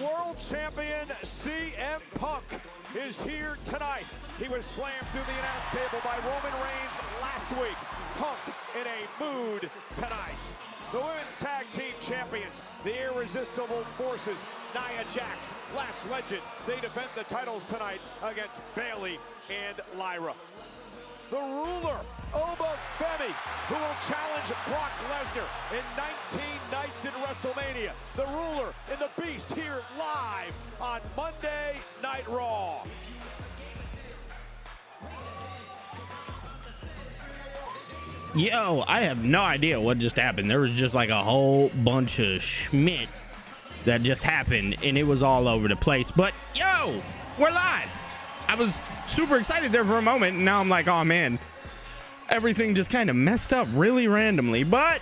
world champion CM Punk is here tonight. He was slammed through the announce table by Roman Reigns last week. Punk in a mood tonight. The women's tag team champions, the Irresistible Forces, Nia Jax, Lash Legend, they defend the titles tonight against Bayley and Lyra. The ruler, Oba Femi, who will challenge Brock Lesnar in 19 nights in WrestleMania. The ruler and the beast here live on Monday Night Raw. Yo, I have no idea what just happened. There was just like a whole bunch of schmidt that just happened, and it was all over the place. But yo, we're live. I was super excited there for a moment, and now I'm like, oh man, everything just kind of messed up really randomly. But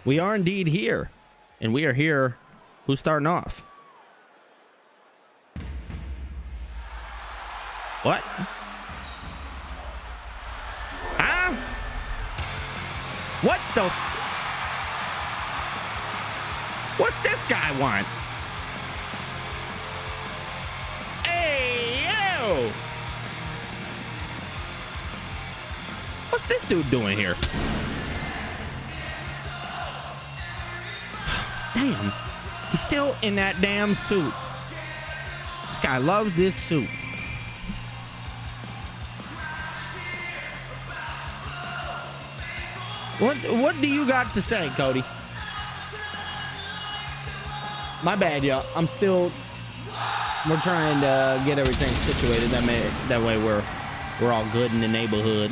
we are indeed here, and we are here. Who's starting off? What? Huh? What the? What's this guy want? Hey, yo! What's this dude doing here? Damn, he's still in that damn suit. This guy loves this suit. What do you got to say, Cody? My bad, y'all. We're trying to get everything situated. That way we're all good in the neighborhood.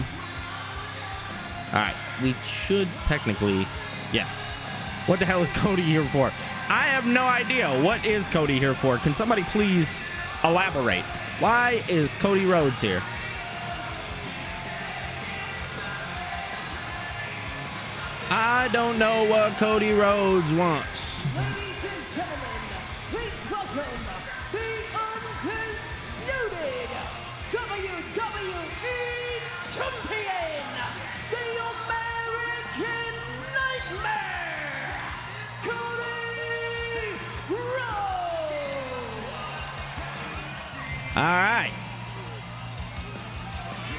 All right, we should technically, yeah. What the hell is Cody here for? I have no idea. What is Cody here for? Can somebody please elaborate? Why is Cody Rhodes here? I don't know what Cody Rhodes wants. Ladies and gentlemen, please welcome the undisputed WWE Champion, the American Nightmare, Cody Rhodes. All right.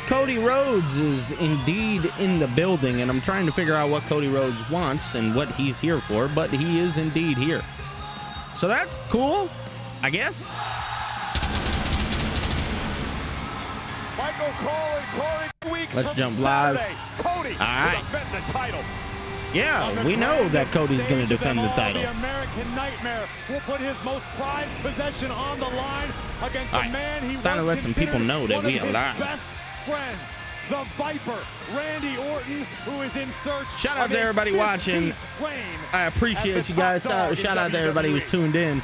Cody Rhodes is indeed in the building, and I'm trying to figure out what Cody Rhodes wants and what he's here for, but he is indeed here. So that's cool, I guess. Michael Cole and Corey weeks Let's from jump live. Saturday. Cody All right. will defend the title. Yeah, we know that Cody's going to defend the title. The American Nightmare will put his most prized possession on the line against the man he It's time to let some people know that we are live. Best friends, the Viper, Randy Orton, who is in search. Shout out to everybody watching. I appreciate you guys. Shout out to everybody who's tuned in.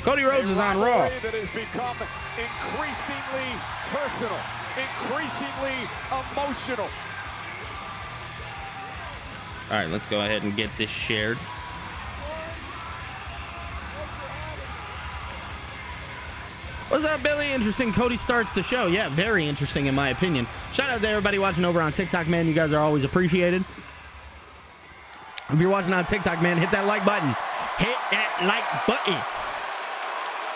Cody Rhodes is on Raw. That has become increasingly personal, increasingly emotional. All right, let's go ahead and get this shared. What's up, Billy? Interesting. Cody starts the show. Yeah, very interesting in my opinion. Shout out to everybody watching over on TikTok, man. You guys are always appreciated. If you're watching on TikTok, man, hit that like button. Hit that like button.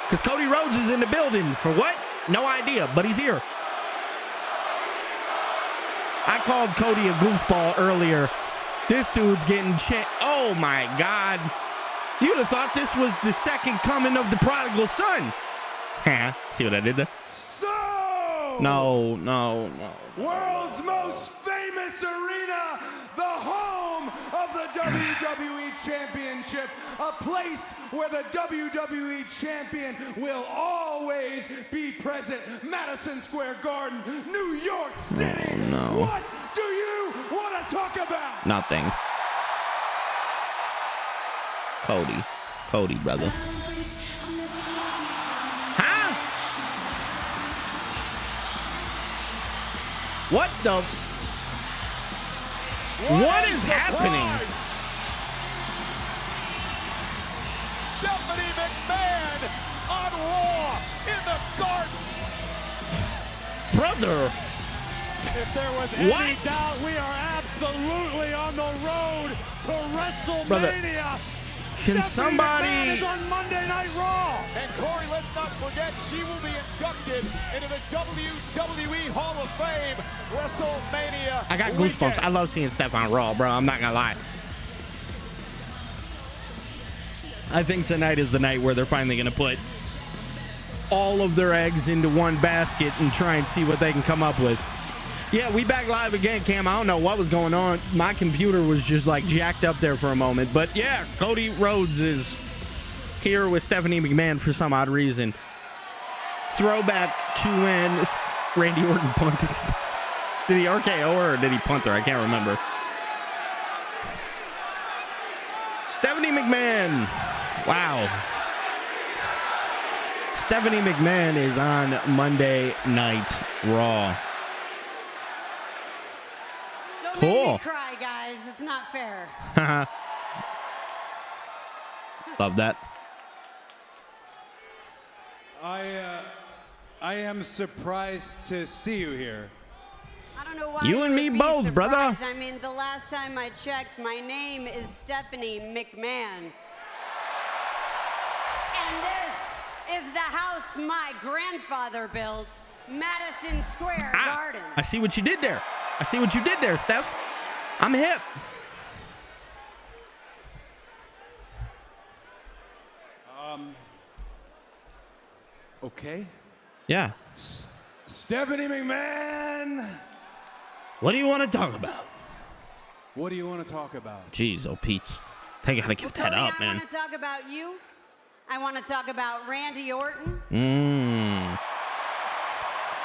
Because Cody Rhodes is in the building. For what? No idea, but he's here. I called Cody a goofball earlier. This dude's getting oh my God. You'd have thought this was the second coming of the prodigal son. See what I did there? So, No. world's most famous arena, the home of the WWE Championship, a place where the WWE Champion will always be present. Madison Square Garden, New York City. Oh, no. What do you want to talk about? Nothing. Cody, brother. Huh? What the? What is happening? Stephanie McMahon on Raw in the garden. Brother. If there was any What? doubt, we are absolutely on the road to WrestleMania. Can Stephanie McMahon somebody... is on Monday Night Raw. And Corey, let's not forget, she will be inducted into the WWE Hall of Fame WrestleMania I got weekend. goosebumps. I love seeing Steph on Raw, bro. I'm not gonna lie. I think tonight is the night where they're finally gonna put all of their eggs into one basket and try and see what they can come up with. Yeah, we back live again, Cam. I don't know what was going on. My computer was just like jacked up there for a moment. But yeah, Cody Rhodes is here with Stephanie McMahon for some odd reason. Throwback to when Randy Orton punted. Did he RKO her or did he punt her? I can't remember. Stephanie McMahon. Wow. Stephanie McMahon is on Monday Night Raw. Don't Cool. make me cry, guys. It's not fair. Love that. I am surprised to see you here. I don't know why You and would me be both, brother. surprised. I mean, the last time I checked, my name is Stephanie McMahon. And this is the house my grandfather built, Madison Square Garden. I see what you did there. I see what you did there, Steph. I'm hip. Okay. Yeah. Stephanie McMahon, What do you want to talk about? what do you want to talk about? Jeez, oh, Pete. They got to give that Cody, up, I man. want to talk about you. I want to talk about Randy Orton.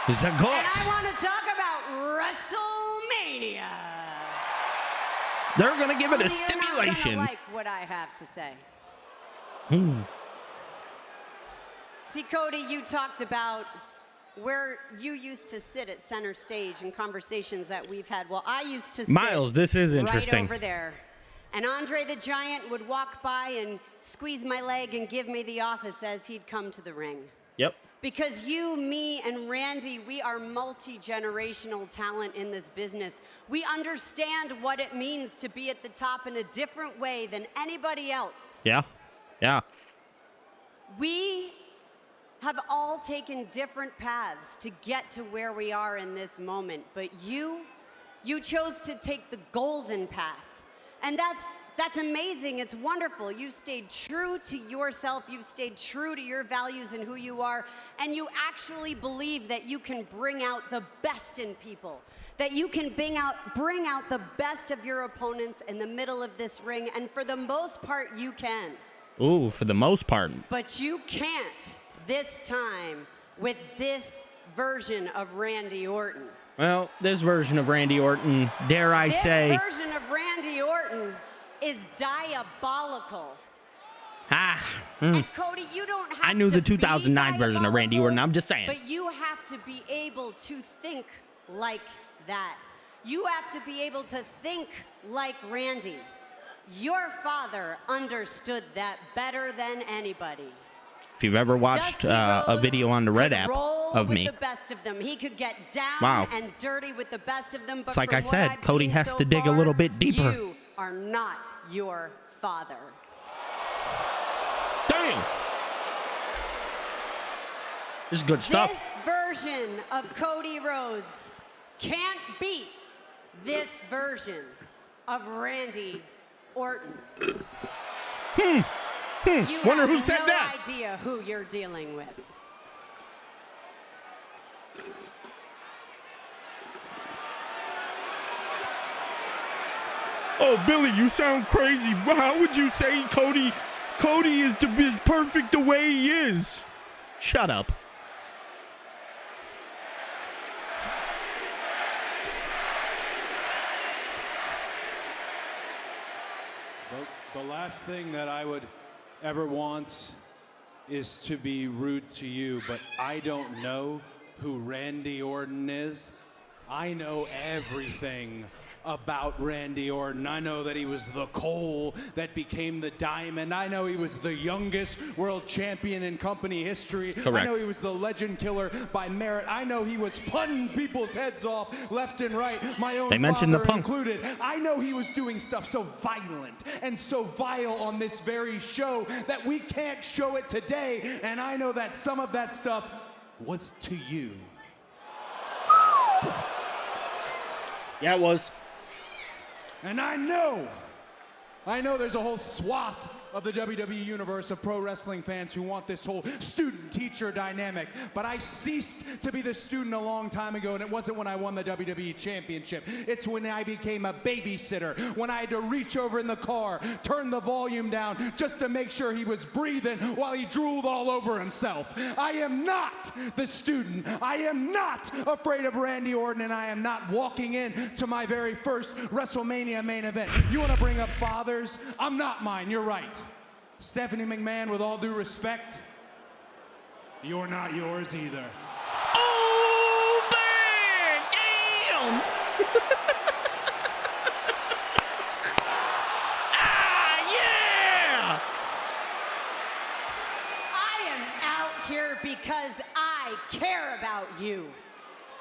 It's a And goat. I want to talk about WrestleMania. They're going to give it a You're not stipulation. gonna like what I have to say. See, Cody, you talked about where you used to sit at center stage in conversations that we've had. Well, I used to sit Miles, this is right interesting. over there. And Andre the Giant would walk by and squeeze my leg and give me the office as he'd come to the ring. Yep. Because you, me, and Randy, we are multi-generational talent in this business. We understand what it means to be at the top in a different way than anybody else. Yeah. Yeah. We have all taken different paths to get to where we are in this moment, but you chose to take the golden path. And that's amazing. It's wonderful. You've stayed true to yourself. You've stayed true to your values and who you are. And you actually believe that you can bring out the best in people, that you can bring out the best of your opponents in the middle of this ring. And for the most part, you can. Ooh, for the most part. But you can't this time with this version of Randy Orton. Well, this version of Randy Orton, dare I say... This version of Randy Orton is diabolical. And Cody, you don't have I knew to the 2009 be version of Randy diabolical, Orton. I'm just saying. But you have to be able to think like that. You have to be able to think like Randy. Your father understood that better than anybody. If you've ever watched a video on the Red app of me, the best of them. He could get down Wow. and dirty with the best of them. But It's like from I what said, I've Cody seen has so to dig a far, little bit deeper. You are not your father. damn, this is good stuff. This version of Cody Rhodes can't beat this version of Randy Orton. You Wonder have who said no that. idea who you're dealing with. Oh, Billy, you sound crazy. How would you say Cody is perfect the way he is? Shut up. The last thing that I would ever want is to be rude to you, but I don't know who Randy Orton is. I know everything about Randy Orton. I know that he was the coal that became the diamond. I know he was the youngest world champion in company history. Correct. I know he was the legend killer by merit. I know he was punting people's heads off left and right. My own They mentioned the father punk. included. I know he was doing stuff so violent and so vile on this very show that we can't show it today. And I know that some of that stuff was to you. Yeah, it was. And I know there's a whole swath of the WWE universe of pro wrestling fans who want this whole student-teacher dynamic. But I ceased to be the student a long time ago, and it wasn't when I won the WWE Championship. It's when I became a babysitter, when I had to reach over in the car, turn the volume down just to make sure he was breathing while he drooled all over himself. I am not the student. I am not afraid of Randy Orton, and I am not walking in to my very first WrestleMania main event. You want to bring up fathers? I'm not mine. You're right. Stephanie McMahon, with all due respect, you're not yours either. Oh, bang! Damn! Yeah! I am out here because I care about you.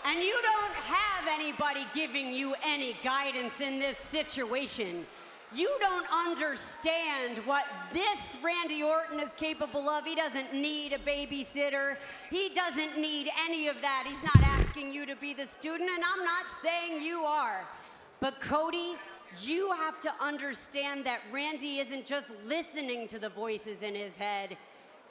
And you don't have anybody giving you any guidance in this situation. You don't understand what this Randy Orton is capable of. He doesn't need a babysitter. He doesn't need any of that. He's not asking you to be the student, and I'm not saying you are. But Cody, you have to understand that Randy isn't just listening to the voices in his head.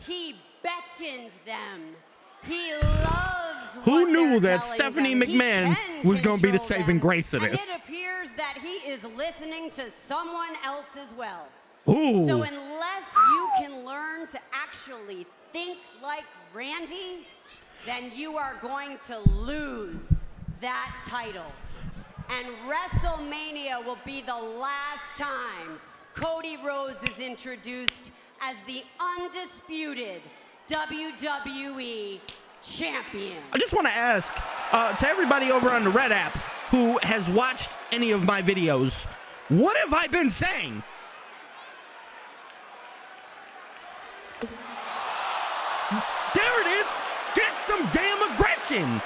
He beckoned them. He loves Who what knew they're that telling Stephanie them. He McMahon can was going to be the control saving them. grace of And this? it appears that he is listening to someone else as well. Ooh. So unless you can learn to actually think like Randy, then you are going to lose that title. And WrestleMania will be the last time Cody Rhodes is introduced as the undisputed WWE champion. I just want to ask to everybody over on the Red app who has watched any of my videos, what have I been saying? There it is. Get some damn aggression.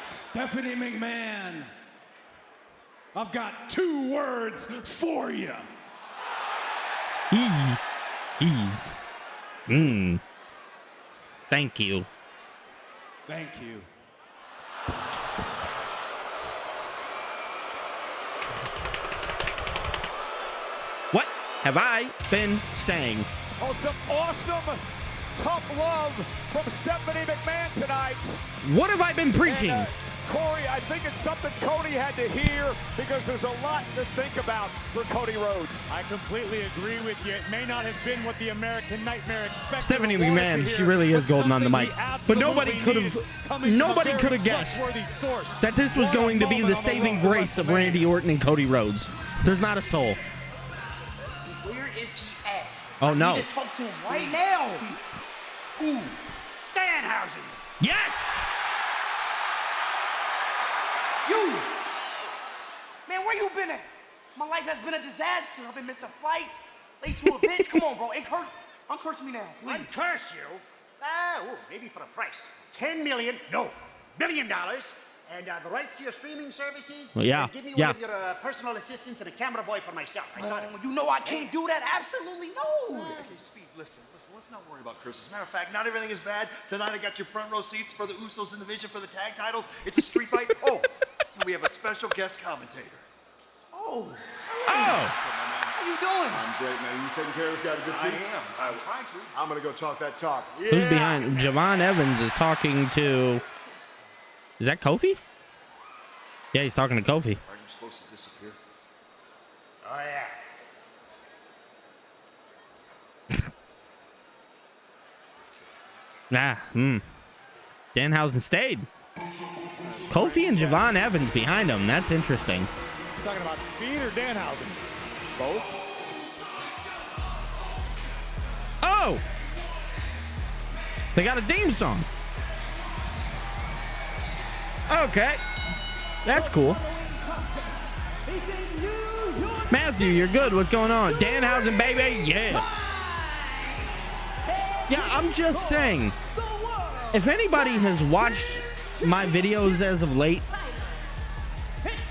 Stephanie McMahon, I've got 2 words for you. Thank you. Thank you. What have I been saying? Oh, some awesome, tough love from Stephanie McMahon tonight. What have I been preaching? And, Corey, I think it's something Cody had to hear because there's a lot to think about for Cody Rhodes. I completely agree with you. It may not have been what the American Nightmare expected. Stephanie or wanted McMahon, to she hear, really is but golden on the something mic. we But nobody absolutely could needed have coming from a nobody very could have guessed trustworthy source. that this was What a going to be moment the on saving road to grace of WrestleMania. Randy Orton and Cody Rhodes. There's not a soul. Where is he at? Oh no. I need to talk to him right now. Who? Danhausen. Yes! You! Man, where you been at? My life has been a disaster. I've been missing flights, late to events. Come on, bro. Uncurse me now, please. Uncurse you? Maybe for a price. $10 million, no, $1 billion. And the rights to your streaming services. Well, yeah, And give me yeah. one of your personal assistants and a camera boy for myself. I saw it. You know I can't do that. Absolutely no. Okay, Speed, listen, let's not worry about curses. As a matter of fact, not everything is bad. Tonight I got your front row seats for the Usos in the Division for the tag titles. It's a street fight. Oh, and we have a special guest commentator. Oh, Oh! how you doing? I'm great, man. You taking care of this guy with good seats? I am. I'm trying to. I'm gonna go talk that talk. Yeah. Who's behind? Javon Evans is talking to... Is that Kofi? Yeah, he's talking to Kofi. Aren't you supposed to disappear? Oh, yeah. Danhausen stayed. Kofi and Javon Evans behind him. That's interesting. Talking about Speed or Danhausen? Both. Oh! They got a theme song. Okay. That's cool. Matthew, you're good. What's going on? Danhausen, baby. Yeah. Yeah, I'm just saying. If anybody has watched my videos as of late,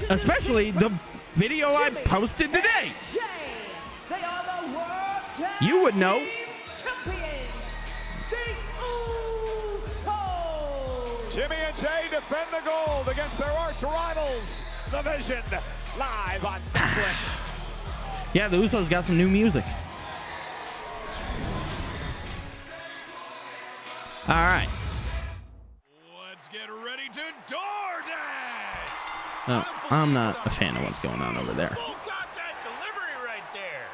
especially the video I posted today, you would know. Jimmy and Jay defend the gold against their arch rivals, The Vision, live on Netflix. Yeah, the Usos got some new music. All right. Let's get ready to DoorDash. Oh, I'm not a fan of what's going on over there. Full contact delivery right there.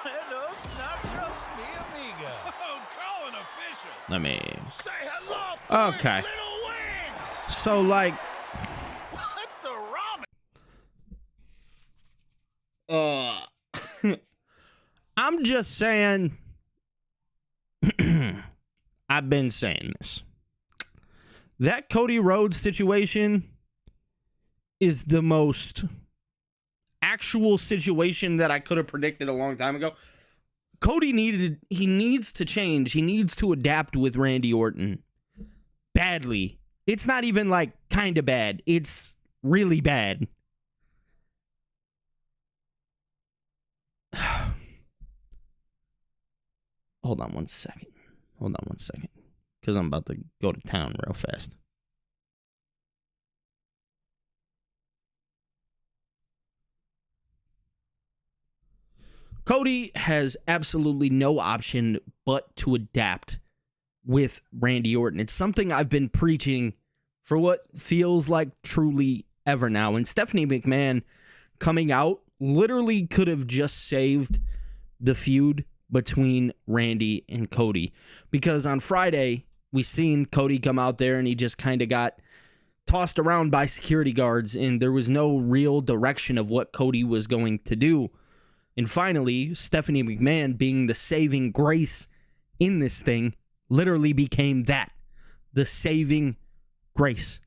Buenos nachos, mi amiga. Oh, call an official. Let me. Say hello. Okay. Little wing. So, like. What the ramen? I'm just saying. I've been saying this. That Cody Rhodes situation is the most actual situation that I could have predicted a long time ago. Cody needs to change. He needs to adapt with Randy Orton badly. It's not even like kind of bad. It's really bad. Hold on one second. Because I'm about to go to town real fast. Cody has absolutely no option but to adapt with Randy Orton. It's something I've been preaching for what feels like truly ever now. And Stephanie McMahon coming out literally could have just saved the feud between Randy and Cody. Because on Friday, we seen Cody come out there and he just kind of got tossed around by security guards and there was no real direction of what Cody was going to do. And finally, Stephanie McMahon, being the saving grace in this thing, literally became that. The saving grace.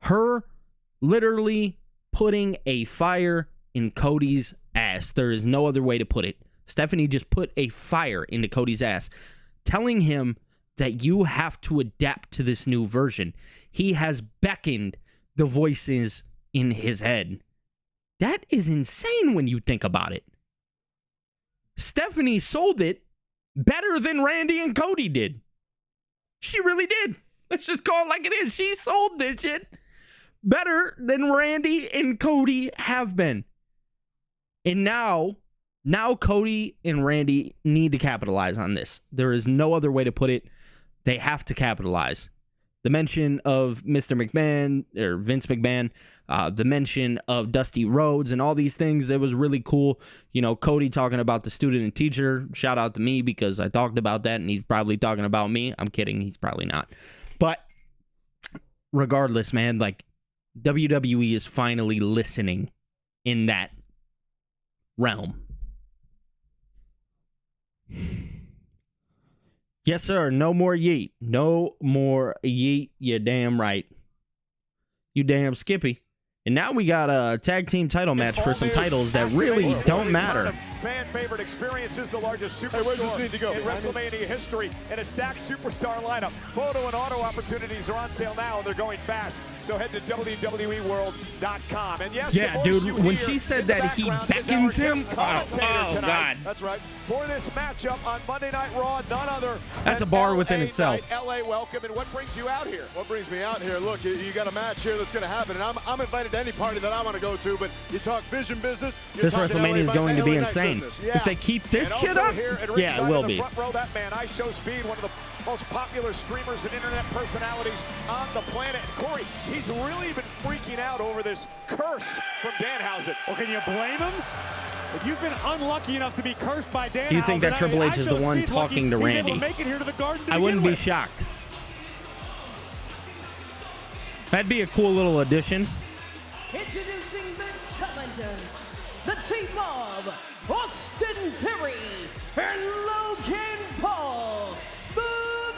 Her literally putting a fire in Cody's ass. There is no other way to put it. Stephanie just put a fire into Cody's ass, telling him that you have to adapt to this new version. He has beckoned the voices in his head. That is insane when you think about it. Stephanie sold it better than Randy and Cody did. She really did. Let's just call it like it is. She sold this shit better than Randy and Cody have been. And now Cody and Randy need to capitalize on this. There is no other way to put it. They have to capitalize. The mention of Mr. McMahon, or Vince McMahon, the mention of Dusty Rhodes and all these things, it was really cool. You know, Cody talking about the student and teacher. Shout out to me because I talked about that and he's probably talking about me. I'm kidding. He's probably not. But regardless, man, like WWE is finally listening in that realm. Yes, sir. No more yeet. No more yeet. You damn right. You damn Skippy. And now we got a tag team title match for some titles that really don't matter. Fan favorite experiences, the largest superstar where's this need to go? in WrestleMania history, and a stacked superstar lineup. Photo and auto opportunities are on sale now, and they're going fast. So head to WWEWorld.com. And yes, yeah, dude, when she said that he beckons him, oh God. That's right. For this matchup on Monday Night Raw, none other. That's a bar within itself. LA, welcome. And what brings you out here? What brings me out here? Look, you got a match here that's going to happen, and I'm invited to any party that I want to go to. But you talk Vision business. This WrestleMania is going to be insane. Yeah. If they keep this shit up, yeah, it will be. Front row, that man, I Show Speed, one of the most popular streamers and internet personalities on the planet. And Corey, he's really been freaking out over this curse from Danhausen. Well, can you blame him? If you've been unlucky enough to be cursed by Danhausen, Do you think that Triple H is the one talking to Randy? I wouldn't be shocked. That'd be a cool little addition. Introducing the challengers, the team of Austin Perry and Logan Paul, the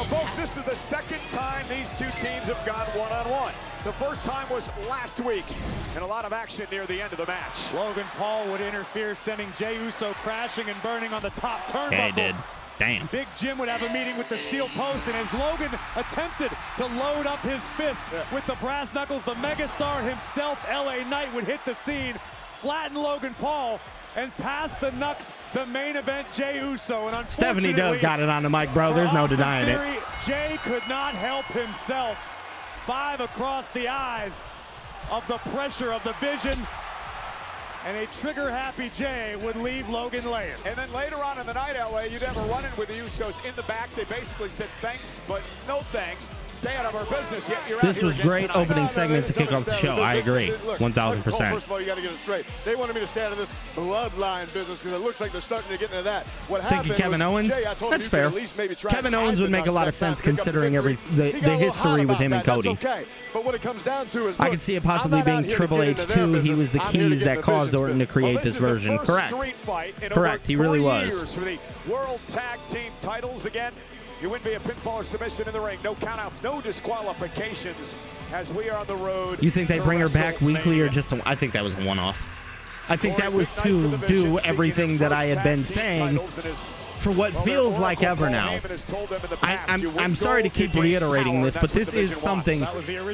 folks, this is the second time these two teams have gone one-on-one. The first time was last week, and a lot of action near the end of the match. Logan Paul would interfere, sending Jey Uso crashing and burning on the top turnbuckle. Yeah, he did. Damn. Big Jim would have a meeting with the steel post, and as Logan attempted to load up his fist with the brass knuckles, the megastar himself, LA Knight, would hit the scene, flatten Logan Paul, and pass the Nux to main event Jey Uso. And Stephanie does got it on the mic, bro. There's no denying it. Jey could not help himself. 5 across the eyes of the pressure of the Vision. And a trigger-happy Jey would leave Logan laying. And then later on in the night, LA, you'd have a run-in with the Usos in the back. They basically said thanks, but no thanks. Stay out of our business. Yet you're This out was here great tonight. opening segment to kick off the show. I agree, 1,000%. First of all, you got to get it straight. They wanted me to stay out of this bloodline business because it looks like they're starting to get into that. What happened was, Kevin Owens? Jay, I told him That's you fair. could at least maybe try Kevin and Owens hide would the make a Nux lot of next time, sense pick up the considering victory. the He got a little history hot with about him and that. That's Cody. okay. But what it comes down to is, I look, could see it I'm possibly not out being here to Triple get H into their too. He business. was the I'm here to keys get that in the caused Vision's Orton to business. create Well, this is the version. first Correct. street fight in Correct. over He really 3 was. years for the World Tag Team titles again. You win via pinfall or submission in the ring. No countouts, no disqualifications as we are on the road. You think they bring her back weekly or WrestleMania. just I think that was a one-off. I think that was to do everything that I had been saying for what feels like ever now. I'm sorry to keep reiterating this, but this is something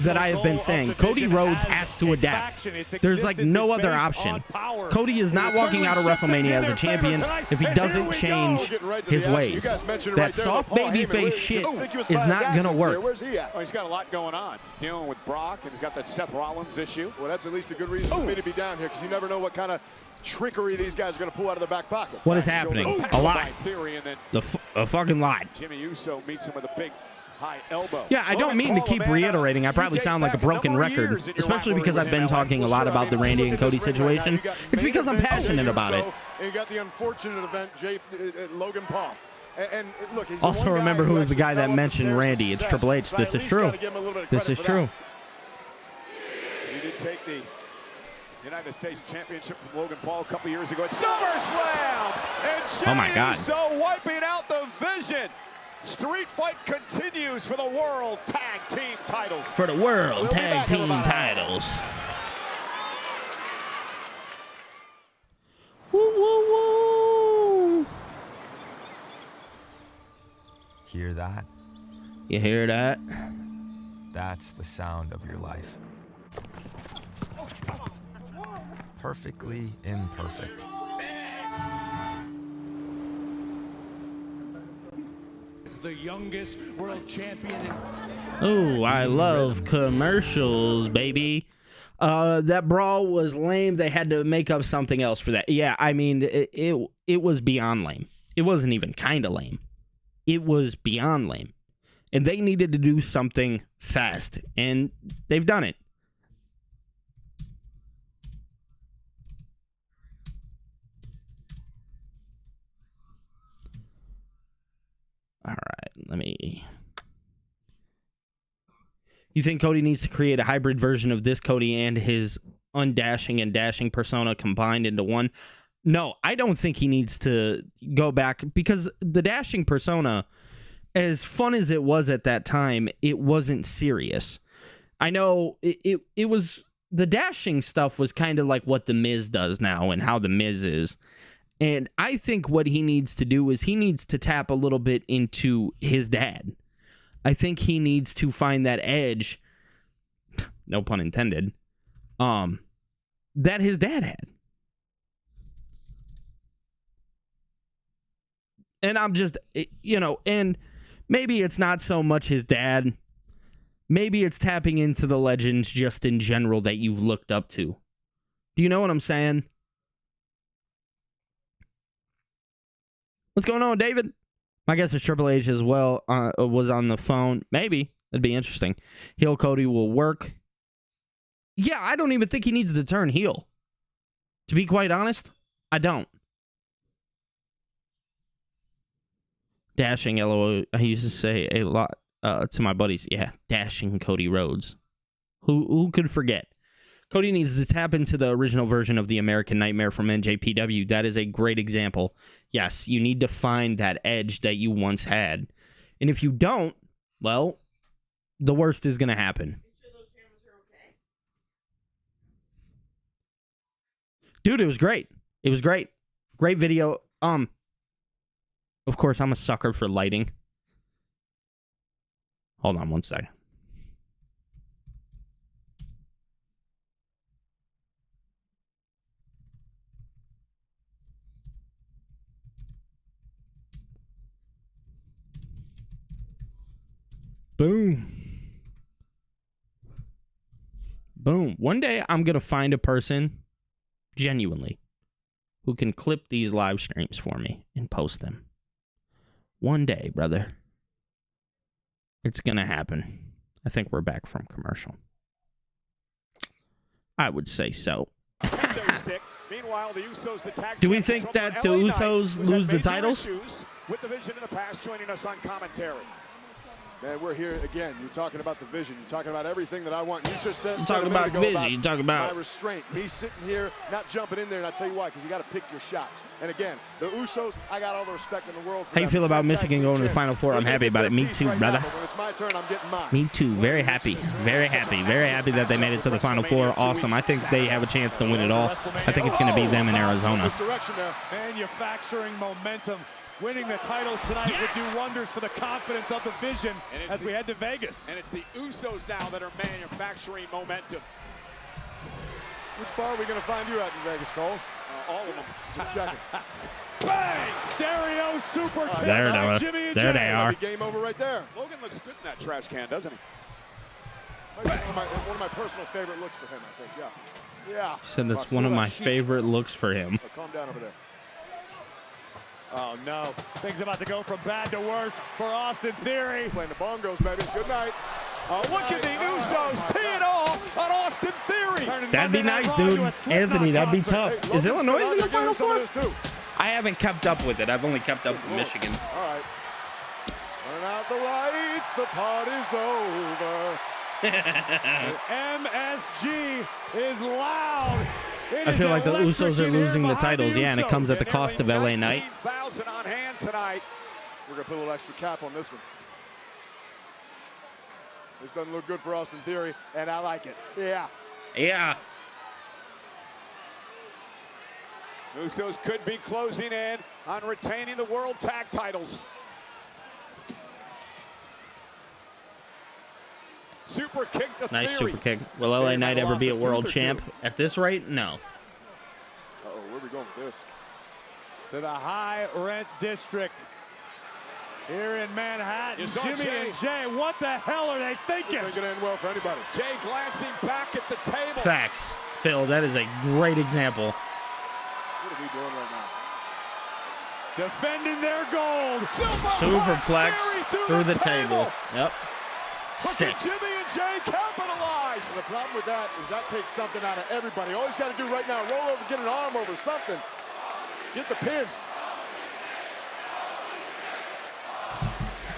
that I have been saying. Cody Rhodes has to adapt. There's like no other option. Cody is not walking out of WrestleMania as a champion if he doesn't change his ways. That soft babyface shit is not going to work. Where's he at? Oh, he's got a lot going on. He's dealing with Brock, and he's got that Seth Rollins issue. Well, that's at least a good reason for me to be down here because you never know what kind of trickery these guys are going to pull out of their back pocket. What is happening? A lot. A fucking lot. Jimmy Uso meets him with a big high elbow. Yeah, I don't mean to keep reiterating. I probably sound like a broken record, especially because I've been talking a lot about the Randy and Cody situation. It's because I'm passionate about it. And you got the unfortunate event, Logan Paul. And look, he's Also, remember who was the guy that mentioned Randy. It's Triple H. This is true. This is true. He did take the United States Championship from Logan Paul a couple years ago at SummerSlam. And Jey Oh my God. Uso wiping out the Vision. Street fight continues for the World Tag Team titles. For the World Tag Team titles. Woo, woo, woo. Hear that? You hear that? That's the sound of your life. Perfectly imperfect. The youngest world champion. Oh, I love commercials, baby. That brawl was lame. They had to make up something else for that. Yeah, I mean, it was beyond lame. It wasn't even kind of lame. It was beyond lame. And they needed to do something fast, and they've done it. All right, let me... You think Cody needs to create a hybrid version of this Cody and his undashing and dashing persona combined into one? No, I don't think he needs to go back, because the dashing persona, as fun as it was at that time, it wasn't serious. I know it was... The dashing stuff was kind of like what The Miz does now and how The Miz is. And I think what he needs to do is he needs to tap a little bit into his dad. I think he needs to find that edge, no pun intended, that his dad had. And I'm just, and maybe it's not so much his dad. Maybe it's tapping into the legends just in general that you've looked up to. Do you know what I'm saying? What's going on, David? My guess is Triple H as well was on the phone. Maybe. That'd be interesting. Heel Cody will work. Yeah, I don't even think he needs to turn heel. To be quite honest, I don't. Dashing, LOL. I used to say a lot to my buddies. Yeah, dashing Cody Rhodes. Who could forget? Cody needs to tap into the original version of the American Nightmare from NJPW. That is a great example. Yes, you need to find that edge that you once had. And if you don't, Well, the worst is going to happen. Dude, it was great. It was great. Great video. Of course, I'm a sucker for lighting. Hold on one second. Boom. Boom. One day I'm going to find a person, genuinely, who can clip these live streams for me and post them. One day, brother. It's going to happen. I think we're back from commercial. I would say so. Meanwhile, the Usos, the tag Do we think that the Usos lose the titles? With the Vision in the past joining us on commentary. Man, we're here again. You're talking about the Vision. You're talking about everything that I want. You just said You're talking about Vision. You're talking about my restraint. Me sitting here, not jumping in there, and I'll tell you why, because you got to pick your shots. And again, the Usos, I got all the respect in the world for How you feel about Michigan going to the Final Four? I'm happy about it. Me too, brother. When it's my turn, I'm getting mine. Me too. Very happy. Very happy. Very happy that they made it to the Final Four. Awesome. I think they have a chance to win it all. I think it's going to be them in Arizona. Manufacturing momentum. Winning the titles tonight would do wonders for the confidence of the Vision as we head to Vegas. And it's the Usos now that are manufacturing momentum. Which bar are we going to find you at in Vegas, Cole? All of them. Just checking. Bang! Stereo super kick. There they are. Game over right there. Logan looks good in that trash can, doesn't he? One of my personal favorite looks for him, I think. Yeah. Said that's one of my favorite looks for him. Calm down over there. Oh, no. Things about to go from bad to worse for Austin Theory. Playing the bongos, baby. Good night. Look at the Usos tee it off on Austin Theory. That'd be nice, dude. Anthony, that'd be tough. Hey, Is Illinois in the Final Four? Too. I haven't kept up with it. I've only kept up with Michigan. All right. Turn out the lights. The party's over. MSG is loud. I feel like the Usos are losing the titles, yeah, and it comes at the cost of LA Knight. 19,000 on hand tonight. We're going to put a little extra cap on this one. This doesn't look good for Austin Theory, and I like it. Yeah. Yeah. Usos could be closing in on retaining the World Tag Titles. Super kick to Nice Theory. super kick. Will LA Knight ever be a world champ? At this rate, no. Uh-oh, where are we going with this? To the high rent district here in Manhattan. Jimmy and Jay, what the hell are they thinking? This ain't going to end well for anybody. Jay glancing back at the table. Facts. Phil, that is a great example. What are we doing right now? Defending their gold. Superplex through the table. Yep. Sick. Jimmy and Jay capitalize. And the problem with that is that takes something out of everybody. All he's got to do right now, roll over, get an arm over, something. Get the pin.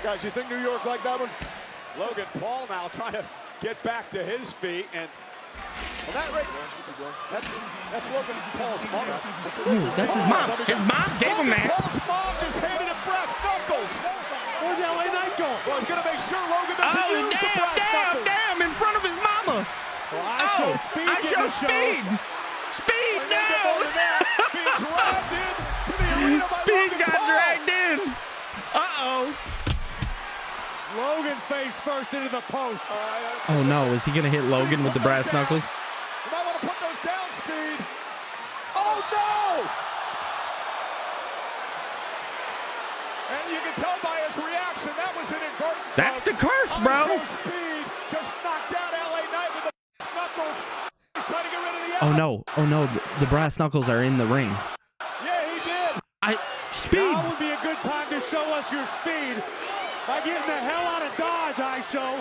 Guys, you think New York like that one? Logan Paul now trying to get back to his feet, and that right, that's Logan Paul's mother. That's his mom. His mom gave him that. Paul's mom just handed him brass knuckles. Where's LA Knight going? Well, he's gonna make sure Logan doesn't use the brass knuckles. Damn, in front of his mama. Well, I show speed. Speed now. Being dragged in to the arena by Speed Logan got Paul. dragged in. Uh-oh. Logan face first into the post. Oh, no. Is he going to hit Logan with the brass knuckles? You might want to put those down, Speed. Oh, no! And you can tell by his reaction, that was an inverted. That's the curse, bro. Speed just knocked out LA Knight with the brass knuckles. He's trying to get rid of the Oh, no. Oh, no. The brass knuckles are in the ring. Yeah, he did. Speed. Now would be a good time to show us your speed. By getting the hell out of Dodge, I show.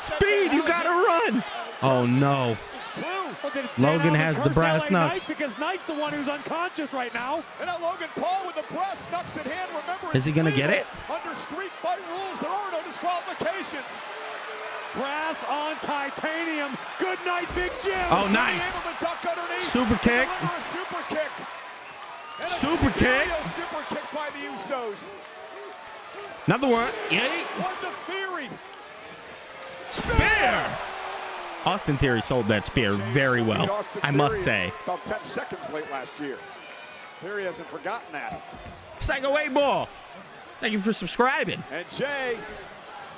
Speed, you gotta run. Oh, no. It's true. Logan has the brass knucks. Because Knight's the one who's unconscious right now. And now Logan Paul with the brass knucks in hand. Remember, Is he gonna get it? Under street fight rules, there are no disqualifications. Brass on titanium. Good night, Big Jim. Oh, nice. Super kick. A super kick. And a Super kick. Super kick by the Usos. Another one. Yay. One to Theory. spear. Austin Theory sold that spear very well, I must say. About 10 seconds late last year. Theory hasn't forgotten that. Psycho 8 Ball, thank you for subscribing. And Jay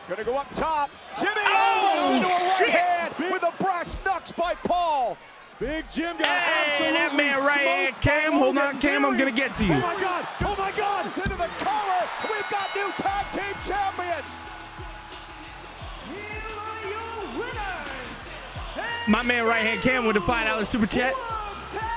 gonna go up top. Jimmy Oh, into a right shit. hand with a brass knucks by Paul. Big Jim got Hey, that absolutely man right here, smoked Cam. by Hold Logan on, Cam. I'm Theory. gonna get to you. Oh my God! Oh my God! Into the collar. We've got new tag team champions. Here are your winners. My man right hand Cam with a $5 super chat.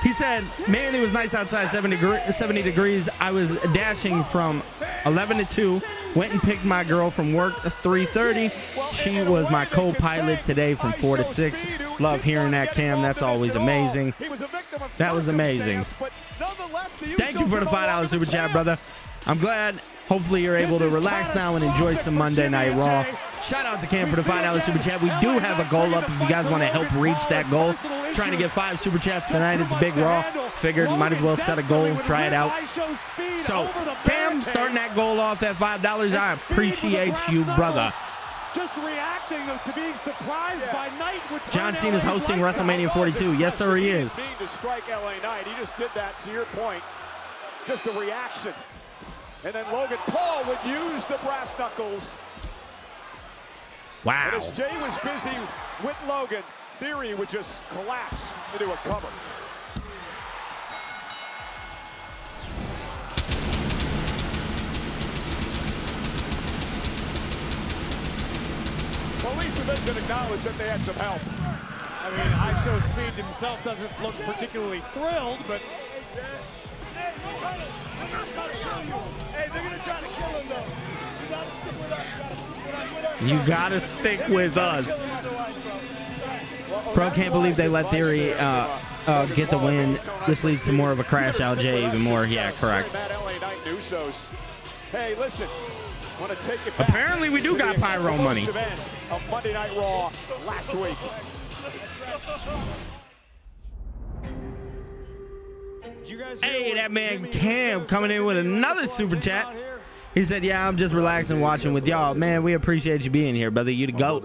He said, man, it was nice outside, 70 degrees. I was dashing from 11 to 2. Went and picked my girl from work at 3:30. She was my co-pilot today from 4 to 6. Love hearing that, Cam. That's always amazing. That was amazing. Thank you for the $5 super chat, brother. I'm glad. Hopefully you're able to relax now and enjoy some Monday Night Raw. Shout out to Cam for the $5 super chat. We do have a goal up if you guys want to help reach that goal. Trying to get 5 super chats tonight. It's a big Raw. Figured might as well set a goal, try it out. So Cam starting that goal off at $5. I appreciate you, brother. Just reacting to being surprised by Knight with John Cena's hosting WrestleMania 42. Yes, sir, he is. To strike LA Knight. He just did that, to your point. Just a reaction. And then Logan Paul would use the brass knuckles. Wow. And as Jay was busy with Logan, Theory would just collapse into a cover. Well, at least the Miz acknowledged that they had some help. I mean, I Show Speed himself doesn't look particularly thrilled, but Hey, they're gonna try to kill him though. You gotta stick with us. Bro, can't believe they let Theory get the win. This leads to more of a crash out, Jay, even more. Yeah, correct. Hey, listen. Want to take it back. Apparently we do got pyro money. Of Monday Night Raw last week. Hey, that man Cam coming in with another super chat. He said, yeah, I'm just relaxing watching with y'all. Man, we appreciate you being here, brother. You the GOAT.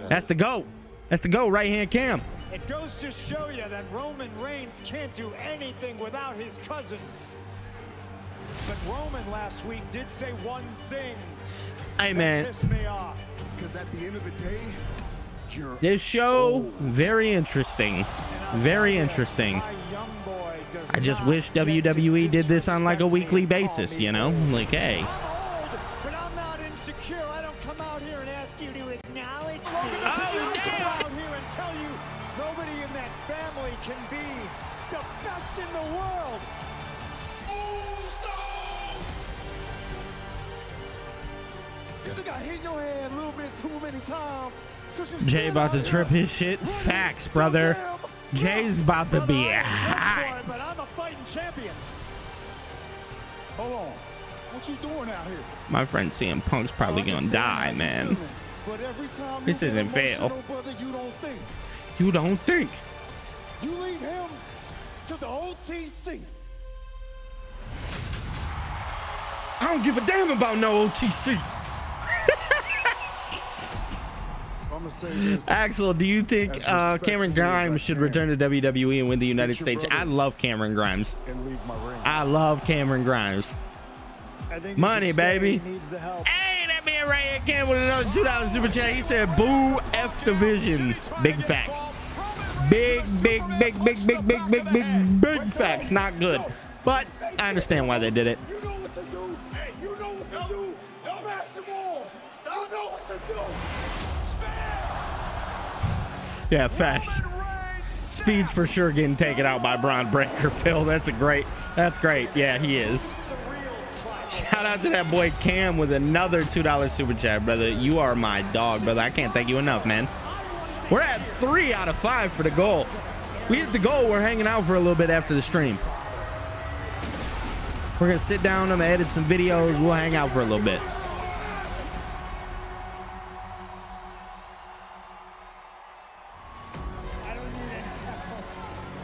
That's the GOAT. That's the GOAT right hand Cam. it goes to show you that Roman Reigns can't do anything without his cousins. But Roman last week did say one thing. Hey, man. That pissed me off. Because at the end of the day, you're This show, very interesting. Very interesting. I just wish WWE did this on like a weekly basis, you know? Like, hey. But I'm not insecure. I don't come out here and ask you to acknowledge me. Oh, damn! I come out here and tell you nobody in that family can be the best in the world. you got hit in your head a little bit too many times. Jay about to trip his shit. Facts, brother. Jay's about to be hot. But I'm a fighting champion. Hold on. What you doing out here? My friend CM Punk's probably gonna die, man. But every time This you isn't get fair. emotional, brother, you don't think. You don't think? You lead him to the OTC. I don't give a damn about no OTC. I'm gonna say this. Axel, do you think As respectfully Cameron as Grimes I should can. return to WWE and win the United your States? brother. I love Cameron Grimes. And leave my ring. I love Cameron Grimes. I think Money, he should stay. baby. He needs the help. Hey, that man right here came with another $2 super chat. He said, boo F division. Big facts. Big facts. Not good. But I understand why they did it. You know what to do. Hey, you know what to do. Don't ask him all. You know what to do. Yeah, facts. Speed's for sure getting taken out by Braun Breaker, Phil. That's great. Yeah, he is. Shout out to that boy Cam with another $2 super chat, brother. You are my dog, brother. I can't thank you enough, man. We're at 3 out of 5 for the goal. We hit the goal. We're hanging out for a little bit after the stream. We're going to sit down. I'm going to edit some videos. We'll hang out for a little bit.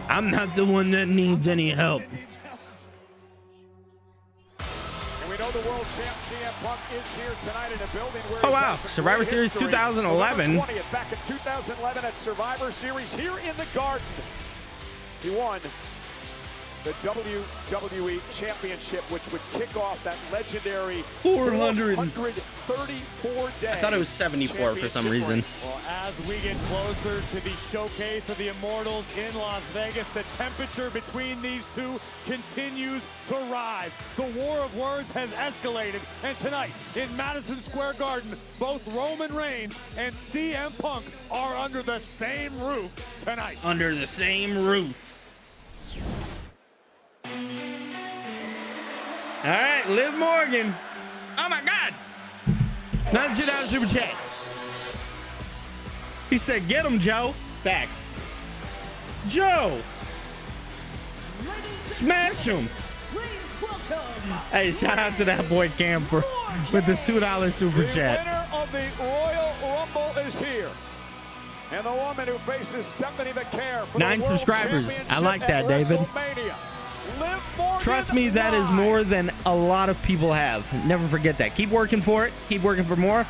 I'm not the one that needs any help. And we We know the world champ CM Punk is here tonight in a building where oh wow, Survivor Series 2011. 20th, back in 2011 at Survivor Series here in the Garden. He won the WWE Championship, which would kick off that legendary 434 day. I thought it was 74 for some reason. Well, as we get closer to the showcase of the Immortals in Las Vegas, the temperature between these two continues to rise. The war of words has escalated, and tonight in Madison Square Garden, both Roman Reigns and CM Punk are under the same roof tonight. Under the same roof. All right, Liv Morgan. Oh my God. $92 super chat. He said, get him, Joe. Facts. Joe. Smash him. Hey, shout out to that boy Cam with this $2 super chat. The winner of the Royal Rumble is here. And the woman who faces Stephanie McCare for 9 the subscribers. I like that, David. Liv Morgan Trust me, that is more than a lot of people have. Never forget that. Keep working for it. Keep working for more.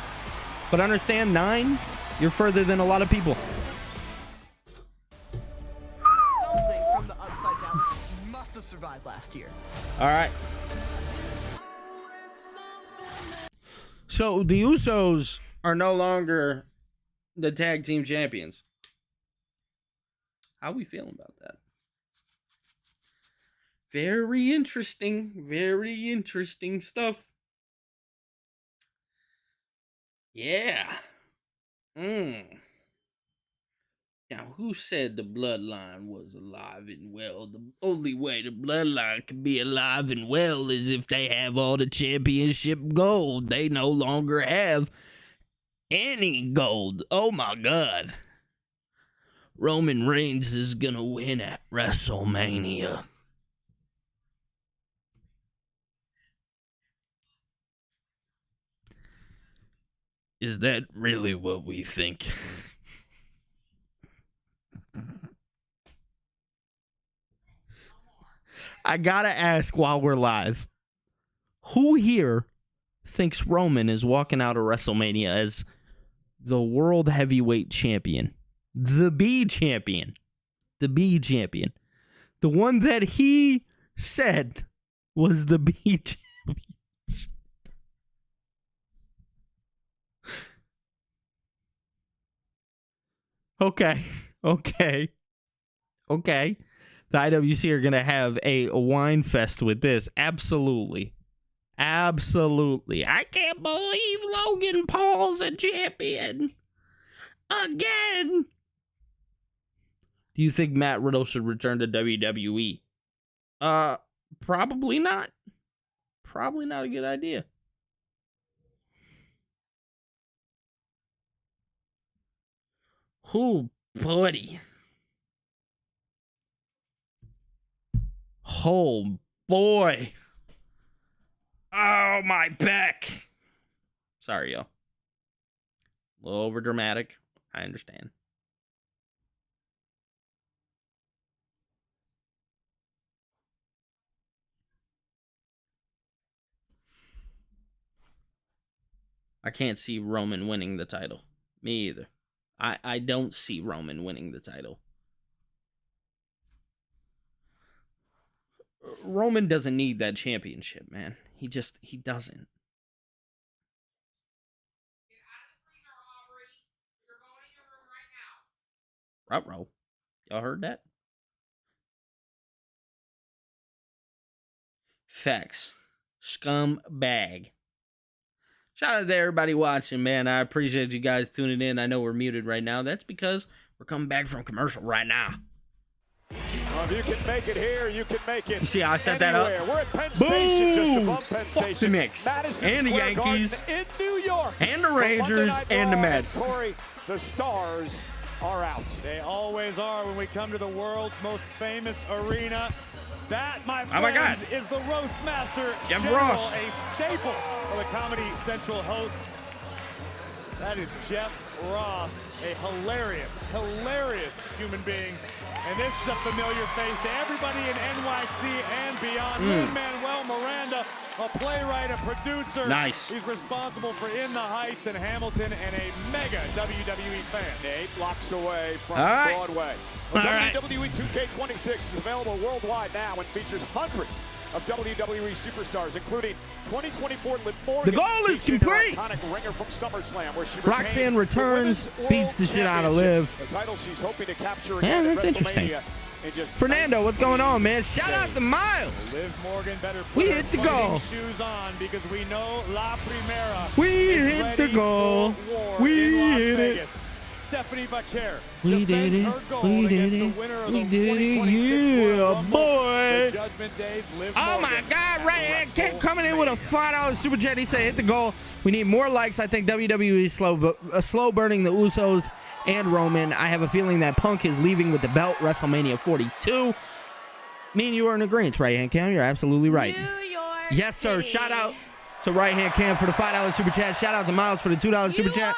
But understand, 9, you're further than a lot of people. Something from the Upside Down must have survived last year. All right. So the Usos are no longer the tag team champions. How are we feeling about that? Very interesting stuff. Yeah. Now, who said the bloodline was alive and well? The only way the bloodline can be alive and well is if they have all the championship gold. They no longer have any gold. Oh my God. Roman Reigns is gonna win at WrestleMania. Is that really what we think? I gotta ask while we're live, who here thinks Roman is walking out of WrestleMania as the World Heavyweight Champion? The B Champion. The B Champion. The one that he said was the B Champion. Okay. The IWC are going to have a wine fest with this. Absolutely. I can't believe Logan Paul's a champion. Again. Do you think Matt Riddle should return to WWE? Probably not. Probably not a good idea. Oh, buddy. Oh, boy. Oh, my back. Sorry, yo. A little over dramatic. I understand. I can't see Roman winning the title. Me either. I don't see Roman winning the title. Roman doesn't need that championship, man. He doesn't. Ruh-roh. Y'all heard that? Facts. Scumbag. Shout out to everybody watching, man. I appreciate you guys tuning in. I know we're muted right now. That's because we're coming back from commercial right now. Well, if you can make it here, you can make it. You see how I set anywhere. that up? We're at Penn Station, just above Penn Fuck Station. the Knicks. Madison And the Square Yankees. Garden in New York. And the Rangers and the Mets. Corey, the Stars are out. They always are when we come to the world's most famous arena. That, my friends, oh my God. is the Roast Master Jeff General, Ross. a staple of the Comedy Central host. That is Jeff Ross, a hilarious human being. And this is a familiar face to everybody in NYC and beyond. Lin-Manuel Miranda, a playwright, a producer. Nice. He's responsible for In the Heights and Hamilton and a mega WWE fan. 8 blocks away from All right. Broadway. All right. WWE 2K26 is available worldwide now and features hundreds of WWE superstars, including 2024 Liv Morgan. The goal is featuring her complete. iconic ringer from SummerSlam, where she Roxanne retained the returns, Women's beats the World shit out of Championship, Liv. the title she's hoping to capture Yeah, again at that's interesting. WrestleMania in just Fernando, what's going on, man? Shout out to Miles. Liv Morgan better put We her hit the fighting goal. shoes on because we know La Primera We is hit ready the goal. for war We in Las hit it. Vegas. Stephanie Vaquer We did defends it. her gold We did against it. the winner of We the did it. 2026 Royal Yeah, Rumble. boy. The Judgment Day's Liv Oh my Morgan God, at right here, kept coming in with a WrestleMania. $5 super chat. He said, hit the goal. We need more likes. I think WWE is slow burning the Usos and Roman. I have a feeling that Punk is leaving with the belt WrestleMania 42. Me and you are in agreement, right hand Cam? You're absolutely right. New York Yes, sir. City. Shout out to right hand Cam for the $5 super chat. Shout out to Miles for the $2 super chat.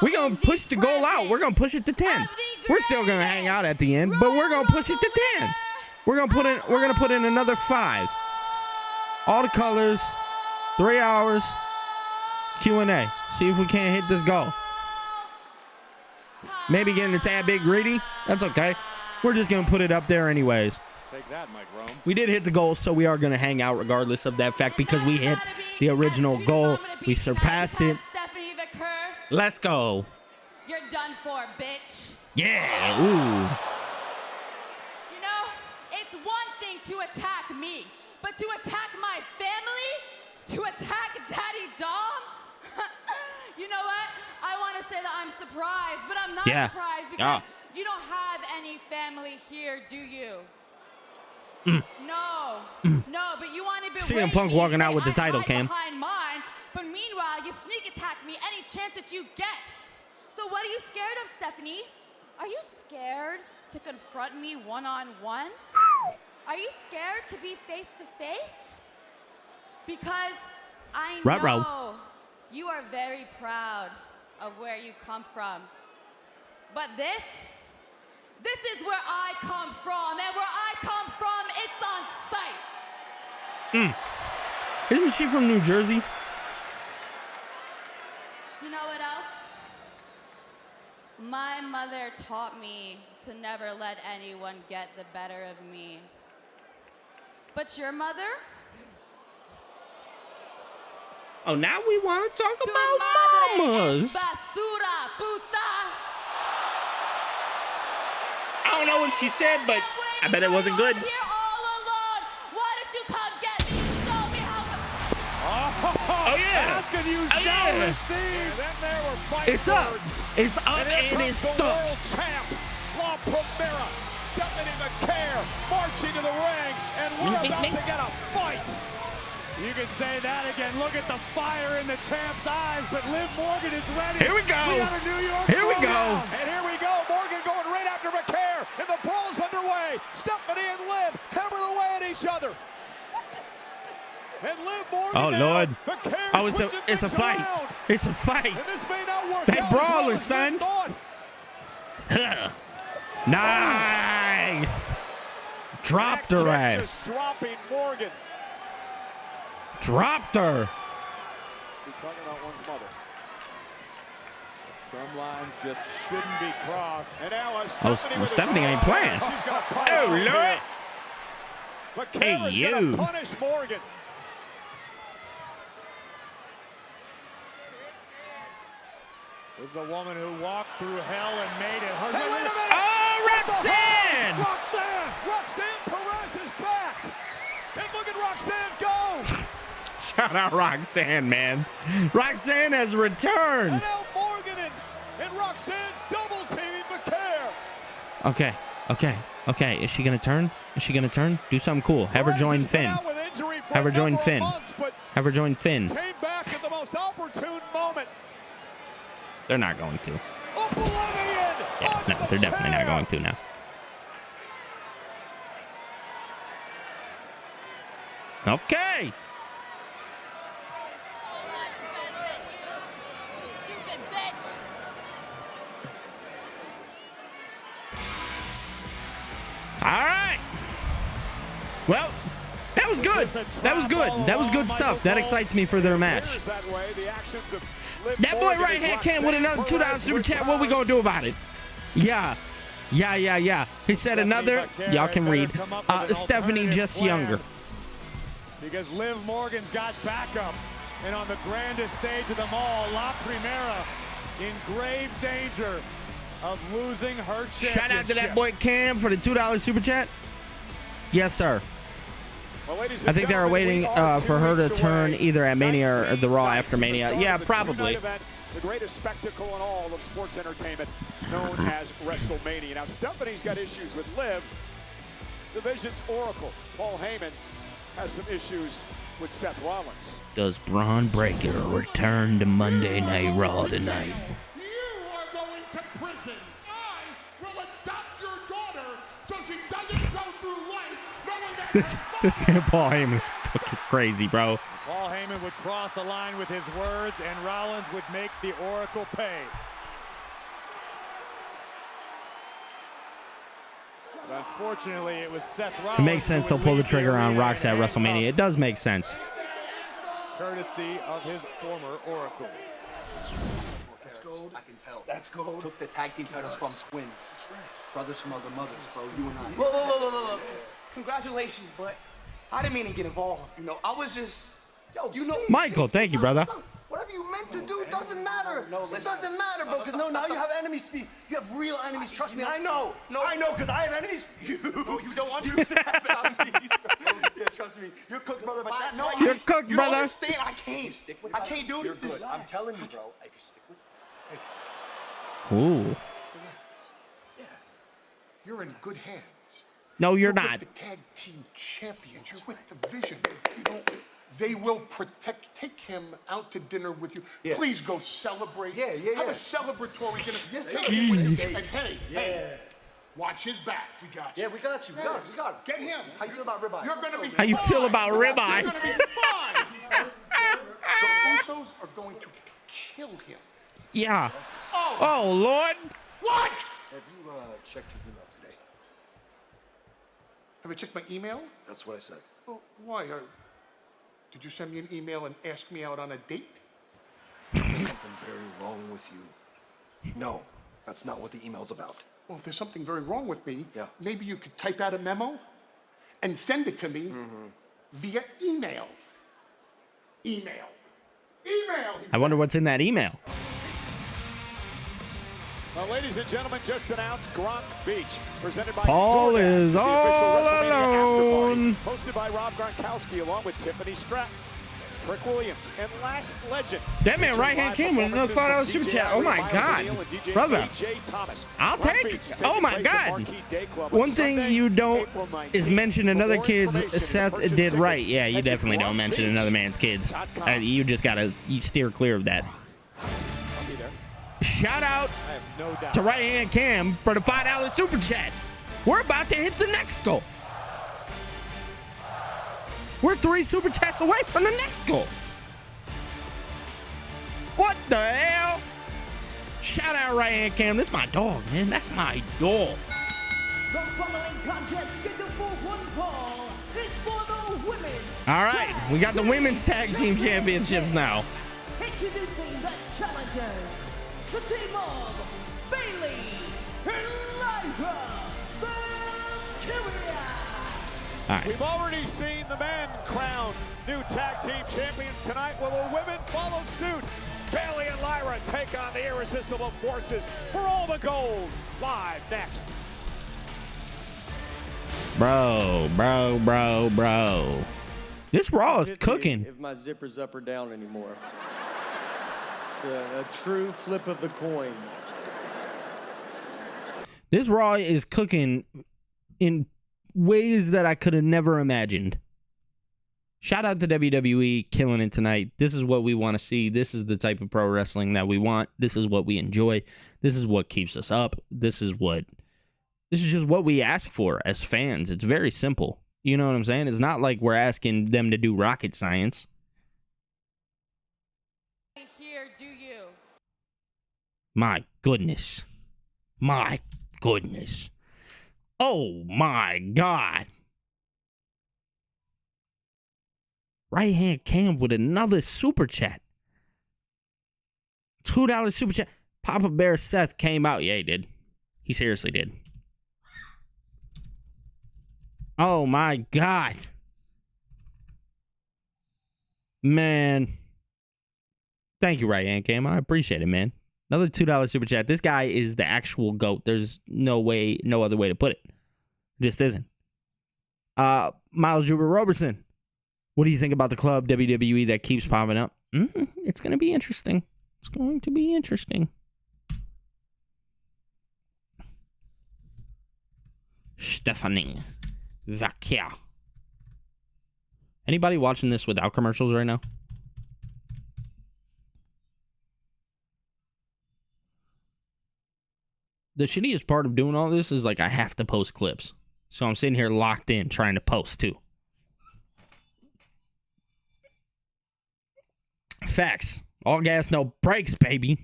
We're going to push the goal out. We're going to push it to 10. We're still going to hang out at the end, but we're going to push it to 10. We're going to put in another 5. All the colors, 3 hours, Q&A. See if we can't hit this goal. Maybe getting a tad bit greedy. That's okay. We're just going to put it up there anyways. Take that, Mike Rome. We did hit the goal, so we are going to hang out regardless of that fact because we hit the original goal. We surpassed it. Stephanie Vaquer, Let's go. you're done for, bitch. Yeah. Ooh. You know, it's one thing to attack me, but to attack my family, to attack Daddy Dom, you know what? I want to say that I'm surprised, but I'm not surprised because you don't have any family here, do you? No, but you want to be CM Punk walking out with the title, Cam. behind mine, but meanwhile, you sneak attack me any chance that you get. So what are you scared of, Stephanie? Are you scared to confront me one-on-one? Are you scared to be face-to-face? Because I know you are very proud of where you come from. But this is where I come from, and where I come from, it's on sight. Isn't she from New Jersey? You know what else? My mother taught me to never let anyone get the better of me. But your mother? Oh, now we want to talk Tu about madre mamas. es basura, puta. I don't know what she said, but I bet it wasn't good. Here all alone. Why did you come get me? Show me how to... Oh, yeah. Asking you Oh, shall yeah. receive. And then there were fighting It's up. words. It's up And here and comes it's the stuck. world champ, La Primera, Stephanie Vaquer, marching to the ring, and we're about to get a fight. You can say that again. Look at the fire in the champ's eyes, but Liv Morgan is ready. Here we go. We got a New York Here we go. throwdown. And here we go, Morgan going right after Vaquer, and the brawl's underway. Stephanie and Liv hammering away at each other. And Liv Morgan Oh, now, Lord. Vaquer Oh, it's switching a things fight. around. It's a fight. And this may not work That out as brawler, well as son. Liv thought. Nice. Dropped her Vaquer ass. just dropping Morgan. Dropped her. Be talking about one's mother. Some lines just shouldn't be crossed. And now Stephanie ain't playing. She's gonna punish Oh, him Lord. here. Vaquer Hey, is you. gonna punish Morgan. This is a woman who walked through hell and made it. Hey, wait a minute! Oh, Roxanne! Roxanne Perez is back! And look at Roxanne go! Shout out Roxanne, man. Roxanne has returned. And now Morgan and Roxanne double teaming Vaquer. Okay. Is she gonna turn? Do something cool. Have her Perez join has been Finn. out with injury for Have her a join number of Finn. months, but Have her join Finn. came back at the most opportune moment. They're not going to. Oblivion! Yeah, onto no, the they're definitely not chair. going to now. Okay. You stupid bitch. Well, that was good. That was good. That was good stuff. That excites me for their match. That boy right hand came with another $2 super chat. What we gonna do about it? Yeah. He said another. Y'all can read. Stephanie just younger. Because Liv Morgan's got backup. And on the grandest stage of them all, La Primera in grave danger of losing her championship. Shout out to that boy Cam for the $2 super chat. Yes, sir. Well, I think they were waiting for her to turn either at Mania or the Raw after Mania. Yeah, probably. The greatest spectacle in all of sports entertainment, known as WrestleMania. Now, Stephanie's got issues with Liv. Division's Oracle, Paul Heyman, has some issues with Seth Rollins. Does Braun Breaker return to Monday Night Raw tonight? You are going to prison. I will adopt your daughter so she doesn't go through life knowing that This man Paul Heyman is fucking crazy, bro. Paul Heyman would cross a line with his words, and Rollins would make the Oracle pay. But unfortunately, it was Seth Rollins. It makes sense they'll pull the trigger on Rox at WrestleMania. It does make sense. Courtesy of his former Oracle. That's gold. I can tell. That's gold. Took the tag team titles from twins. That's right. Brothers from other mothers, bro. You and I. Look. Congratulations, but I didn't mean to get involved. You know, I was just. Yo, you know, Michael, thank you, brother. Whatever you meant to do doesn't matter. It doesn't matter, bro. Because now you have enemies. You have real enemies. Trust me. I know. I know, because I have enemies. You don't want to. Yeah, trust me. You're cooked, brother. But that's why You're cooked, you brother. Don't understand. I can't. Stick with us. I can't do this. You're good. I'm telling you, bro. If you stick with. Ooh. Yeah. You're in good hands. No, you're not. With the tag team champions. You're with the Vision. You know, they will protect. Take him out to dinner with you. Yeah. Please go celebrate. Yeah. Have a celebratory dinner. Yes, sir. And hey, watch his back. We got you. Yeah, we got you. We got him. Get him. How you feel about ribeye? You're gonna be. How you feel about ribeye? You're gonna be fine. The Usos are going to kill him. Yeah. Oh Lord. What? Have you checked your email today? Have I checked my email? That's what I said. Oh, why? Did you send me an email and ask me out on a date? There's something very wrong with you. No, that's not what the email's about. Well, if there's something very wrong with me, maybe you could type out a memo and send it to me via email. Email. I wonder what's in that email. Well, ladies and gentlemen, just announced Gronk Beach, presented by Paul DoorDash, is the official all WrestleMania alone. afterparty, hosted by Rob Gronkowski, along with Tiffany Stratton, Rick Williams, and Last Legend. That man right hand came with another $5 super chat. Oh my God, brother. I'll take. Oh my God. One thing you don't is mention another kid's. Seth did right. Yeah, you definitely don't mention another man's kids. You just gotta steer clear of that. Shout out to right hand Cam for the $5 super chat. We're about to hit the next goal. We're 3 super chats away from the next goal. What the hell? Shout out right hand Cam. This is my dog, man. That's my dog. The following contest scheduled for one fall is for the women's. All right, we got the women's tag team championships now. Introducing the challengers, the team of Bailey and Lyra Valkyria. All right. We've already seen the men crowned new tag team champions tonight. Will the women follow suit? Bailey and Lyra take on the irresistible forces for all the gold. Live next. Bro. This Raw is cooking. If my zipper's up or down anymore. It's a true flip of the coin. This Raw is cooking in ways that I could have never imagined. Shout out to WWE, killing it tonight. This is what we want to see. This is the type of pro wrestling that we want. This is what we enjoy. This is what keeps us up. This is just what we ask for as fans. It's very simple. You know what I'm saying? It's not like we're asking them to do rocket science. Here, do you? My goodness. Oh my God. Right Hand Cam with another super chat. $2 super chat. Papa Bear Seth came out. Yeah, he did. He seriously did. Oh my God. Man. Thank you, Right Hand Cam. I appreciate it, man. Another $2 super chat. This guy is the actual GOAT. There's no other way to put it. Just isn't. Miles Juber Robertson. What do you think about the club WWE that keeps popping up? It's going to be interesting. It's going to be interesting. Stephanie Vakia. Anybody watching this without commercials right now? The shittiest part of doing all this is like I have to post clips. So I'm sitting here locked in trying to post too. Facts. All gas, no brakes, baby.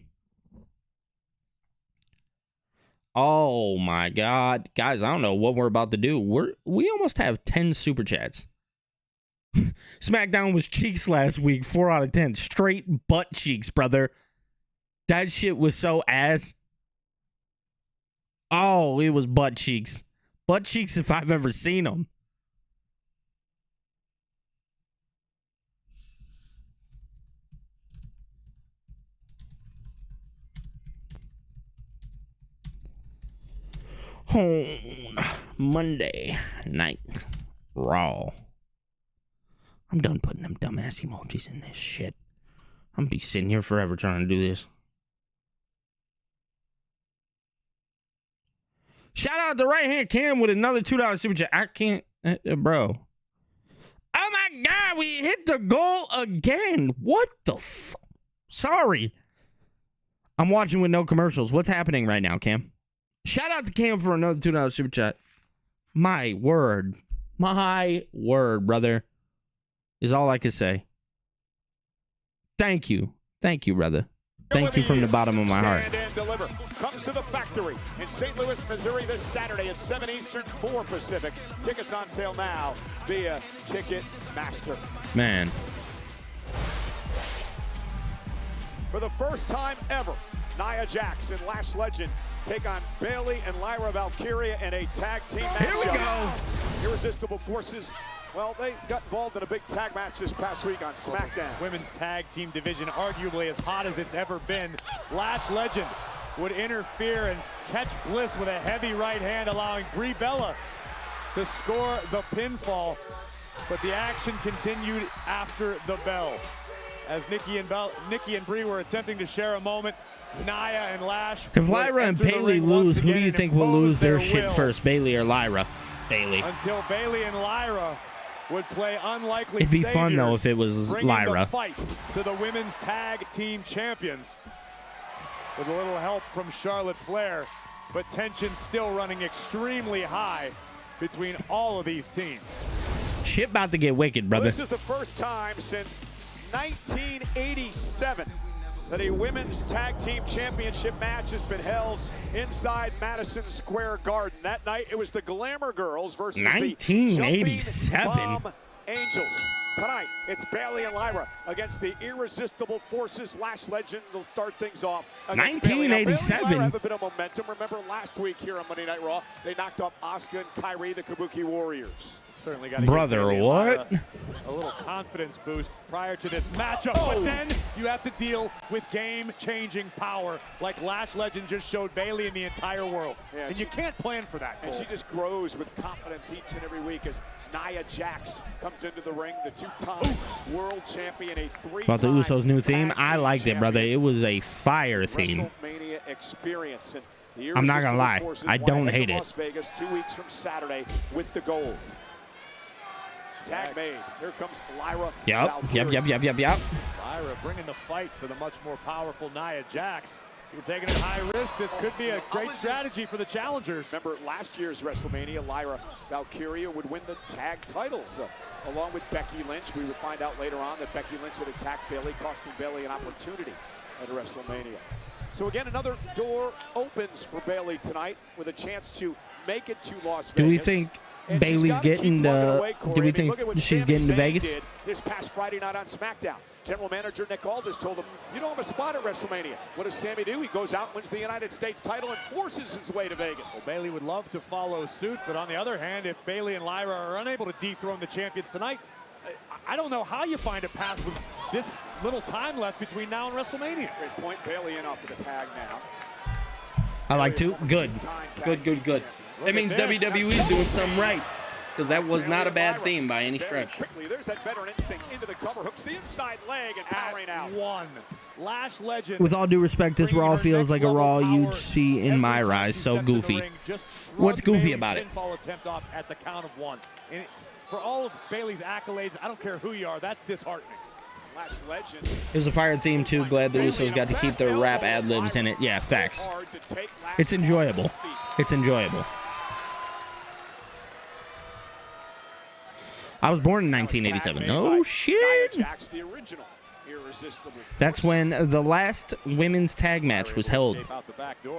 Oh my God. Guys, I don't know what we're about to do. We almost have 10 super chats. SmackDown was cheeks last week. 4 out of 10. Straight butt cheeks, brother. That shit was so ass. Oh, it was butt cheeks. Butt cheeks if I've ever seen them. Monday Night Raw. I'm done putting them dumbass emojis in this shit. I'm gonna be sitting here forever trying to do this. Shout out to Right Hand Cam with another $2 super chat. I can't, bro. Oh my God, we hit the goal again. What the fuck? Sorry. I'm watching with no commercials. What's happening right now, Cam? Shout out to Cam for another $2 super chat. My word. My word, brother. Is all I can say. Thank you. Thank you, brother. Thank you from the bottom of my heart. Stand and deliver. Comes to the factory in St. Louis, Missouri this Saturday at 7 Eastern, 4 Pacific. Tickets on sale now via Ticketmaster. Man. For the first time ever, Nia Jax and Lash Legend take on Bayley and Lyra Valkyria in a tag team match. Here we go. Irresistible Forces. Well, they got involved in a big tag match this past week on SmackDown. Women's tag team division arguably as hot as it's ever been. Lash Legend would interfere and catch Bliss with a heavy right hand, allowing Brie Bella to score the pinfall. But the action continued after the bell. As Nikki and Brie were attempting to share a moment, Nia and Lash. If Lyra and Bayley lose, who do you think will lose their shit first, Bayley or Lyra? Bayley. Until Bayley and Lyra would play unlikely It'd be fun though if it was Lyra. The fight to the women's tag team champions with a little help from Charlotte Flair, but tension still running extremely high between all of these teams. Shit about to get wicked, brother. Well, this is the first time since 1987 that a women's tag team championship match has been held inside Madison Square Garden. That night, it was the Glamour Girls versus 1987. the Jumping Bomb Angels. Tonight, it's Bayley and Lyra against the Irresistible Forces. Lash Legend will start things off. 1987. Bayley have a bit of momentum. Remember last week here on Monday Night Raw, they knocked off Asuka and Kairi, the Kabuki Warriors. Certainly got to brother, what? A little confidence boost prior to this matchup, but then you have to deal with game-changing power like Lash Legend just showed Bayley and the entire world. Yeah, and you can't plan for that, Cole. And she just grows with confidence each and every week as Nia Jax comes into the ring, the two-time world champion, a three-time About the Usos' new theme, I liked it, brother. It was a fire theme. WrestleMania experience. And the I'm not gonna lie, I don't hate it. Las Vegas 2 weeks from Saturday with the gold. Tag made. Here comes Lyra. Yep. Lyra bringing the fight to the much more powerful Nia Jax. You're taking it high risk. This could be a great strategy for the challengers. Remember last year's WrestleMania, Lyra Valkyria would win the tag titles along with Becky Lynch. We would find out later on that Becky Lynch had attacked Bayley, costing Bayley an opportunity at WrestleMania. So again, another door opens for Bayley tonight with a chance to make it to Las Vegas. Do we think And Bailey's getting to, do we think she's getting to Vegas? This past Friday night on SmackDown. General Manager Nick Aldis told him, you don't have a spot at WrestleMania. What does Sammy do? He goes out and wins the United States title and forces his way to Vegas. Well, Bailey would love to follow suit, but on the other hand, if Bailey and Lyra are unable to dethrone the champions tonight, I don't know how you find a path with this little time left between now and WrestleMania. Great point. Bailey in off of the tag now. I like to. Good. Good. That means WWE's doing something right. Because that was not a bad theme by any stretch. Quickly, there's that veteran instinct into the cover, hooks the inside leg and powering out. Lash legend. With all due respect, this Raw feels like a Raw you'd see in my rise. So goofy. What's goofy about it? Attempt off at the count of 1. And for all of Bailey's accolades, I don't care who you are, that's disheartening. Lash legend. It was a fire theme too. Glad the Usos got to keep their rap ad-libs in it. Yeah, facts. It's enjoyable. It's enjoyable. I was born in 1987. Oh, shit. That's when the last women's tag match was held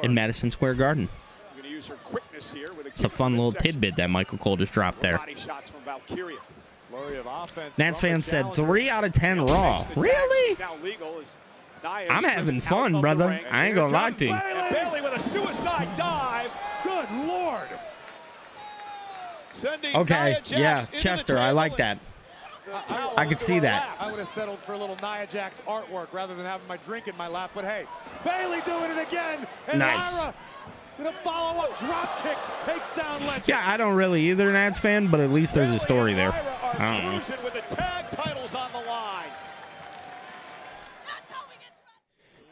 in Madison Square Garden. It's a fun little tidbit that Michael Cole just dropped there. Nats fan said 3 out of 10 Raw. Really? I'm having fun, brother. I ain't gonna lie to you. Bailey with a suicide dive. Good Lord. Okay, yeah, Chester, I like that. I could see that. I would have settled for a little Nia Jax artwork rather than having my drink in my lap, but hey, Bailey doing it again. And nice. Lyra with a follow-up drop kick takes down Legend. Yeah, I don't really either, Nats fan, but at least there's a story there. I don't know. With the tag titles on the line.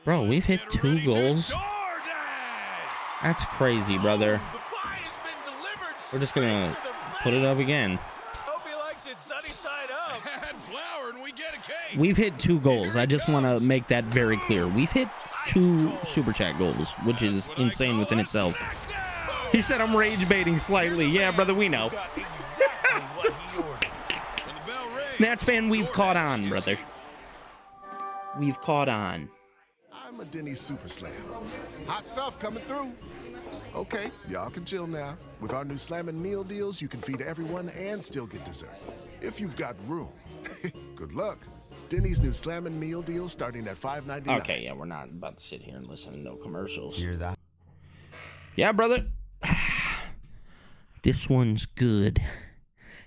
Bro, we've hit 2 goals. That's crazy, brother. We're just gonna put it up again. Hope he likes it sunny side up. Add flour and we get a cake. We've hit 2 goals. I just want to make that very clear. We've hit 2 Super Chat goals, which is insane within itself. He said I'm rage baiting slightly. Yeah, brother, we know. Nats fan, we've caught on, brother. We've caught on. I'm a Denny's Super Slam. Hot stuff coming through. Okay, y'all can chill now. With our new Slammin' Meal Deals, you can feed everyone and still get dessert. If you've got room. Good luck. Denny's new Slammin' Meal Deals starting at $5.99. Okay, yeah, we're not about to sit here and listen to no commercials. Hear that? Yeah, brother. This one's good.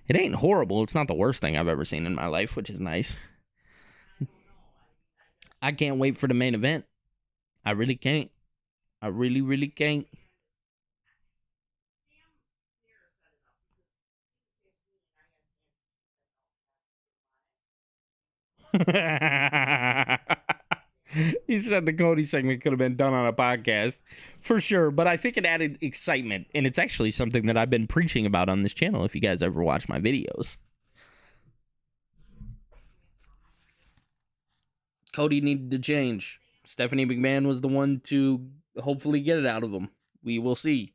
It ain't horrible. It's not the worst thing I've ever seen in my life, which is nice. I can't wait for the main event. I really can't. I really, really can't. He said the Cody segment could have been done on a podcast. For sure, but I think it added excitement, and it's actually something that I've been preaching about on this channel if you guys ever watch my videos. Cody needed to change. Stephanie McMahon was the one to hopefully get it out of him. We will see.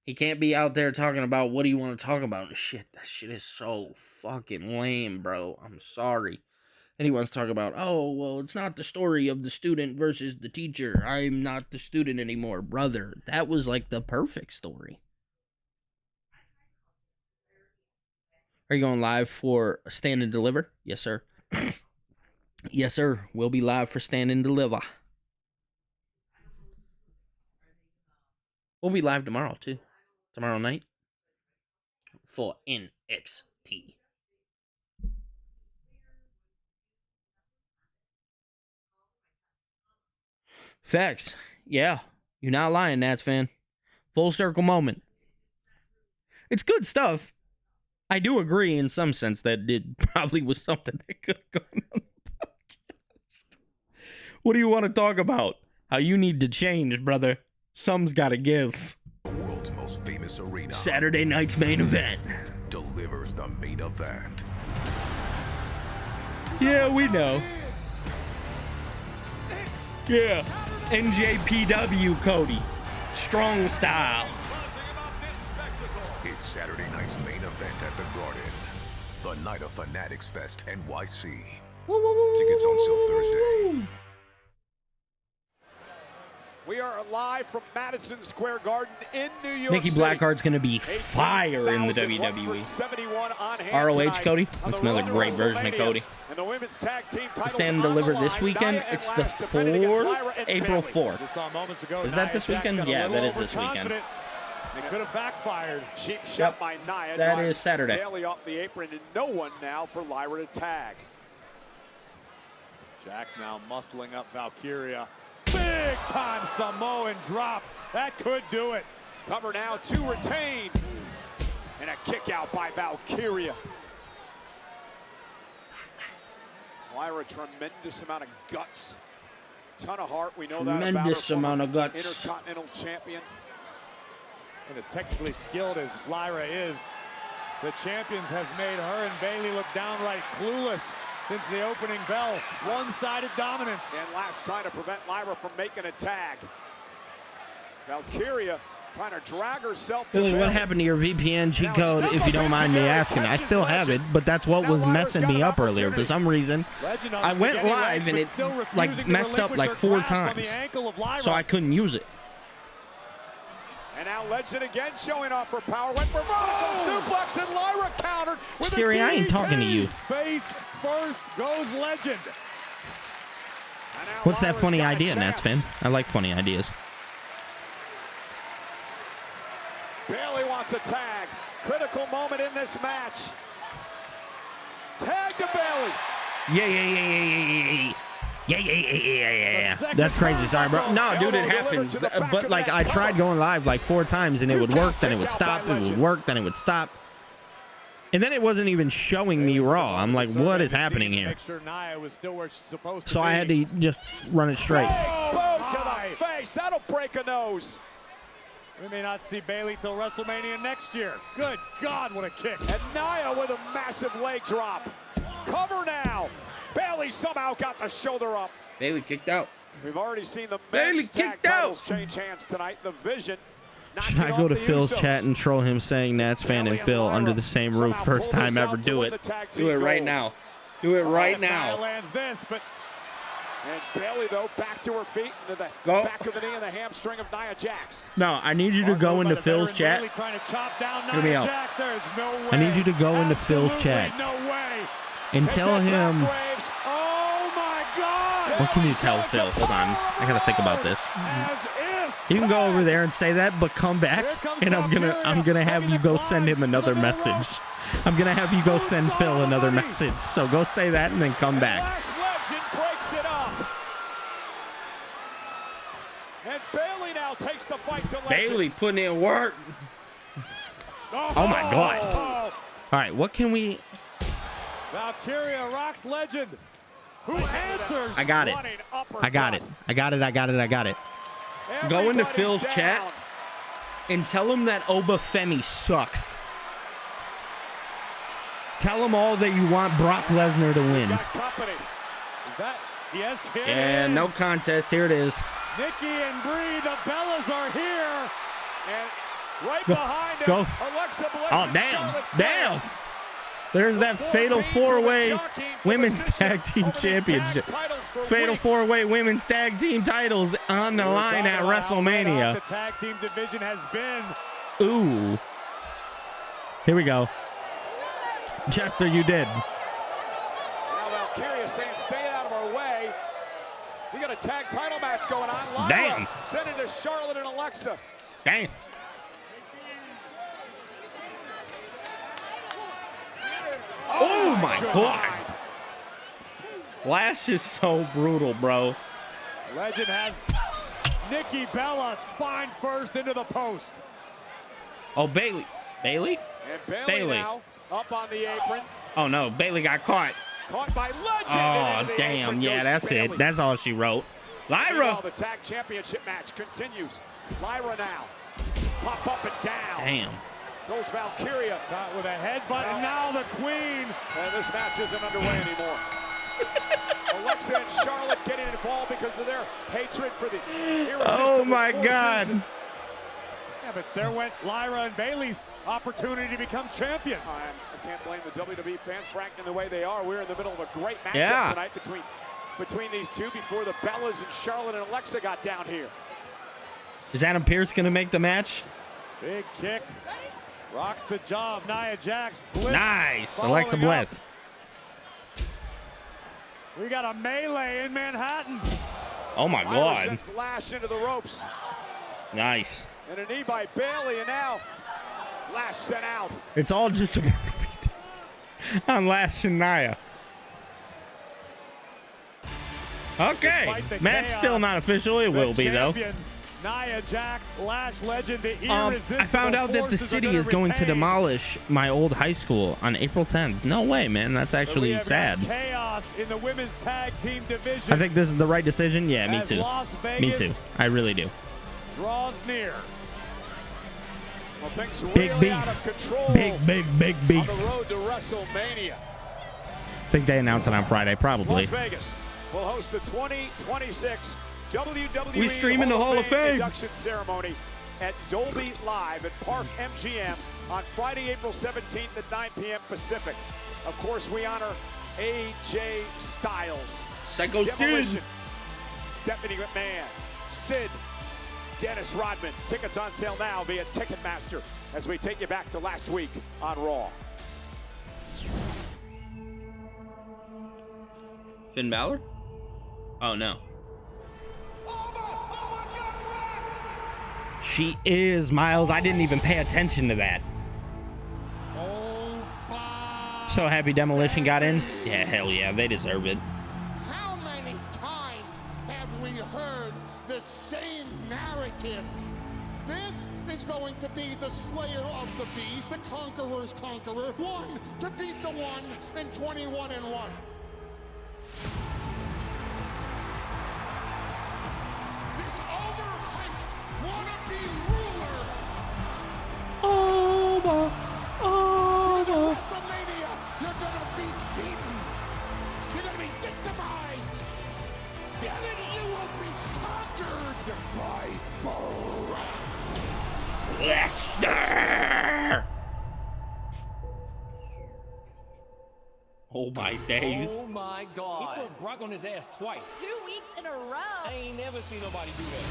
He can't be out there talking about what do you want to talk about and shit. That shit is so fucking lame, bro. I'm sorry. And he wants to talk about, oh, well, it's not the story of the student versus the teacher. I'm not the student anymore. Brother, that was like the perfect story. Are you going live for Stand and Deliver? Yes, sir. Yes, sir. We'll be live for Stand and Deliver. We'll be live tomorrow, too. Tomorrow night. For NXT. Facts. Yeah. You're not lying, Nats fan. Full circle moment. It's good stuff. I do agree in some sense that it probably was something that could have gone on the podcast. What do you want to talk about? How you need to change, brother. Some's got to give. The world's most famous arena. Saturday night's main event. Delivers the main event. Yeah, we know. Yeah. NJPW Cody. Strong style. It's Saturday night's main event at the Garden. The Night of Fanatics Fest NYC. Tickets on sale Thursday. We are live from Madison Square Garden in New York Nikki City. Blackheart's going to be fire in the WWE. ROH Cody. That's another great version of Cody. And the women's tag team titles Stand and deliver this weekend. It's the 4th, April 4th. Is that this weekend? Yeah, that is this weekend. It could have backfired. Cheap shot by Nia. That is Saturday. Bailey off the apron, and no one now for Lyra to tag. Jax now muscling up Valkyria. Big time Samoan drop. That could do it. Cover now to retain. And a kick out by Valkyria. Lyra, tremendous amount of guts. Ton of heart. We know that about her. Tremendous amount of guts. Intercontinental champion. And as technically skilled as Lyra is, the champions have made her and Bayley look downright clueless since the opening bell. One-sided dominance. And last trying to prevent Lyra from making a tag. Valkyria trying to drag herself to Billy, what happened to your VPN cheat code, if you don't mind me asking? I still have it, but that's what was messing me up earlier. For some reason, I went live and it like messed up like 4 times, so I couldn't use it. And now Legend again showing off her power. Went for vertical suplex and Lyra countered with Siri, I ain't talking to you. Face first goes Legend. What's that funny idea, Nats fan? I like funny ideas. Bailey wants a tag. Critical moment in this match. Tag to Bailey. Yeah. That's crazy. Sorry, bro. No, dude, it happens. But like, I tried going live like 4 times and it would work, then it would stop. It would work, then it would stop. And then it wasn't even showing me Raw. I'm like, what is happening here? So I had to just run it straight. Boom to the face. That'll break a nose. We may not see Bayley till WrestleMania next year. Good God, what a kick. And Nia with a massive leg drop. Cover now. Bayley somehow got the shoulder up. Bayley kicked out. We've already seen the men's tag titles change hands tonight. The Vision. Should I go to Phil's chat and troll him saying Nats fan and Phil under the same roof? First time ever. Do it. Do it right now. Do it right now. Lands this, but and Bayley, though, back to her feet, into the back of the knee and the hamstring of Nia Jax. No, I need you to go into Phil's chat. Hear me out. I need you to go into Phil's chat and tell him. Oh my God! What can you tell Phil? Hold on, I gotta think about this. You can go over there and say that, but come back, and I'm gonna have you go send him another message. I'm gonna have you go send Phil another message. So go say that and then come back. Legend breaks it up. And Bayley now takes the fight to Legend. Bayley putting in work. Oh my God. All right, what can we? Valkyria rocks Legend. Who answers? I got it. I got it. Go into Phil's chat and tell him that Oba Femi sucks. Tell him all that you want Brock Lesnar to win. Yes, yeah, no contest. Here it is. Nikki and Brie, the Bellas are here. And right behind Go. him, Alexa Bliss. Oh, damn. There's that Fatal 4-Way Women's Tag Team Championship. Fatal 4-Way Women's Tag Team titles on the line at WrestleMania. The tag team division has been. Ooh. Here we go. Chester, you did. Now Valkyria saying, stay out of our way. We got a tag title match going on. Lyra Damn. send it to Charlotte and Alexa. Damn. Oh my God. Lash is so brutal, bro. Legend has Nikki Bella spine first into the post. Oh, Bayley. Bayley? And Bayley now up on the apron. Oh no, Bayley got caught. Caught by Legend. Oh, damn. Yeah, that's Bayley. it. That's all she wrote. Lyra. The tag championship match continues. Lyra now. Pop up and down. Damn. Goes Valkyria. Got with a headbutt, and now the Queen. And this match isn't underway anymore. Alexa and Charlotte getting involved because of their hatred for the irresistible Oh my God. Season. Yeah, but there went Lyra and Bayley's opportunity to become champions. I can't blame the WWE fans for acting the way they are. We're in the middle of a great matchup tonight between these two before the Bellas and Charlotte and Alexa got down here. Is Adam Pearce going to make the match? Big kick. Rocks the jaw of Nia Jax. Bliss Nice. Alexa Bliss. We got a melee in Manhattan. Oh, my God. Lash into the ropes. Nice. And a knee by Bailey, and now Lash sent out. It's all just on Lash and Nia. Okay. Match still not official. It will be, though. Nia Jax, Lash legend, the I found out that the city is going to demolish my old high school on April 10th. No way, man. That's actually sad. Chaos in the women's tag team division. I think this is the right decision. Yeah, me too. Me too. I really do. Draws near. Well, things Big really beef. out of control Big beef. on the road to WrestleMania. I think they announce it on Friday, probably. Las Vegas will host the 2026 WWE We streaming the Hall of Fame induction ceremony at Dolby Live at Park MGM on Friday, April 17th at 9 p.m. Pacific. Of course, we honor AJ Styles, Psycho Demolition, Sid, Stephanie McMahon, Sid, Dennis Rodman. Tickets on sale now via Ticketmaster as we take you back to last week on Raw. Finn Balor? Oh, no. She is, Miles. I didn't even pay attention to that. So happy Demolition got in. Yeah, hell yeah. They deserve it. How many times have we heard the same narrative? This is going to be the slayer of the beast, the conqueror's conqueror, one to beat the one, and 21-1. This overhyped wannabe ruler. Over. WrestleMania, you're gonna be beaten. You're gonna be victimized. Then you will be conquered by Brock Lesnar. Oh my days. Oh my God. He put Brock on his ass twice. 2 weeks in a row. I ain't never seen nobody do that.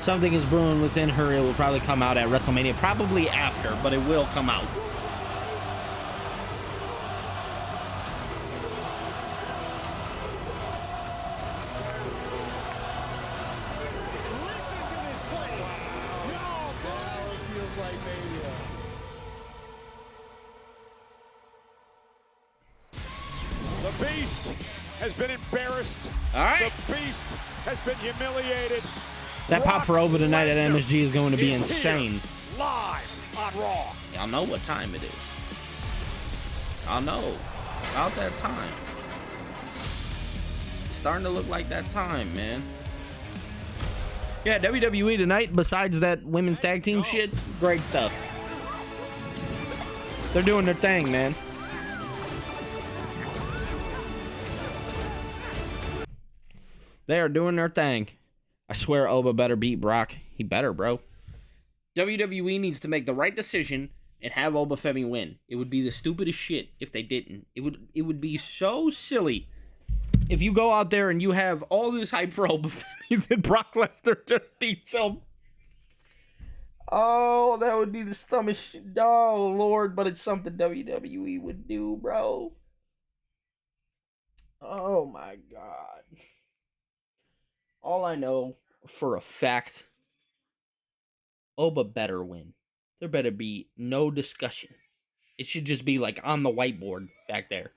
Something is brewing within her. It will probably come out at WrestleMania, probably after, but it will come out. Listen to this place. No, bro. It feels like Mania. The Beast has been embarrassed. All right. The Beast has been humiliated. That pop for over tonight at MSG is going to be is insane. here, live on Raw. Y'all know what time it is. Y'all know about that time. It's starting to look like that time, man. Yeah, WWE tonight, besides that women's tag team shit, great stuff. They're doing their thing, man. They are doing their thing. I swear Oba better beat Brock. He better, bro. WWE needs to make the right decision and have Oba Femi win. It would be the stupidest shit if they didn't. It would be so silly if you go out there and you have all this hype for Oba Femi, then Brock Lesnar just beats him. Oh, that would be the dumbest shit. Oh, Lord, but it's something WWE would do, bro. Oh, my God. All I know for a fact, Oba better win. There better be no discussion. It should just be like on the whiteboard back there.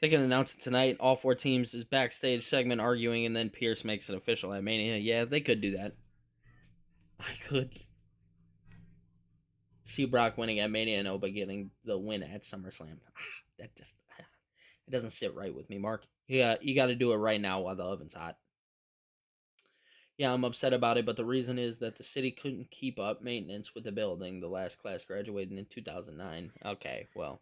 They can announce it tonight. All four teams is backstage segment arguing, and then Pierce makes it official at Mania. Yeah, they could do that. I could see Brock winning at Mania and Oba getting the win at SummerSlam. That just... It doesn't sit right with me, Mark. Yeah, you got to do it right now while the oven's hot. Yeah, I'm upset about it, but the reason is that the city couldn't keep up maintenance with the building. The last class graduated in 2009. Okay, well.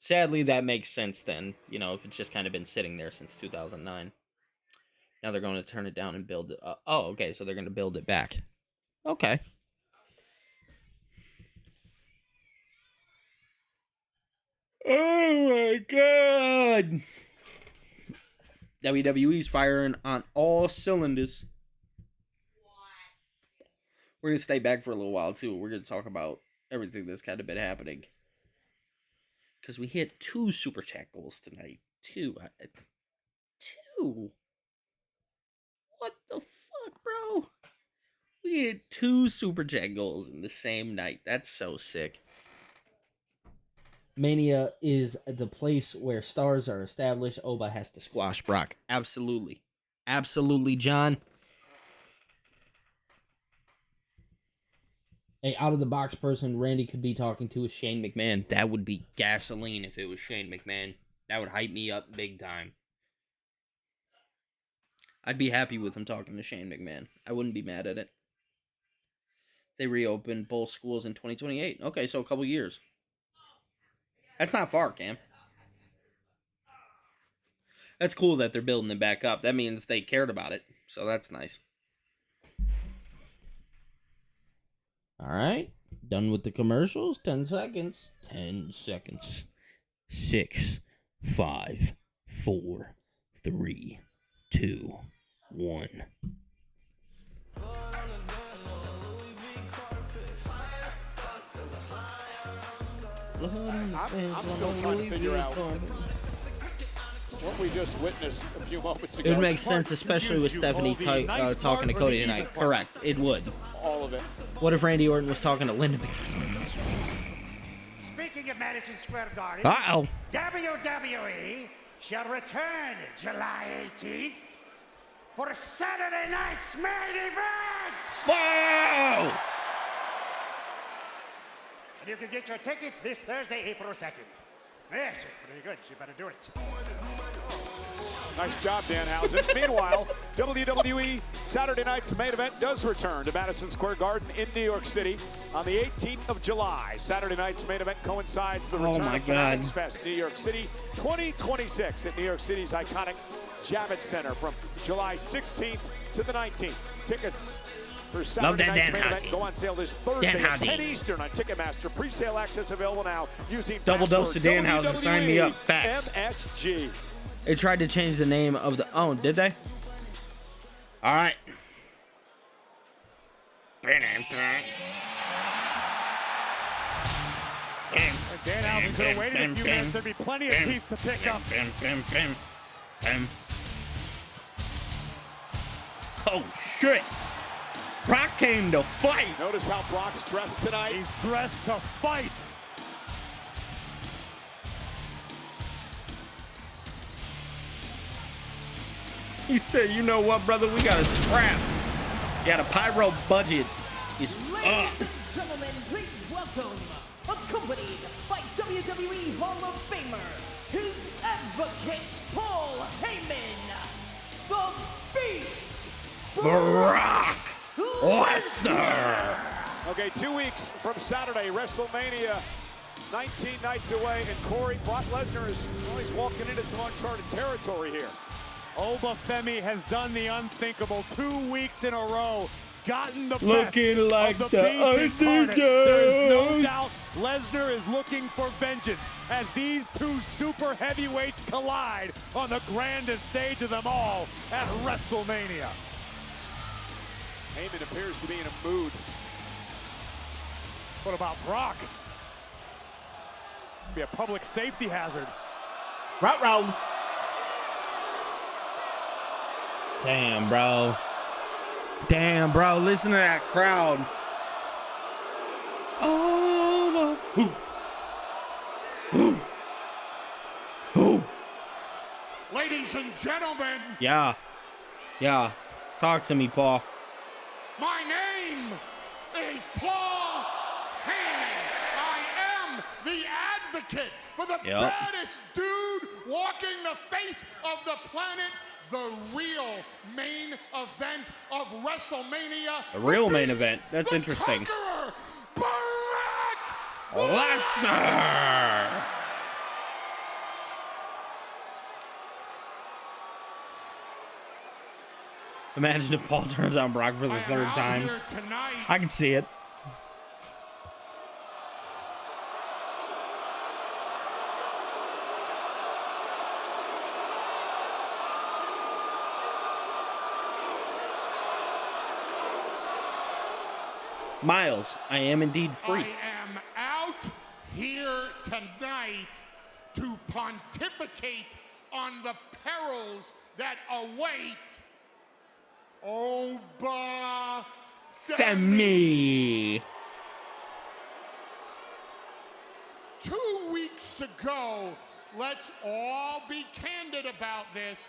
Sadly, that makes sense then. You know, if it's just kind of been sitting there since 2009. Now they're going to turn it down and build it. Oh, okay, so they're going to build it back. Okay. Oh my God. WWE's firing on all cylinders. We're going to stay back for a little while, too. We're going to talk about everything that's kind of been happening. Because we hit 2 Super Chat goals tonight. 2. 2? What the fuck, bro? We hit 2 Super Chat goals in the same night. That's so sick. Mania is the place where stars are established. Oba has to squash Brock. Absolutely. Absolutely, John. A out-of-the-box person Randy could be talking to is Shane McMahon. That would be gasoline if it was Shane McMahon. That would hype me up big time. I'd be happy with him talking to Shane McMahon. I wouldn't be mad at it. They reopened both schools in 2028. Okay, so a couple years. That's not far, Cam. That's cool that they're building it back up. That means they cared about it. So that's nice. All right. Done with the commercials. 10 seconds. 10 seconds. 6, 5, 4, 3, 2, 1. I'm still trying to figure out what we just witnessed a few moments ago. It would make sense, especially with Stephanie talking to Cody tonight. Correct. It would. All of it. What if Randy Orton was talking to Linda? Speaking of Madison Square Garden, Uh-oh. WWE shall return July 18th for Saturday night's main event. Whoa! And you can get your tickets this Thursday, April 2nd. Yes, it's pretty good. You better do it. Nice job, Danhausen. Meanwhile, WWE Saturday night's main event does return to Madison Square Garden in New York City on the 18th of July. Saturday night's main event coincides with the return of Fanatics Fest New York City 2026 at New York City's iconic Javits Center from July 16th to the 19th. Tickets for Saturday night's main event go on sale this Thursday at 10 Eastern on Ticketmaster. Pre-sale access available now using Double dose of Danhausen. Sign me up. Facts. MSG. They tried to change the name of the... Oh, did they? All right. Danhausen could have waited a few minutes. There'd be plenty of teeth to pick up. Oh, shit. Brock came to fight. Notice how Brock's dressed tonight. He's dressed to fight. He said, you know what, brother? We got a scrap. Yeah, the pyro budget is up. Ladies and gentlemen, please welcome, accompanied by WWE Hall of Famer, his advocate, Paul Heyman, the Beast, Brock Lesnar. Okay, 2 weeks from Saturday, WrestleMania, 19 nights away, and Corey, Brock Lesnar is always walking into some uncharted territory here. Oba Femi has done the unthinkable 2 weeks in a row. Gotten the Looking best like of the Beast incarnate. underdog. There is no doubt Lesnar is looking for vengeance as these 2 super heavyweights collide on the grandest stage of them all at WrestleMania. Heyman appears to be in a mood. What about Brock? Be a public safety hazard. Row. Damn, bro. Damn, bro. Listen to that crowd. Oh, no. Ooh. Ladies and gentlemen. Yeah. Talk to me, Paul. My name is Paul Heyman. I am the advocate for the baddest dude walking the face of the planet. The real main event of WrestleMania. The real main event. That's interesting. Lesnar. Imagine if Paul turns on Brock for the third time. I can see it. Miles, I am indeed free. I am out here tonight to pontificate on the perils that await Oba Femi. 2 weeks ago, let's all be candid about this,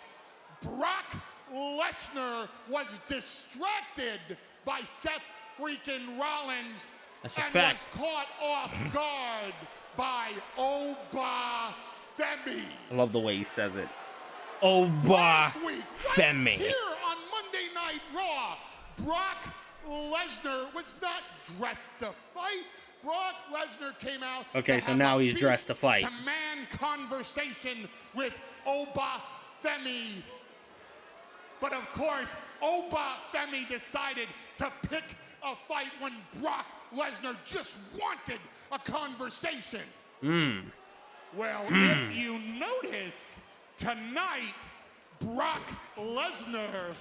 Brock Lesnar was distracted by Seth freaking Rollins That's a and fact. was caught off guard by Oba Femi. I love the way he says it. Oba Last week, Femi. here on Monday Night Raw, Brock Lesnar was not dressed to fight. Brock Lesnar came out. Okay, to so have now a he's dressed to fight. beast-to-man conversation with Oba Femi. But of course, Oba Femi decided to pick a fight when Brock Lesnar just wanted a conversation. Well, if you notice, tonight, Brock Lesnar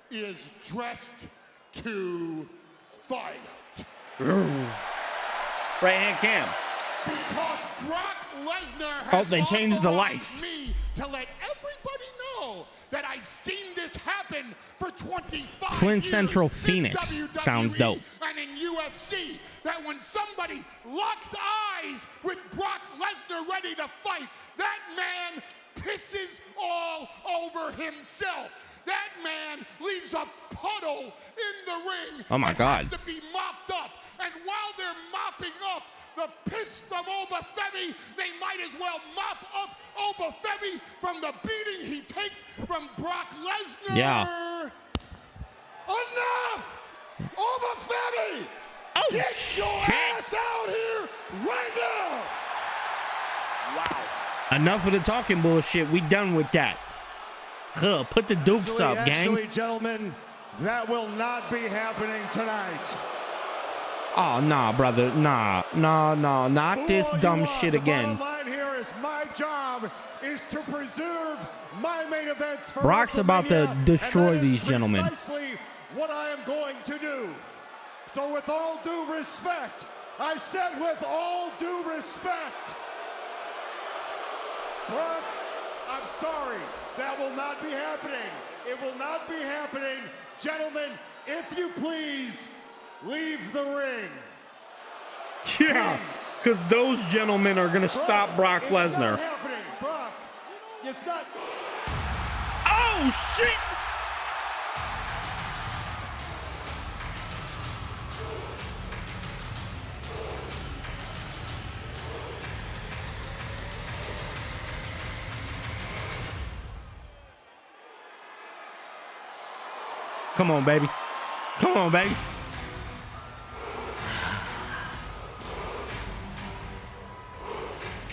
is dressed to fight. Right hand cam. Because Brock Lesnar Oh, has they changed the authorized lights. me to let everybody know that I've seen this happen for 25 Flint years Central in Phoenix. WWE Sounds dope. And in UFC, that when somebody locks eyes with Brock Lesnar ready to fight, that man pisses all over himself. That man leaves a puddle in the ring. Oh my that God. has to be mopped up. And while they're mopping up the piss from Oba Femi, they might as well mop up Oba Femi from the beating he takes from Brock Lesnar. Yeah. Enough! Oba Femi! Oh, Get your shit. ass out here right now! Wow. Enough of the talking bullshit. We done with that. Huh, put the dukes up, gang. Actually, gentlemen, that will not be happening tonight. Oh, nah, brother. Nah, not this dumb shit again. The bottom line here is my job is to preserve my main events for Brock's about to WrestleMania, destroy and that is these gentlemen. Precisely what I am going to do. So with all due respect, I said with all due respect, Brock, I'm sorry. That will not be happening. It will not be happening. Gentlemen, if you please, leave the ring. Yeah, because those gentlemen are going to stop Brock It's Lesnar. not happening, Brock. It's not. Oh, shit! Come on, baby. Come on, baby.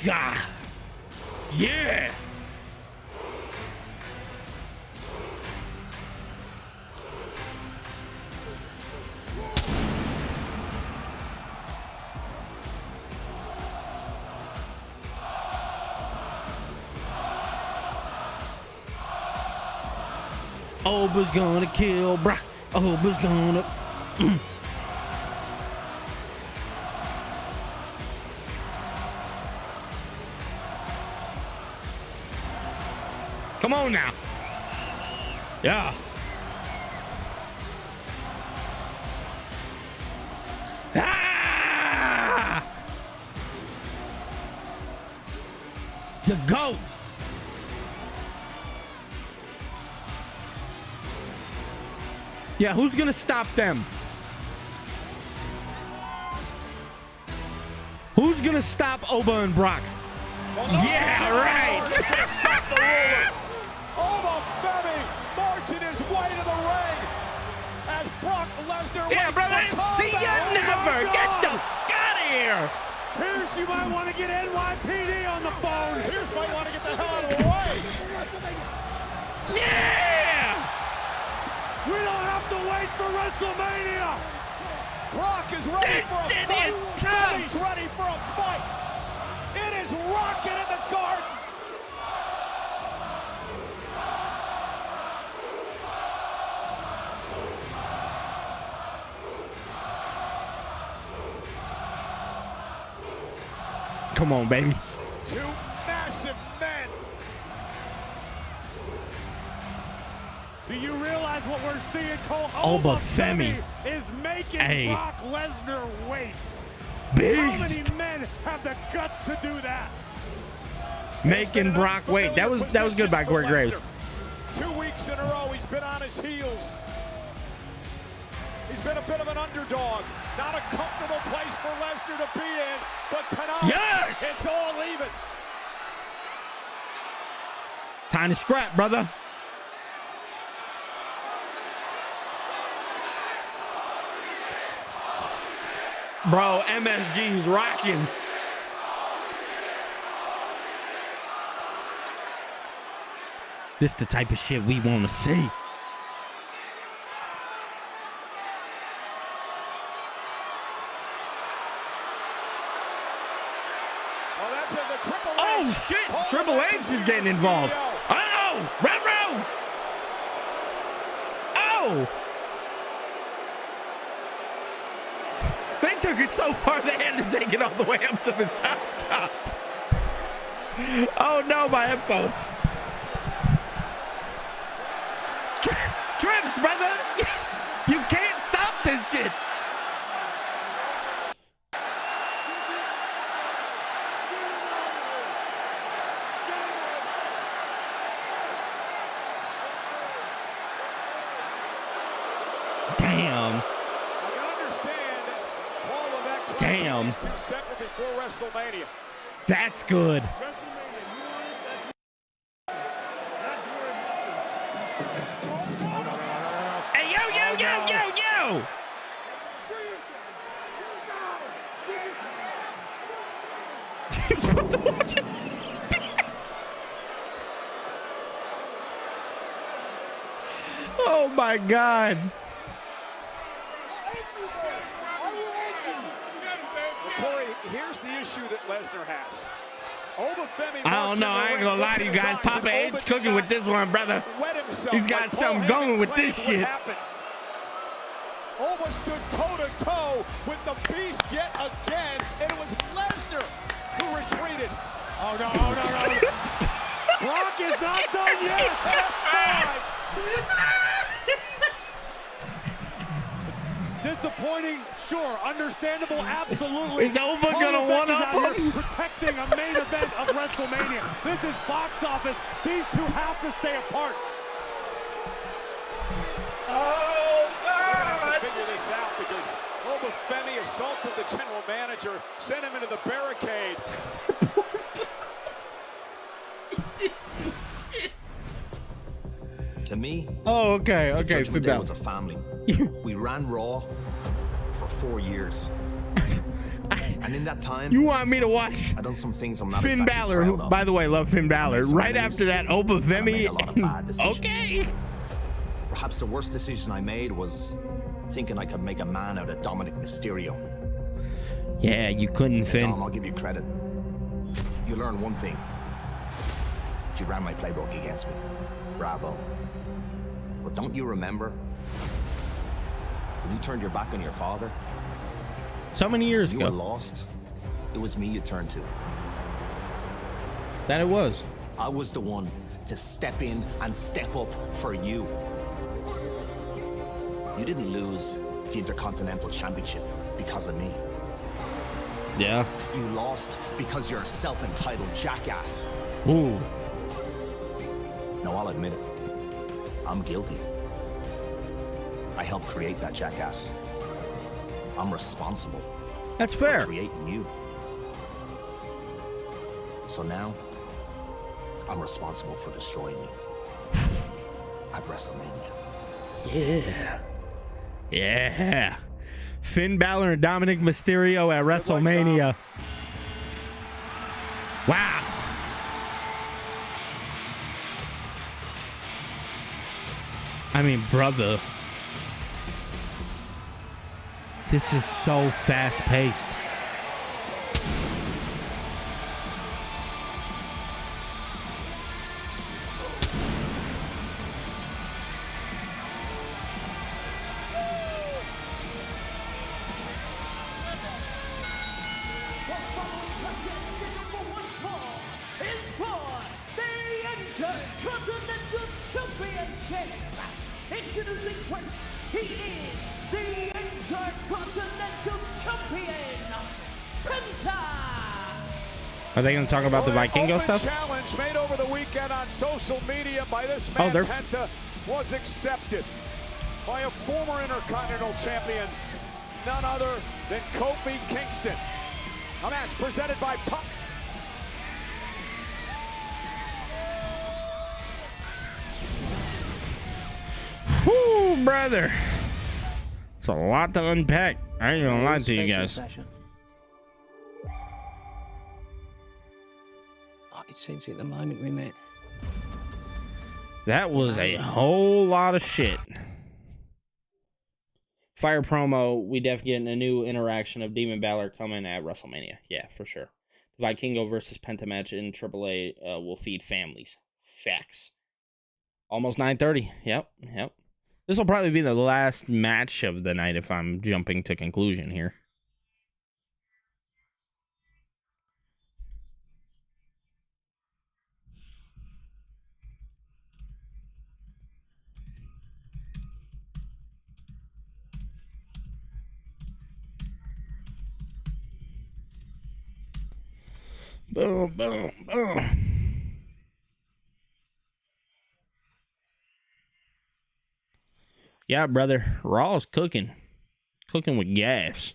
God. Yeah. Oba's gonna kill Brock. Oba's gonna. Come on now. Yeah. Ah! The GOAT. Yeah, who's gonna stop them? Who's gonna stop Oba and Brock? Yeah, right. Oba Femi marching his way to the ring as Brock Lesnar. Yeah, brother. See ya never. Get the out of here. Pierce, you might want to get NYPD on the phone. Pierce might want to get the hell out of the way. Yeah. We don't have to wait for WrestleMania. Brock is ready for a fight. Is tough. He's ready for a fight. It is rocking in the garden. Come on, baby. Two massive men. Do you realize what we're seeing, Cole? Femi is making Brock Lesnar wait. Beast. How many men have the guts to do that? Making Brock wait. That was good by Corey Graves. 2 weeks in a row, he's been on his heels. He's been a bit of an underdog. Not a comfortable place for Lesnar to be in, but tonight, it's all even. Time to scrap, brother. Bro, MSG's rocking. This the type of shit we want to see. Well, that's the Triple H. Oh, shit. Triple H is getting involved. Oh, Retro. Oh. They took it so far they had to take it all the way up to the top. Oh, no, my headphones. Trips, brother. You can't stop this shit. Damn. Damn. Separate before WrestleMania. That's good. Hey, yo. Oh my God. Corey, here's the issue that Lesnar has. Femi, I don't know. I ain't gonna lie to you guys. Papa H cooking with this one, brother. He's got something going with this shit. Almost stood toe-to-toe with the Beast yet again, and it was Lesnar who retreated. Oh, no. Brock is not done yet. F5. Disappointing, sure. Understandable, absolutely. Is Oba gonna one-up him? Protecting a main event of WrestleMania. This is box office. These two have to stay apart. Oh, God! Figure this out because Femi assaulted the general manager, sent him into the barricade. To me, oh, okay. Judgment Day was a family. We ran Raw for 4 years. And in that time, you want me to watch I've done some things I'm not Finn Balor, who, by the way, love Finn Balor. Right after that, Femi. Okay. Perhaps the worst decision I made was thinking I could make a man out of Dominic Mysterio. Yeah, you couldn't, Finn. Tom, I'll give you credit. You learn one thing. You ran my playbook against me. Bravo. But don't you remember when you turned your back on your father? So many years ago. You were lost. It was me you turned to. That it was. I was the one to step in and step up for you. You didn't lose the Intercontinental Championship because of me. Yeah. You lost because you're a self-entitled jackass. Ooh. No, I'll admit it. I'm guilty. I helped create that jackass. I'm responsible. That's fair. For creating you. So now, I'm responsible for destroying you. At WrestleMania. Yeah. Yeah. Finn Balor and Dominic Mysterio at WrestleMania. Wow. I mean, brother. This is so fast-paced. Introducing first, he is the Intercontinental Champion, Penta. Are they going to talk about the Vikingo stuff? Challenge made over the weekend on social media by this man, Penta, was accepted by a former Intercontinental Champion, none other than Kofi Kingston. A match presented by Pop. Whoo, brother. It's a lot to unpack. I ain't gonna lie to you guys. I could sense it at the moment we met. That was a whole lot of shit. Fire promo, we definitely getting a new interaction of Demon Balor coming at WrestleMania. Yeah, for sure. The Vikingo versus Penta match in AAA will feed families. Facts. Almost 9:30. Yep. This will probably be the last match of the night if I'm jumping to conclusion here. Boom, boom, boom. Yeah, brother. Raw's cooking. Cooking with gas.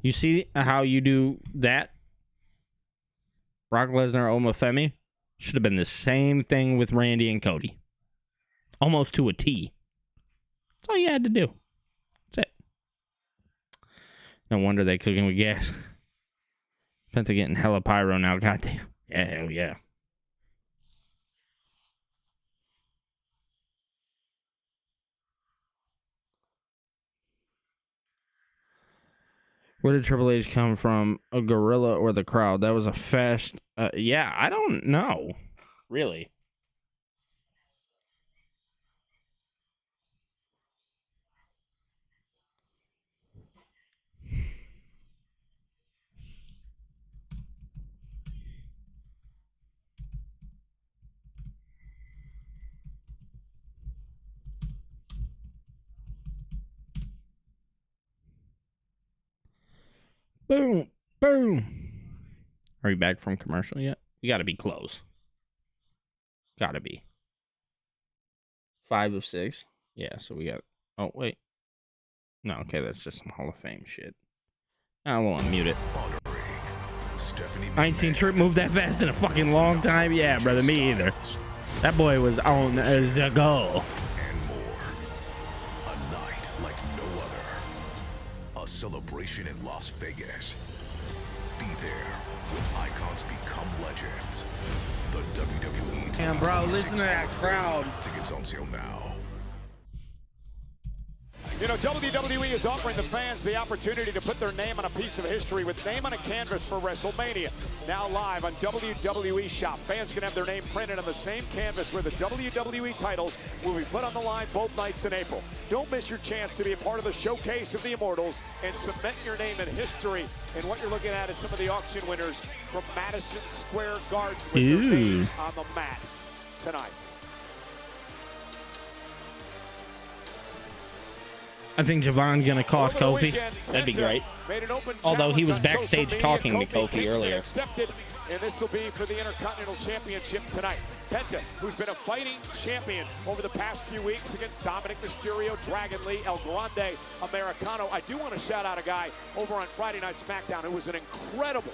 You see how you do that? Brock Lesnar, Femi should have been the same thing with Randy and Cody. Almost to a T. That's all you had to do. That's it. No wonder they cooking with gas. Penta getting hella pyro now. Goddamn. Yeah, hell yeah. Where did Triple H come from? A gorilla or the crowd? That was a fast... yeah, I don't know. Really. Boom, boom. Are we back from commercial yet? We got to be close. Got to be. 5 of 6. Yeah, so we got... Oh, wait. No, okay, that's just some Hall of Fame shit. I won't mute it. I ain't seen Tripp move that fast in a fucking long time. Yeah, brother, me either. That boy was on the go. Celebration in Las Vegas. Be there. Icons become legends. The WWE. Damn, bro, listen to that crowd. Tickets on sale now. You know, WWE is offering the fans the opportunity to put their name on a piece of history with Name on a Canvas for WrestleMania. Now live on WWE Shop. Fans can have their name printed on the same canvas where the WWE titles will be put on the line both nights in April. Don't miss your chance to be a part of the showcase of the Immortals and cement your name in history. And what you're looking at is some of the auction winners from Madison Square Garden with their names on the mat tonight. I think Javon gonna cost Kofi. That'd be great. Although he was backstage talking to Kofi earlier. And this will be for the Intercontinental Championship tonight. Penta, who's been a fighting champion over the past few weeks against Dominic Mysterio, Dragon Lee, El Grande, Americano. I do want to shout out a guy over on Friday Night SmackDown who was an incredible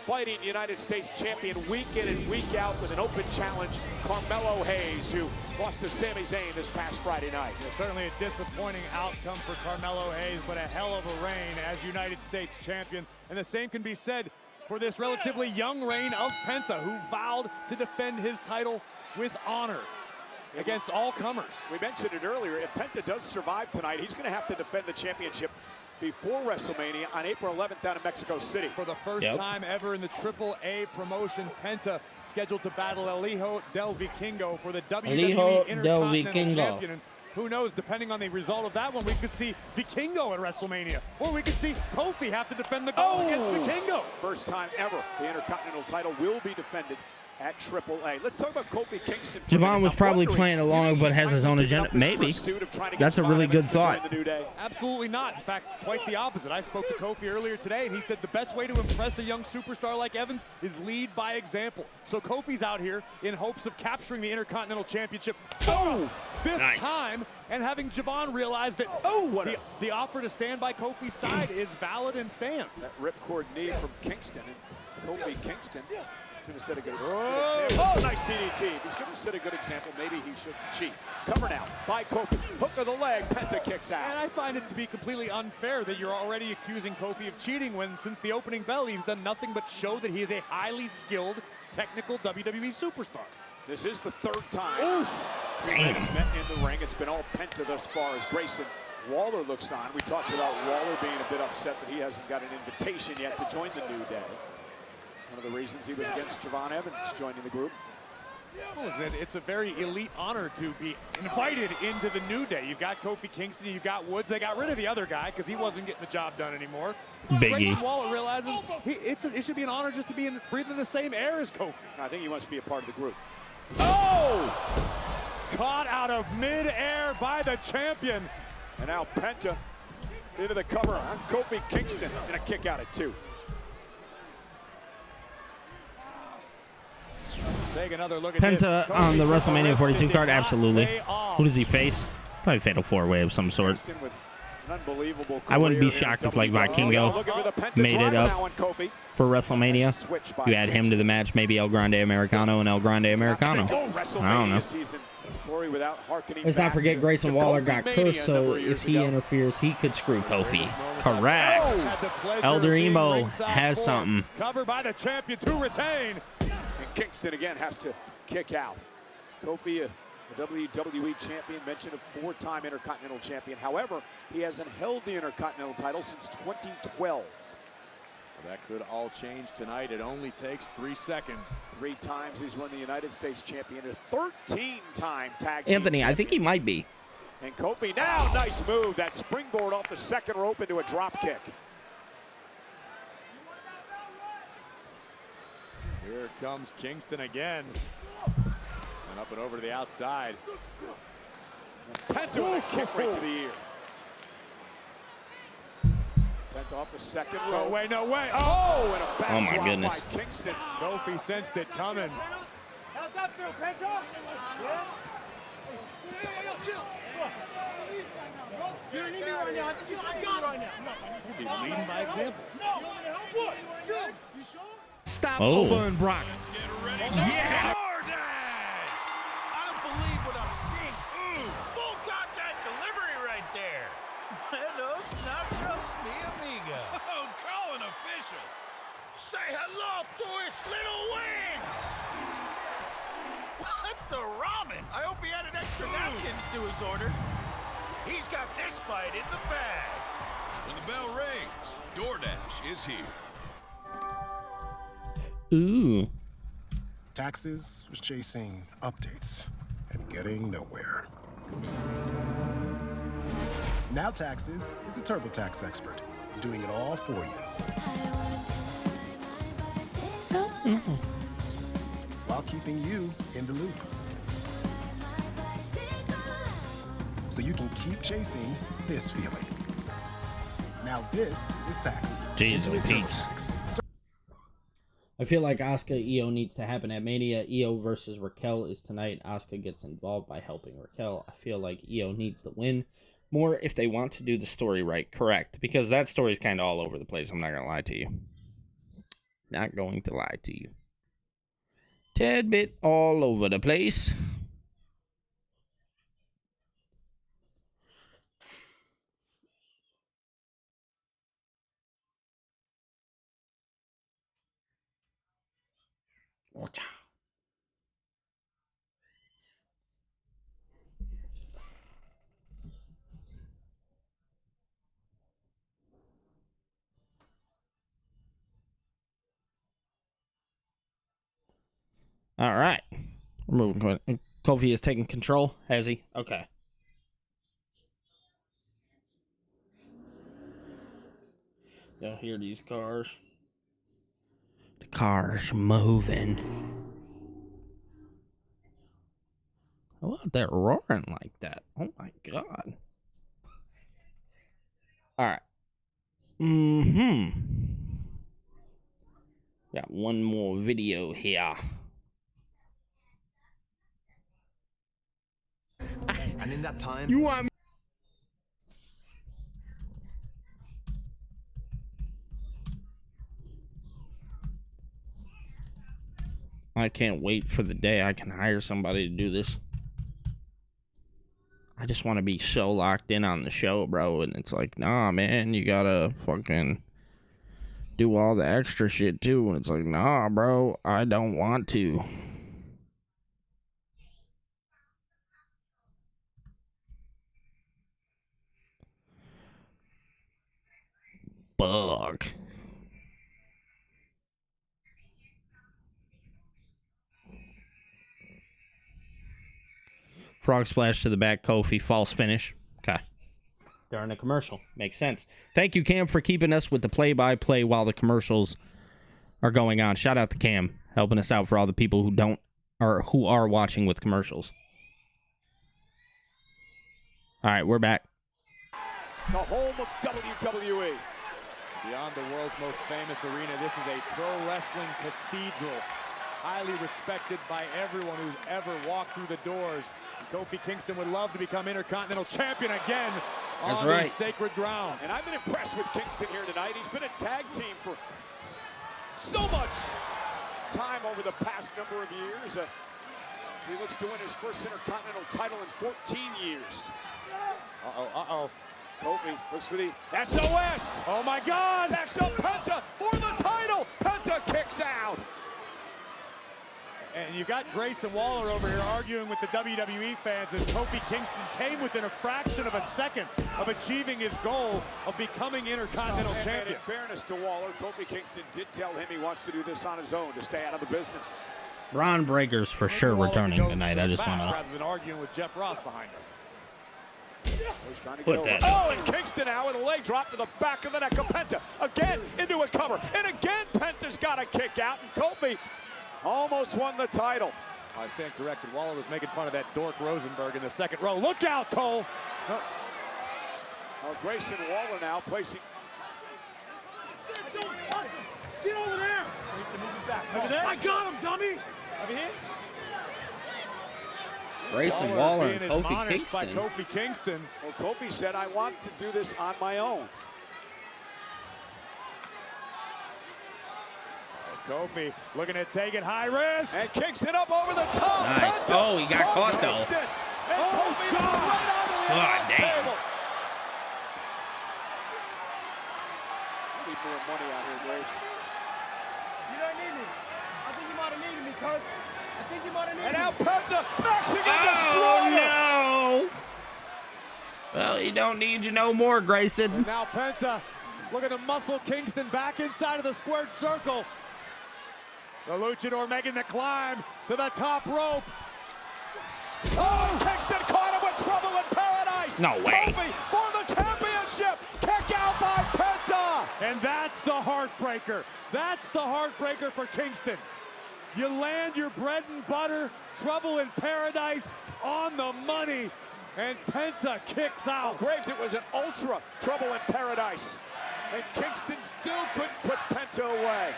fighting United States champion week in and week out with an open challenge, Carmelo Hayes, who lost to Sami Zayn this past Friday night. Yeah, certainly a disappointing outcome for Carmelo Hayes, but a hell of a reign as United States champion. And the same can be said for this relatively young reign of Penta, who vowed to defend his title with honor against all comers. We mentioned it earlier. If Penta does survive tonight, he's going to have to defend the championship before WrestleMania on April 11th down in Mexico City. For the first time ever in the AAA promotion, Penta scheduled to battle El Hijo del Vikingo for the WWE Intercontinental Champion. And who knows, depending on the result of that one, we could see Vikingo at WrestleMania. Or we could see Kofi have to defend the gold against Vikingo. First time ever the Intercontinental title will be defended at AAA. Let's talk about Kofi Kingston. Javon was probably playing along, but has his own agenda. Maybe. That's a really good thought. Absolutely not. In fact, quite the opposite. I spoke to Kofi earlier today, and he said the best way to impress a young superstar like Evans is lead by example. So Kofi's out here in hopes of capturing the Intercontinental Championship. Fifth time, and having Javon realize that the offer to stand by Kofi's side is valid and stands. That ripcord knee from Kingston, and Kofi Kingston should have set a good example. Nice DDT. If he's going to set a good example, maybe he shouldn't cheat. Cover now by Kofi. Hook of the leg. Penta kicks out. And I find it to be completely unfair that you're already accusing Kofi of cheating when, since the opening bell, he's done nothing but show that he is a highly skilled, technical WWE superstar. This is the third time two men have met in the ring. It's been all Penta thus far as Grayson Waller looks on. We talked about Waller being a bit upset that he hasn't got an invitation yet to join the New Day. One of the reasons he was against Javon Evans joining the group. Well, it's a very elite honor to be invited into the New Day. You've got Kofi Kingston, you've got Woods. They got rid of the other guy because he wasn't getting the job done anymore. Grayson Waller realizes it should be an honor just to be breathing the same air as Kofi. I think he wants to be a part of the group. Caught out of midair by the champion. And now Penta into the cover on Kofi Kingston and a kick out at 2. Take another look at Penta on the WrestleMania 42 card, absolutely. Who does he face? Probably Fatal 4-Way of some sort. I wouldn't be shocked if like Vikingo made it up for WrestleMania. You add him to the match, maybe El Grande Americano and El Grande Americano. I don't know. Let's not forget Grayson Waller got cursed, so if he interferes, he could screw Kofi. Correct. Elder Emo has something. Covered by the champion to retain. And Kingston again has to kick out. Kofi, the WWE champion, mentioned a 4-time Intercontinental champion. However, he hasn't held the Intercontinental title since 2012. That could all change tonight. It only takes 3 seconds. 3 times he's won the United States champion. A 13-time tag team Anthony, champion. I think he might be. And Kofi now, nice move. That springboard off the second rope into a drop kick. Here comes Kingston again. And up and over to the outside. Penta with a kick right to the ear. Penta off the second rope. No way, no way. And a back my drop goodness. by Kingston. Kofi sensed it coming. How's that feel, Penta? You don't need me right now. I got right now. He's leading by example. You sure? Stop Over and Brock. Yeah! I don't believe what I'm seeing. Full contact delivery right there. Buenos nachos, mi amiga. Oh, call an official. Say hello to his little wing. What the ramen? I hope he added extra napkins to his order. He's got this fight in the bag. When the bell rings, DoorDash is here. Ooh. Taxes was chasing updates and getting nowhere. Now Taxes is a TurboTax expert, doing it all for you. While keeping you in the loop. So you can keep chasing this feeling. Now this is Taxes. Jeez, Enjoy Pete's. TurboTax. I feel like Asuka Io needs to happen at Mania. Io versus Raquel is tonight. Asuka gets involved by helping Raquel. I feel like Io needs to win more if they want to do the story right. Correct. Because that story's kind of all over the place. I'm not going to lie to you. Not going to lie to you. Tad bit all over the place. Watcha. All right. We're moving. Kofi is taking control. Has he? Okay. Y'all hear these cars? The car's moving. Oh, they're roaring like that. Oh my God. All right. Got one more video here. And in that time, You want me? I can't wait for the day I can hire somebody to do this. I just want to be so locked in on the show, bro. And it's like, nah, man, you gotta fucking do all the extra shit too. And it's like, nah, bro, I don't want to. Bug. Frog splash to the back, Kofi, false finish. Okay. During the commercial. Makes sense. Thank you, Cam, for keeping us with the play-by-play while the commercials are going on. Shout out to Cam, helping us out for all the people who don't or who are watching with commercials. All right, we're back. The home of WWE. Beyond the world's most famous arena, this is a pro wrestling cathedral. Highly respected by everyone who's ever walked through the doors. Kofi Kingston would love to become Intercontinental Champion again on these sacred grounds. And I've been impressed with Kingston here tonight. He's been a tag team for so much time over the past number of years. He looks to win his first Intercontinental title in 14 years. Uh-oh. Kofi looks for the SOS. Oh, my God. Stacks up Penta for the title. Penta kicks out. And you got Grayson Waller over here arguing with the WWE fans as Kofi Kingston came within a fraction of a second of achieving his goal of becoming Intercontinental Champion. And in fairness to Waller, Kofi Kingston did tell him he wants to do this on his own to stay out of the business. Ron Breaker's for sure returning tonight. I just want to... Rather than arguing with Jeff Ross behind us. Put that. Oh, and Kingston now with a leg drop to the back of the neck of Penta. Again into a cover. And again, Penta's got a kick out. And Kofi almost won the title. I stand corrected. Waller was making fun of that dork Rosenberg in the second row. Look out, Cole. Oh, Grayson Waller now placing. Don't touch him. Get over there. Grayson moving back. Over there. I got him, dummy. Over here. Grayson Waller and Kofi Kingston. By Kofi Kingston. Well, Kofi said, I want to do this on my own. Kofi looking at taking high risk. And kicks it up over the top. Nice. Penta. Oh, he got caught, though. And Kofi right onto the announce table. I need more money out here, Graves. You don't need me. I think you might have needed me, cuz. I think you might have needed And me. now Penta, Mexican Oh, destroyer. no. Well, he don't need you no more, Grayson. And now Penta looking to muscle Kingston back inside of the squared circle. The luchador making the climb to the top rope. Oh, Kingston caught him with trouble in paradise. No way. Kofi for the championship. Kick out by Penta. And that's the heartbreaker. That's the heartbreaker for Kingston. You land your bread and butter, trouble in paradise on the money. And Penta kicks out. Graves, it was an ultra trouble in paradise. And Kingston still couldn't put Penta away.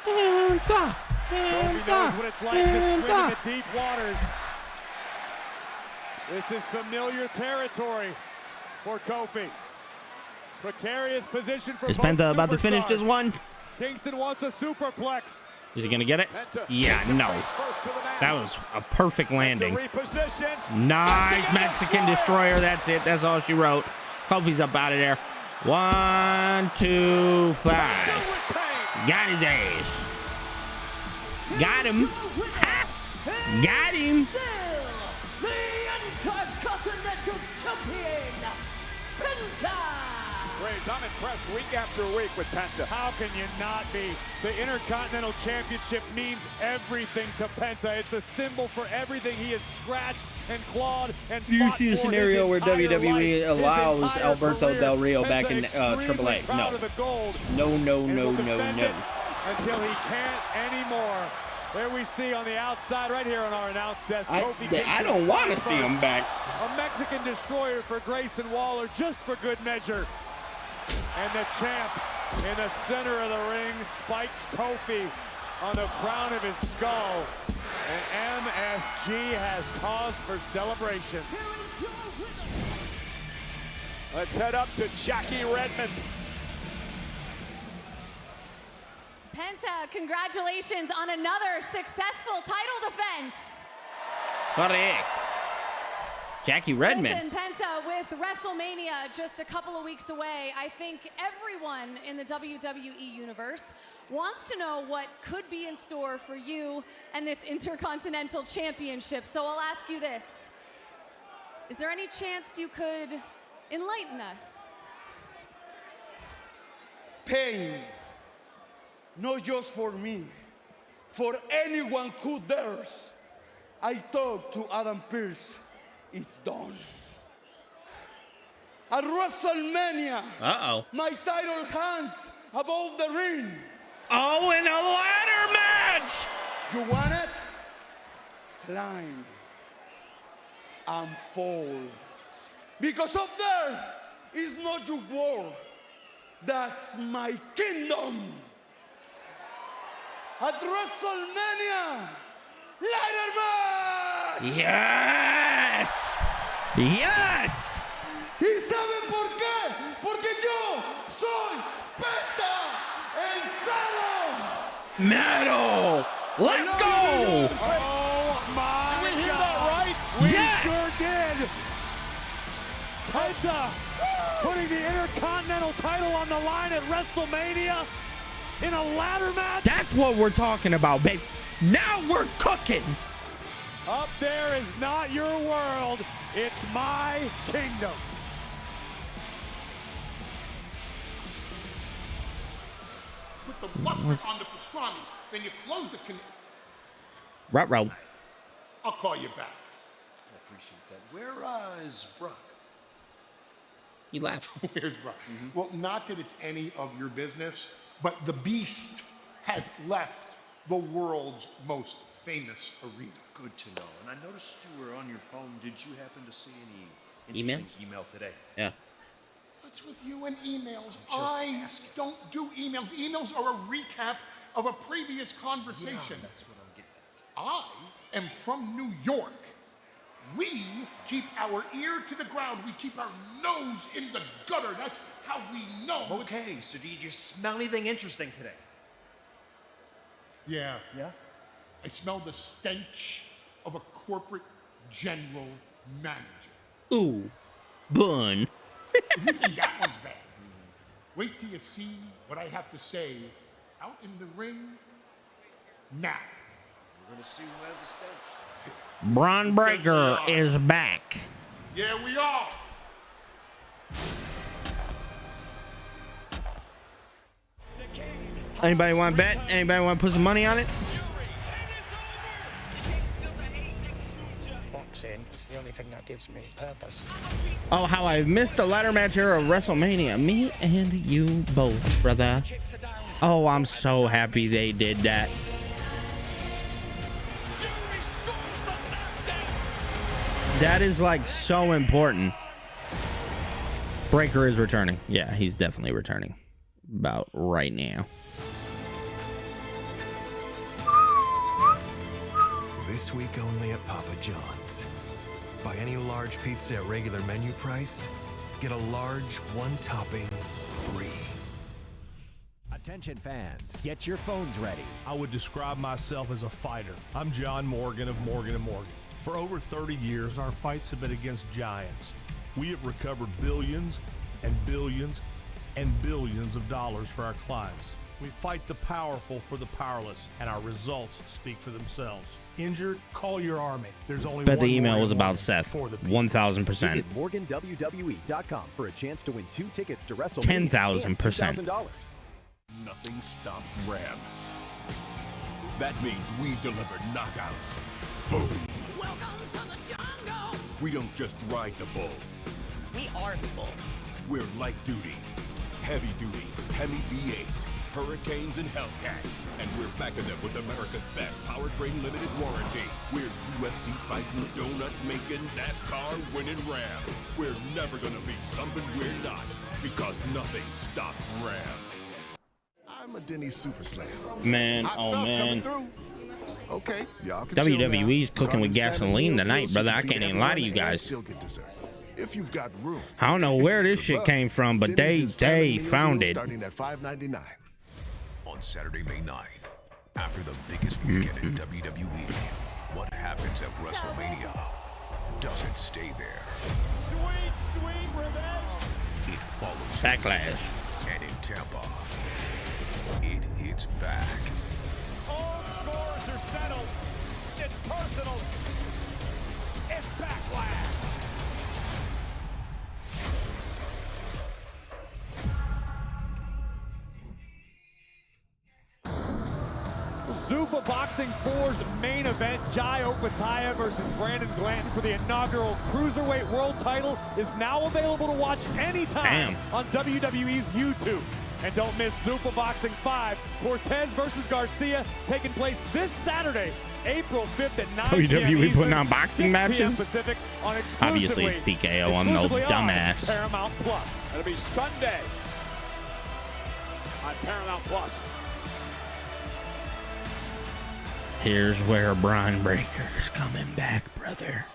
Kofi knows what it's like to swim in the deep waters. This is familiar territory for Kofi. Precarious position for Is both Penta about to finish superstars. this one? Kingston wants a superplex. Is he going to get it? Yeah, no. That was a perfect landing. Nice Mexican destroyer. That's it. That's all she wrote. Kofi's up out of there. 1, 2, 5. Got his ass. Got him. Got him. The Intercontinental Champion, Penta. Graves, I'm impressed week after week with Penta. How can you not be? The Intercontinental Championship means everything to Penta. It's a symbol for everything he has scratched and clawed and Do you fought see a for scenario his where entire WWE life, his allows entire Alberto career? Del Rio Penta back in extremely AAA? proud of the gold No. No, and no, will no, defend no. it until he can't anymore. There we see on the outside, right here on our announce desk. I don't want to see him back. A Mexican destroyer for Grayson Waller, just for good measure. And the champ in the center of the ring spikes Kofi on the crown of his skull. And MSG has cause for celebration. Let's head up to Jackie Redmond. Penta, congratulations on another successful title defense. Correct. Jackie Redmond. Listen, Penta, with WrestleMania just a couple of weeks away, I think everyone in the WWE universe wants to know what could be in store for you and this Intercontinental Championship. So I'll ask you this. Is there any chance you could enlighten us? Pain, not just for me, for anyone who dares. I talk to Adam Pearce. It's done. At WrestleMania, my title hangs above the ring. Oh, in a ladder match! You want it? Climb and fall. Because up there is not your world. That's my kingdom. At WrestleMania, ladder match! Yes! Yes! ¿Y saben por qué? Porque yo soy Penta el Zero. Metal! Let's go! Oh my Did we hear God. that right? We Yes! sure did. Penta putting the Intercontinental title on the line at WrestleMania in a ladder match. That's what we're talking about, babe. Now we're cooking. Up there is not your world, it's my kingdom. Put the mustard on the pastrami, then you close the Ruh-roh. I'll call you back. I appreciate that. Where is Brock? You laugh. Where's Brock? Well, not that it's any of your business, but the Beast has left the world's most famous arena. Good to know. And I noticed you were on your phone. Did you happen to see any Email? interesting email today? Yeah. What's with you and emails? Just I don't do emails. Emails are a recap of a previous conversation. Yeah, that's what I'm getting at. I am from New York. We keep our ear to the ground. We keep our nose in the gutter. That's how we know. Okay, so did you smell anything interesting today? Yeah. Yeah? I smell the stench of a corporate general manager. Ooh. Bun. You think that one's bad? Wait till you see what I have to say out in the ring now. We're going to see who has a stench. Braun Breaker is back. Yeah, we are. Anybody want to bet? Anybody want to put some money on it? Boxing is the only thing that gives me purpose. Oh, how I've missed the ladder match era of WrestleMania. Me and you both, brother. Oh, I'm so happy they did that. That is like so important. Breaker is returning. Yeah, he's definitely returning. About right now. This week only at Papa John's. Buy any large pizza at regular menu price, get a large one-topping free. Attention fans, get your phones ready. I would describe myself as a fighter. I'm John Morgan of Morgan & Morgan. For over 30 years, our fights have been against giants. We have recovered billions and billions and billions of dollars for our clients. We fight the powerful for the powerless, and our results speak for themselves. Injured, call your army. There's only Bet one the email warrior was about woman Seth. for the people. 1,000%. Visit MorganWWE.com for a chance to win 2 tickets to WrestleMania. 10,000%. $2,000. Nothing stops Ram. That means we deliver knockouts. Boom. Welcome to the jungle. We don't just ride the bull. We are the bull. We're light duty, heavy duty, Hemi D8s, Hurricanes, and Hellcats. And we're backing them with America's best powertrain limited warranty. We're UFC fighting, donut making, NASCAR winning Ram. We're never gonna be something we're not, because nothing stops Ram. I'm a Denny Super Slam. Man, Hot oh stuff man. coming through. Okay, y'all can WWE's chill now. cooking with gasoline tonight, brother. I can't even lie to you guys. Still get dessert. If you've got room. I don't know where this shit came from, but they found it. Starting at $5.99. On Saturday, May 9th, after the biggest weekend in WWE, what happens at WrestleMania doesn't stay there. Sweet, sweet revenge. It follows Backlash. And in Tampa, it hits back. All scores are settled. It's personal. It's Backlash. Zuffa Boxing 4's main event, Jai Opetaia versus Brandon Glanton for the inaugural Cruiserweight World title, is now available to watch anytime on WWE's YouTube. And don't miss Zuffa Boxing 5, Cortez versus Garcia, taking place this Saturday, April 5th at 9 p.m. WWE putting on Eastern, boxing 6 p.m. matches? Pacific on Obviously, it's TKO. I'm no exclusively on dumbass. Paramount Plus. It'll be Sunday on Paramount Plus. Here's where Braun Breaker's coming back, brother.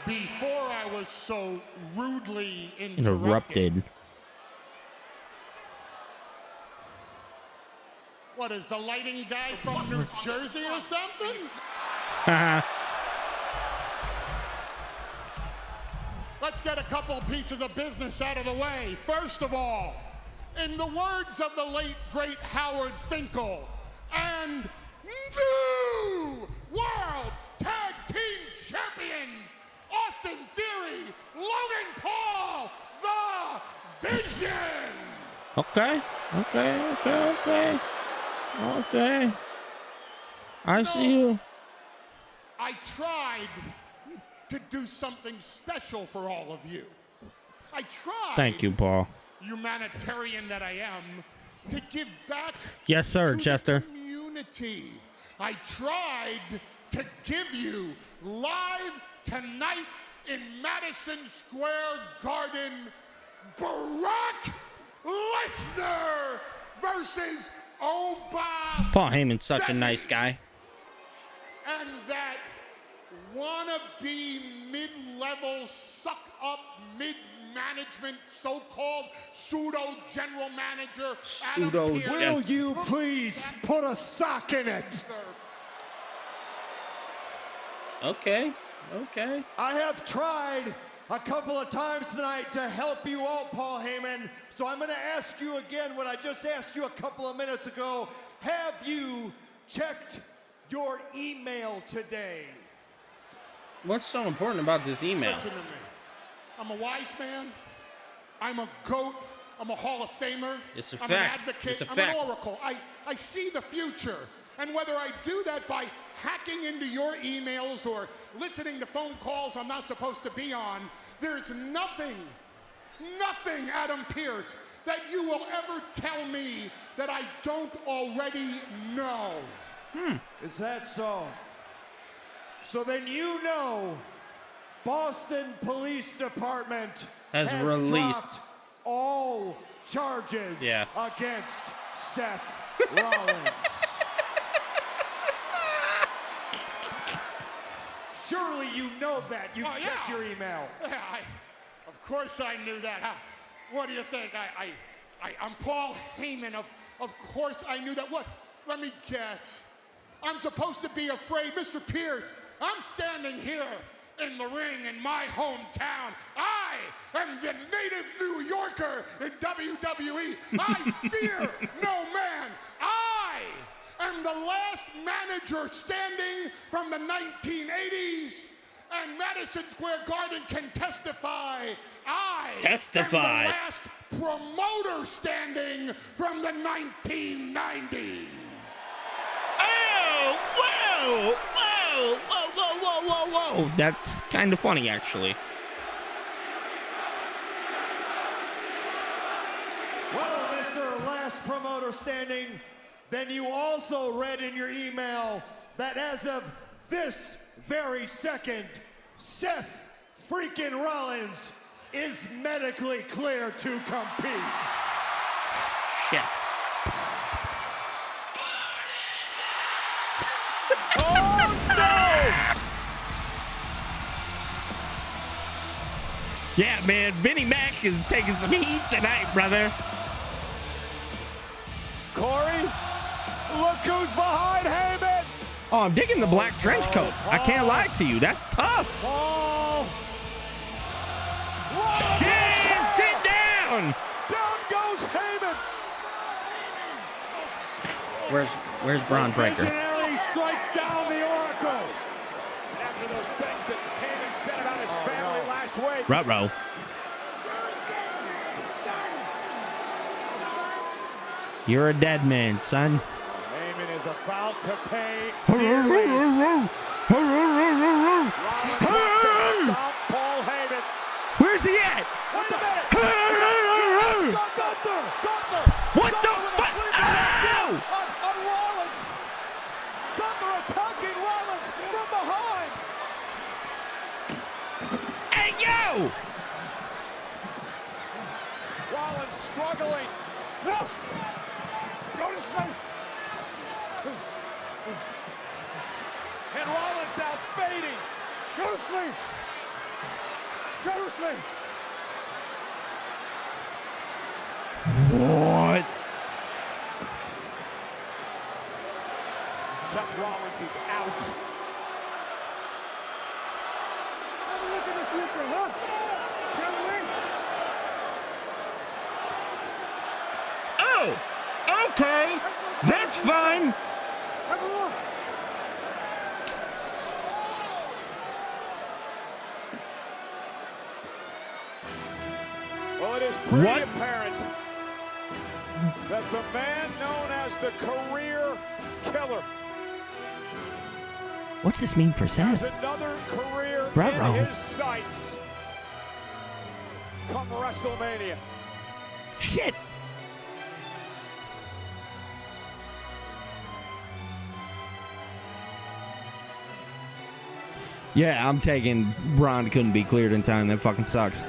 Before I was so rudely Interrupted. What is the lighting guy from New Jersey or something? Let's get a couple pieces of business out of the way. First of all, in the words of the late, great Howard Finkel, and new World Tag Team Champions, Austin Theory, Logan Paul, the Vision! Okay. I see you. I tried to do something special for all of you. I tried. Thank you, Paul. Humanitarian that I am, to give back Yes, sir, to Chester. the community. I tried to give you live tonight in Madison Square Garden, Brock Lesnar versus Oba. Paul Heyman's such a nice guy. And that wannabe mid-level suck-up mid-management so-called pseudo-general manager Adam Pearce. Will you please put a sock in it? Okay. I have tried a couple of times tonight to help you out, Paul Heyman, so I'm going to ask you again what I just asked you a couple of minutes ago. Have you checked your email today? What's so important about this email? Listen to me. I'm a wise man. I'm a GOAT. I'm a Hall of Famer. It's a I'm fact. an advocate. It's a I'm fact. an oracle. I see the future. And whether I do that by hacking into your emails or listening to phone calls I'm not supposed to be on, there's nothing, Adam Pearce, that you will ever tell me that I don't already know. Is that so? So then you know Boston Police Department has released dropped all charges against Seth Rollins. Surely you know that. You checked your email. Yeah, of course I knew that. What do you think? I'm Paul Heyman. Of course I knew that. What? Let me guess. I'm supposed to be afraid. Mr. Pearce, I'm standing here in the ring in my hometown. I I am the native New Yorker in WWE. I fear no man. I am the last manager standing from the 1980s, and Madison Square Garden can testify. I am the last promoter standing from the 1990s. Oh, whoa, whoa, whoa, whoa, whoa, whoa, whoa. That's kind of funny, actually. Well, Mr. Last Promoter Standing, then you also read in your email that as of this very second, Seth freaking Rollins is medically clear to compete. Shit. Oh, no! Yeah, man, Vinnie Mac is taking some heat tonight, brother. Corey, look who's behind Heyman. Oh, I'm digging the black trench coat. I can't lie to you. That's tough. Oh. Sit down. Down goes Heyman. Where's Braun Breaker? Visionary strikes down the Oracle. And after those things that Heyman said about his family last week. Ruh-roh. You're a dead man, son. Heyman is about to pay. Stop Paul Heyman. Where's he at? Wait a minute. Gunther. What the fuck? Ow! On Rollins. Gunther attacking Rollins from behind. Hey, yo! Rollins struggling. No. Go to sleep. And Rollins now fading. Go to sleep. Go to sleep. What? Seth Rollins is out. Have a look at the future, huh? Shall we? Oh, okay. That's fine. Have a look. Well, it is pretty apparent that the man known as the career killer What's this mean for has Seth? another career Ruh-roh. in his sights come WrestleMania. Shit. Yeah, I'm taking Braun couldn't be cleared in time. That fucking sucks.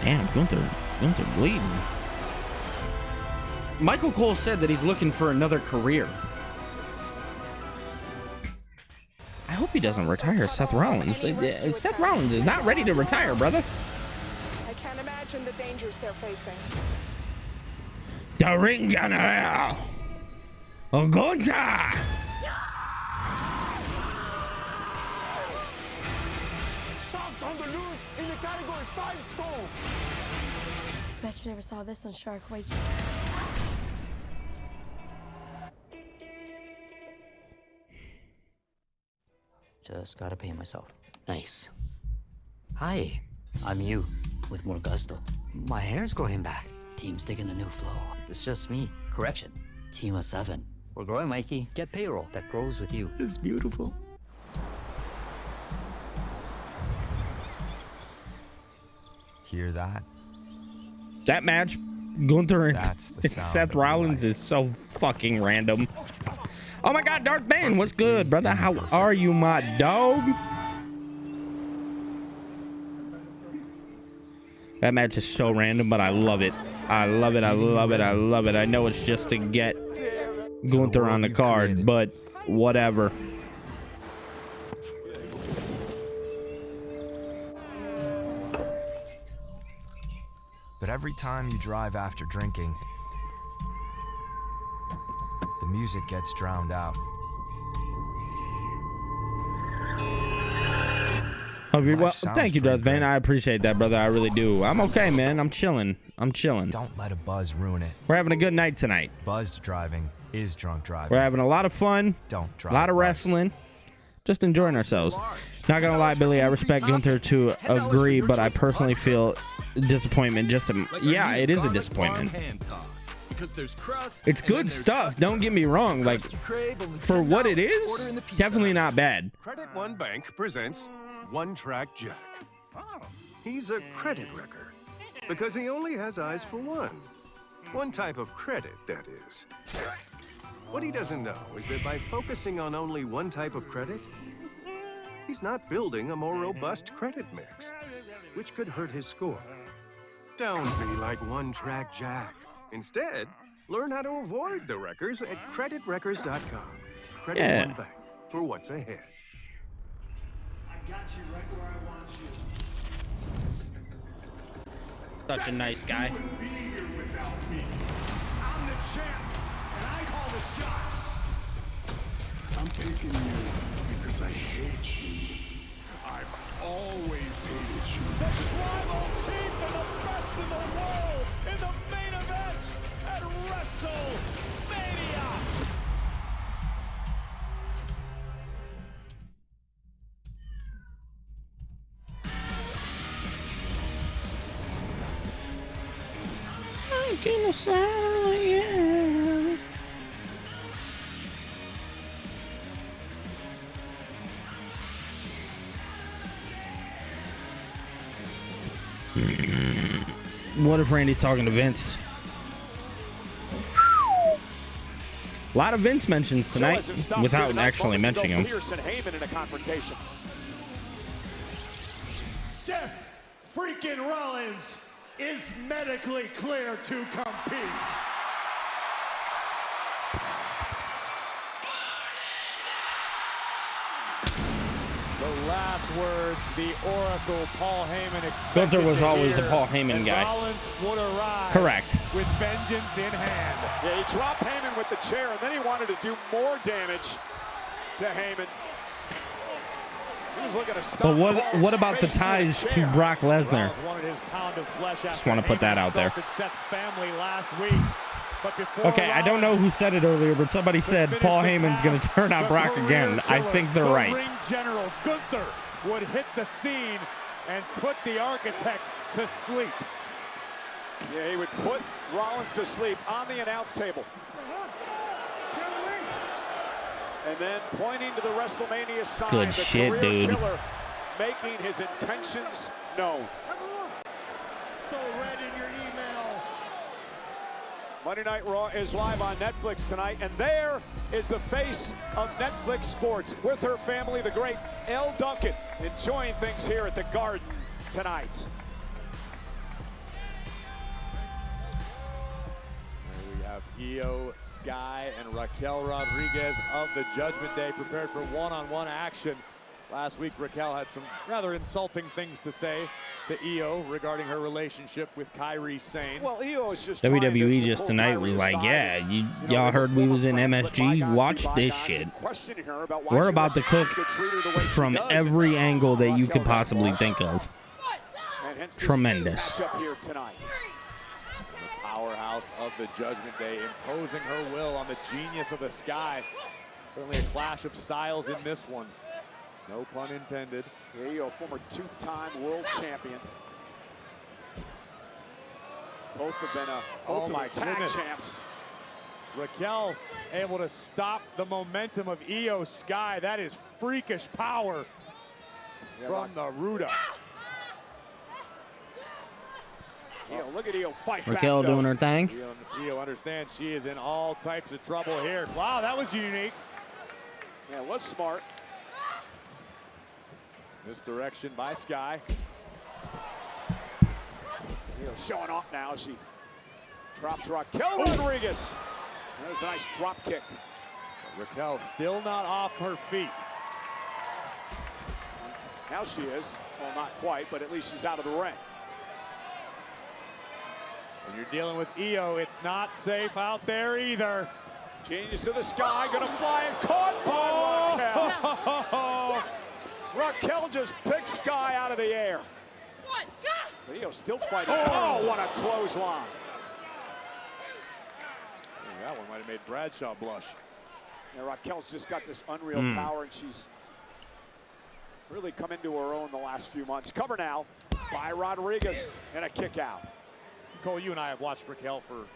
Damn, Gunther bleeding. Michael Cole said that he's looking for another career. I hope he doesn't retire Seth Rollins. Seth Rollins is not ready to retire, brother. I can't imagine the dangers they're facing. The ring general, Gunther. Sharks on the loose in the category 5 stone. Bet you never saw this on Shark Week. Just gotta pay myself. Nice. Hi, I'm you, with more gusto. My hair's growing back. Team's digging the new flow. It's just me. Correction. Team of 7. We're growing, Mikey. Get payroll that grows with you. It's beautiful. Hear that? That match, Gunther and That's the sound Seth of Rollins is so fucking random. Oh my God, Dark Bane, what's good, brother? How are you, my dog? That match is so random, but I love it. I love it. I love it. I love it. I know it's just to get Gunther on the card, but whatever. But every time you drive after drinking, the music gets drowned out. Well, thank you, Dustman. I appreciate that, brother. I really do. I'm okay, man. I'm chilling. I'm chilling. Don't let a buzz ruin it. We're having a good night tonight. Buzzed driving is drunk driving. We're having a lot of fun. Don't drive. A lot of wrestling. Just enjoying ourselves. Not gonna lie, Billy, I respect Gunther to agree, but I personally feel disappointment. Yeah, it is a disappointment. It's good stuff. Don't get me wrong. Like, for what it is, definitely not bad. Credit One Bank presents One Track Jack. He's a credit wrecker because he only has eyes for one type of credit, that is. What he doesn't know is that by focusing on only one type of credit, he's not building a more robust credit mix, which could hurt his score. Don't be like One Track Jack. Instead, learn how to avoid the wreckers at creditwreckers.com. Credit One Bank for what's ahead. I got you right where I want you. Such a nice guy. Wouldn't be here without me. I'm the champ, and I call the shots. I'm picking you because I hate you. I've always hated you. The tribal chief and the best in the world in the main event at WrestleMania. I'm gonna say, yeah. What if Randy's talking to Vince? A lot of Vince mentions tonight without actually mentioning him. Pierce and Heyman in a confrontation. Seth freaking Rollins is medically clear to compete. The last words, the Oracle, Paul Heyman expected. Gunther was always a Paul Heyman guy. Rollins would arrive. Correct. With vengeance in hand. Yeah, he dropped Heyman with the chair, and then he wanted to do more damage to Heyman. He was looking to stop But Paul's what about the face ties with a chair. to Brock Lesnar? Rollins wanted his pound of flesh Just after want to put that Heyman out there. assaulted Seth's family last week. But before Okay, I don't know who said it earlier, but somebody said Paul Heyman's going to turn on Brock again. I think they're right. Ring General Gunther would hit the scene and put the architect to sleep. Yeah, he would put Rollins to sleep on the announce table. And then pointing to the WrestleMania sign, Good the shit, career dude. killer, making his intentions known. So read in your email. Monday Night Raw is live on Netflix tonight, and there is the face of Netflix Sports with her family, the great Elle Duncan, enjoying things here at the Garden tonight. We have Io Sky and Raquel Rodriguez of the Judgment Day prepared for one-on-one action. Last week, Raquel had some rather insulting things to say to Io regarding her relationship with Kairi Sane. Well, Io is just WWE just tonight was like, yeah, y'all heard we was in MSG. Watch this shit. We're about to cook from every angle that you could possibly think of. Tremendous. Here tonight. The powerhouse of the Judgment Day imposing her will on the genius of the Sky. Certainly a clash of styles in this one. No pun intended. Io, former two-time world champion. Both have been tag champs. Raquel able to stop the momentum of Io Sky. That is freakish power from the Ruda. Look at Io fight Raquel back, doing her thing. Io understands she is in all types of trouble here. Wow, that was unique. Yeah, it was smart. Misdirection by Sky. Showing off now. She drops Raquel Rodriguez. That was a nice drop kick. Raquel still not off her feet. Now she is. Well, not quite, but at least she's out of the ring. When you're dealing with Io, it's not safe out there either. Genius of the Sky, gonna fly and caught by Raquel. Raquel just picked Sky out of the air. What? Io still fighting. Oh, what a clothesline. Yeah, that one might have made Bradshaw blush. Yeah, Raquel's just got this unreal power, and she's really come into her own the last few months. Cover now by Rodriguez and a kick out. Cole, you and I have watched Raquel for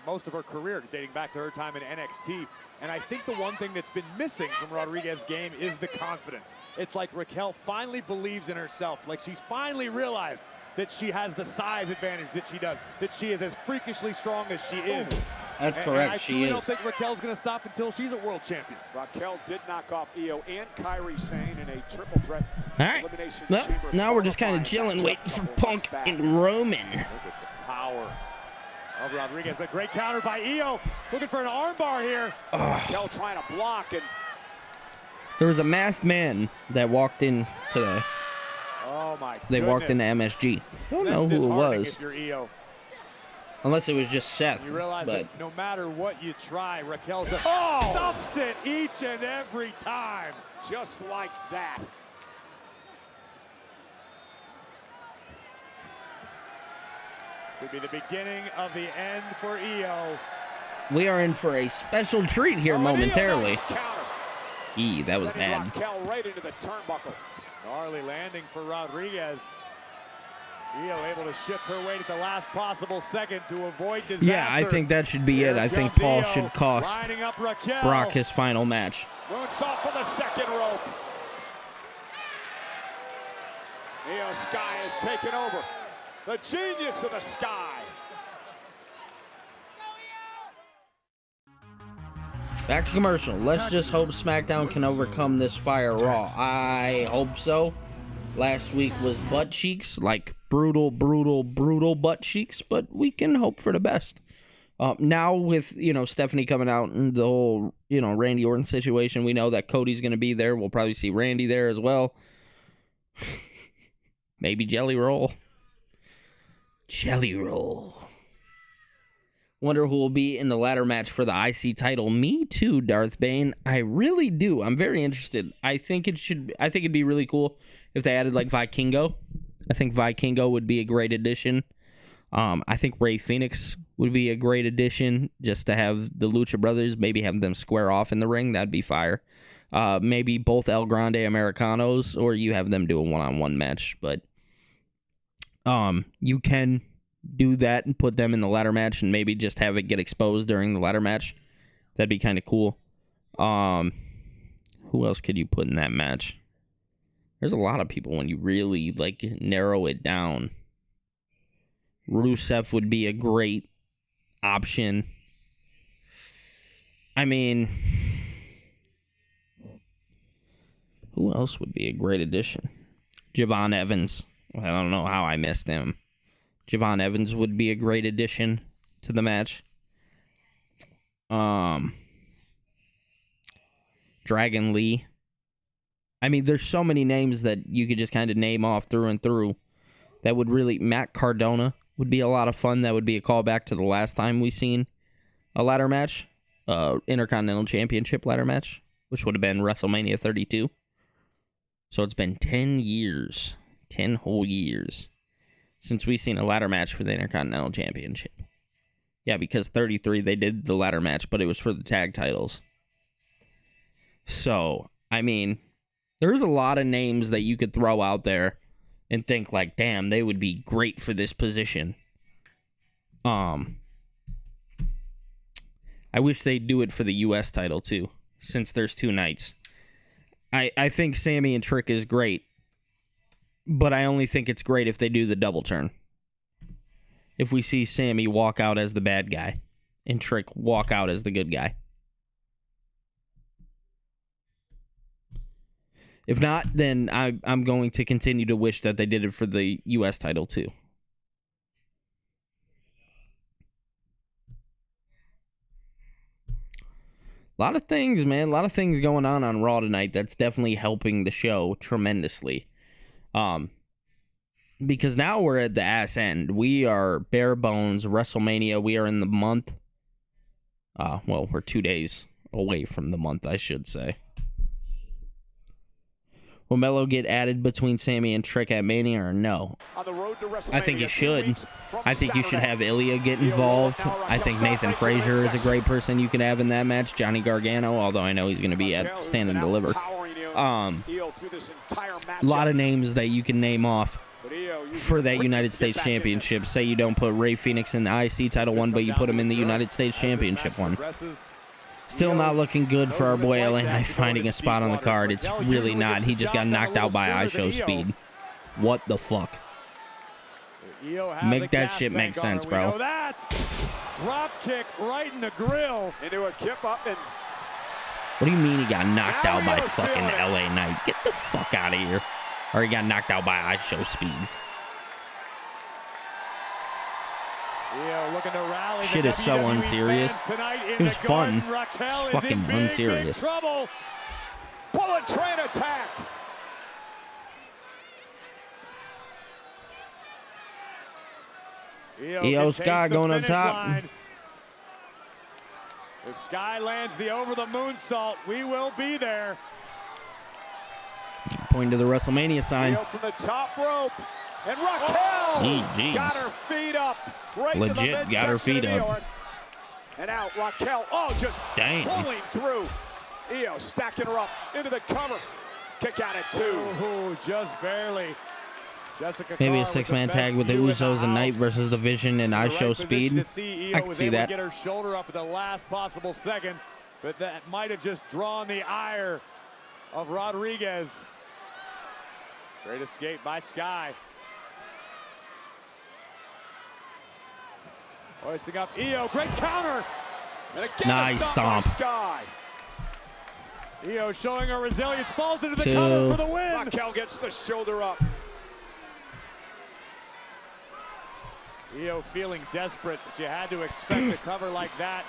most of her career, dating back to her time in NXT. And I think the one thing that's been missing from Rodriguez's game is the confidence. It's like Raquel finally believes in herself. Like she's finally realized that she has the size advantage that she does, that she is as freakishly strong as she is. That's correct, I she is. don't think Raquel's going to stop until she's a world champion. Raquel did knock off Io and Kairi Sane in a triple threat elimination Well, chamber. now we're just kind of chilling, waiting for Punk and Roman. Look at the power of Rodriguez, but great counter by Io. Looking for an armbar here. Raquel trying to block, and There was a masked man that walked in today. Oh my They walked into MSG. I don't know who it was. If you're Io. Unless it was just Seth. You realize but that no matter what you try, Raquel just stuffs it each and every time. just like that. Could be the beginning of the end for Io. we are in for a special treat here momentarily. That was bad. Raquel right into the turnbuckle. Gnarly landing for Rodriguez. Io able to shift her weight at the last possible second to avoid disaster. Yeah, I think that should be it. I think Paul should cost lining up Raquel. Brock his final match. Moonsault from the second rope. Io Sky has taken over. The genius of the Sky. Back to commercial. Let's just hope SmackDown can overcome this Fire Raw. I hope so. Last week was butt cheeks, like brutal butt cheeks, but we can hope for the best. Now with, Stephanie coming out and the whole, Randy Orton situation, we know that Cody's going to be there. We'll probably see Randy there as well. Maybe Jelly Roll. Jelly Roll. Wonder who will be in the ladder match for the IC title. Me too, Darth Bane. I really do. I'm very interested. I think it'd be really cool if they added like Vikingo. I think Vikingo would be a great addition. I think Rey Fenix would be a great addition, just to have the Lucha Brothers, maybe have them square off in the ring. That'd be fire. Maybe both El Grande Americanos, or you have them do a one-on-one match. But you can do that and put them in the ladder match and maybe just have it get exposed during the ladder match. That'd be kind of cool. Who else could you put in that match? There's a lot of people when you really narrow it down. Rusev would be a great option. I mean, who else would be a great addition? Javon Evans. I don't know how I missed him. Javon Evans would be a great addition to the match. Dragon Lee. I mean, there's so many names that you could just kind of name off through and through. That would really... Matt Cardona would be a lot of fun. That would be a callback to the last time we seen a ladder match. Intercontinental Championship ladder match, which would have been WrestleMania 32. So it's been 10 years. 10 whole years since we've seen a ladder match for the Intercontinental Championship. Yeah, because 33, they did the ladder match, but it was for the tag titles. So, I mean, there's a lot of names that you could throw out there and think like, damn, they would be great for this position. I wish they'd do it for the U.S. title, too, since there's 2 nights. I think Sammy and Trick is great. But I only think it's great if they do the double turn. If we see Sammy walk out as the bad guy and Trick walk out as the good guy. If not, then I'm going to continue to wish that they did it for the U.S. title too. A lot of things, man. A lot of things going on Raw tonight that's definitely helping the show tremendously. Because now we're at the ass end. We are bare bones WrestleMania. We are in the month. We're 2 days away from the month, I should say. Will Melo get added between Sammy and Trick at Mania or no? On the road to WrestleMania, I think he should. I think you should Saturday. have Ilya get involved. I think Nathan Frazier is a great person you can have in that match. Johnny Gargano, although I know he's going to be at Stand and Deliver. A lot of names that you can name off for that United States Championship. Say you don't put Rey Fenix in the IC title one, but you put him in the United States Championship one. Still not looking good for our boy LA Knight finding a spot on the card. It's really not. He just got knocked out by iShow Speed. What the fuck? Make that shit make sense, bro. Drop kick right in the grill. Into a kip up and What do you mean he got knocked out by fucking LA Knight? Get the fuck out of here. Or he got knocked out by iShow Speed. Looking to rally Shit is so unserious. It was fun. It's fucking unserious. bullet train attack. Io Sky going up top. Line. If Sky lands the over the moonsault, we will be there. Point to the WrestleMania sign. Io from the top rope. And Raquel got her feet up. Right legit to got her feet up. And out Raquel. Oh, just pulling through. Io stacking her up into the cover. Kick out at 2. Ooh, just barely. Jessica Maybe a 6-man tag with the Usos and Knight versus the Vision and iShow Speed. I can see that. Get her shoulder up at the last possible second, but that might have just drawn the ire of Rodriguez. Great escape by Sky. Hoisting up Io, great counter. And again, nice stomp. Sky. Io showing her resilience, falls into the cover for the win. Raquel gets the shoulder up. Io feeling desperate, but you had to expect a cover like that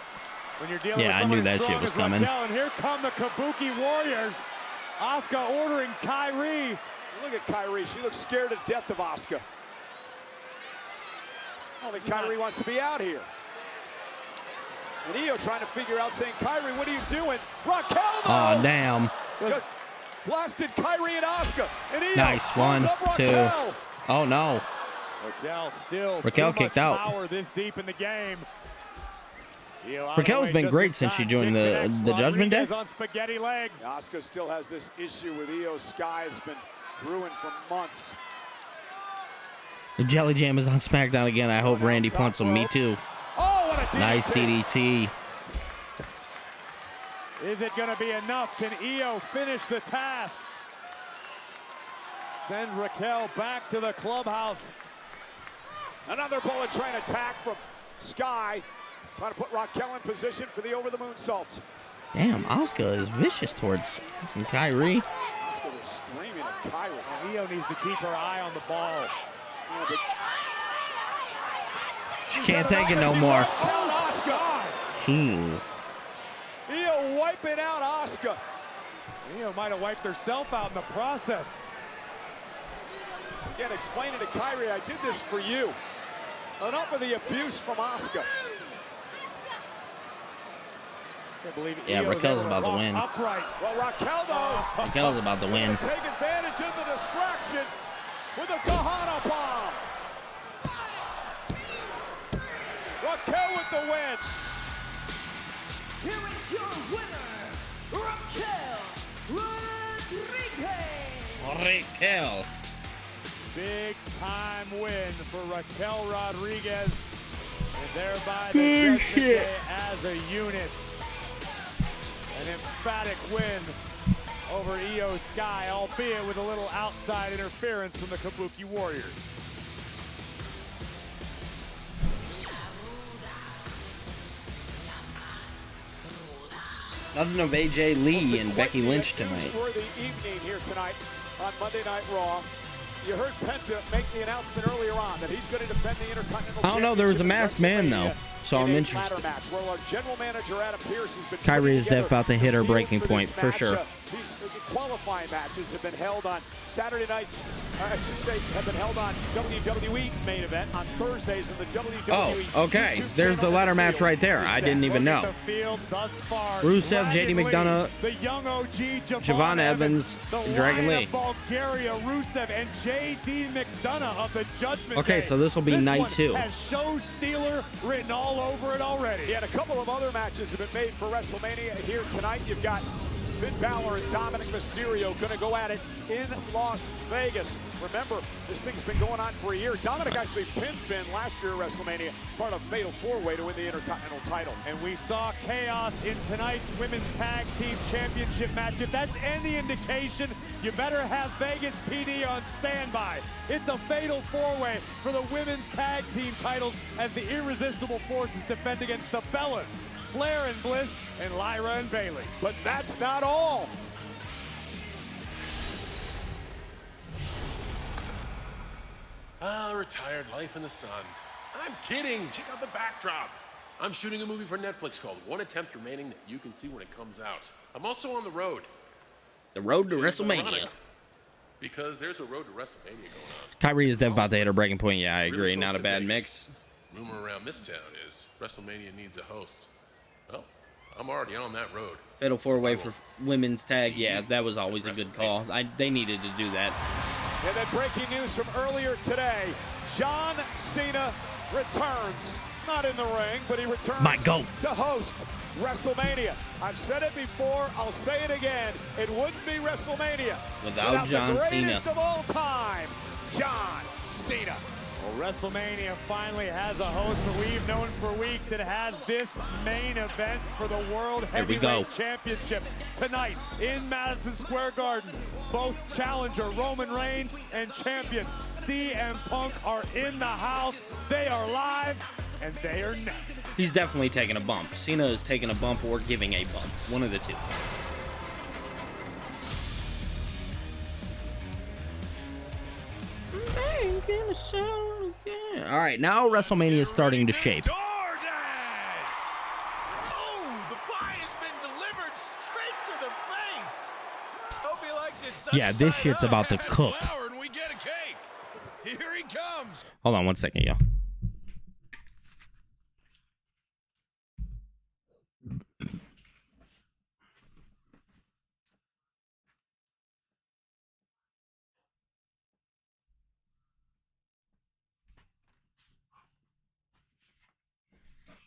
when you're dealing with I someone knew that as strong shit was as coming. Raquel. And here come the Kabuki Warriors. Asuka ordering Kyrie. Look at Kyrie. She looks scared to death of Asuka. I don't think Kyrie wants to be out here. And Io trying to figure out, saying, Kyrie, what are you doing? Raquel, though! Oh, damn. Just blasted Kyrie and Asuka. And Io Nice. 1, 2. Oh, no. Raquel kicked out. Power this deep in the game. Raquel's been great since she joined the Judgment Day. On spaghetti legs. Asuka still has this issue with Io Sky. It's been brewing for months. The Jelly Jam is on SmackDown again. I hope Randy punts him. Me too. Oh, what a DDT. Nice DDT. Is it going to be enough? Can Io finish the task? Send Raquel back to the clubhouse. Another bullet train attack from Sky. Trying to put Raquel in position for the over the moonsault. Damn, Asuka is vicious towards Kyrie. Asuka was screaming at Kyrie. And Io needs to keep her eye on the ball. Yeah, she can't take it no more. Io wiping out Asuka. Io might have wiped herself out in the process. Again, explaining to Kyrie, I did this for you. Enough of the abuse from Asuka. Yeah, Raquel's about to win. Upright. Well, Raquel, though. Raquel's about to win. Take advantage of the distraction with a Tejana bomb. Raquel with the win. Here is your winner, Raquel Rodriguez. Raquel. Big time win for Raquel Rodriguez. And thereby the Judgment Day as a unit. An emphatic win over Io Sky, albeit with a little outside interference from the Kabuki Warriors. Nothing of AJ Lee and Becky Lynch tonight. For the evening here tonight on Monday Night Raw. You heard Penta make the announcement earlier on that he's going to defend the Intercontinental I don't know. There was a masked man though, so I'm interested. Match where our general manager Adam Pearce has been Kyrie is about to hit her breaking point for sure. These qualifying matches have been held on Saturday nights, I should say, have been held on WWE main event on Thursdays in the WWE. Oh, okay. YouTube There's the channel. ladder match right there. I didn't even know. Rusev, JD McDonough, the young OG Javon Evans, and Dragon Lee. Bulgaria, Rusev, and JD McDonough of the Judgment Okay, Day. so this will be This night one 2. has show stealer written all over it already. Yeah, and a couple of other matches have been made for WrestleMania here tonight. You've got Finn Balor and Dominic Mysterio going to go at it in Las Vegas. Remember, this thing's been going on for a year. Dominic actually pinned Finn last year at WrestleMania, part of Fatal 4-Way to win the Intercontinental title. And we saw chaos in tonight's Women's Tag Team Championship match. If that's any indication, you better have Vegas PD on standby. It's a Fatal 4-Way for the Women's Tag Team titles as the Irresistible Forces defend against the Bellas, Flair and Bliss, and Lyra and Bailey. But that's not all. Retired life in the sun. I'm kidding. Check out the backdrop. I'm shooting a movie for Netflix called One Attempt Remaining that you can see when it comes out. I'm also on the road. The road to Seems WrestleMania. ironic, because there's a road to WrestleMania going on. Kyrie is dev about to hit a breaking point. Yeah, I agree. Not a bad mix. Rumor around this town is WrestleMania needs a host. Well, I'm already on that road. Fatal 4-Way for women's tag. Yeah, that was always a good call. They needed to do that. And then breaking news from earlier today, John Cena returns. Not in the ring, but he returns My goat. to host WrestleMania. I've said it before, I'll say it again. It wouldn't be WrestleMania Without John the Cena. greatest of all time, John Cena. Well, WrestleMania finally has a host, but we've known for weeks it has this main event for the World Here we go. Heavyweight Championship tonight in Madison Square Garden. Both challenger Roman Reigns and champion CM Punk are in the house. They are live and they are next. He's definitely taking a bump. Cena is taking a bump or giving a bump. One of the two. All right, now WrestleMania is starting to shape. Yeah, this shit's about to cook. Here he comes. Hold on 1 second, y'all.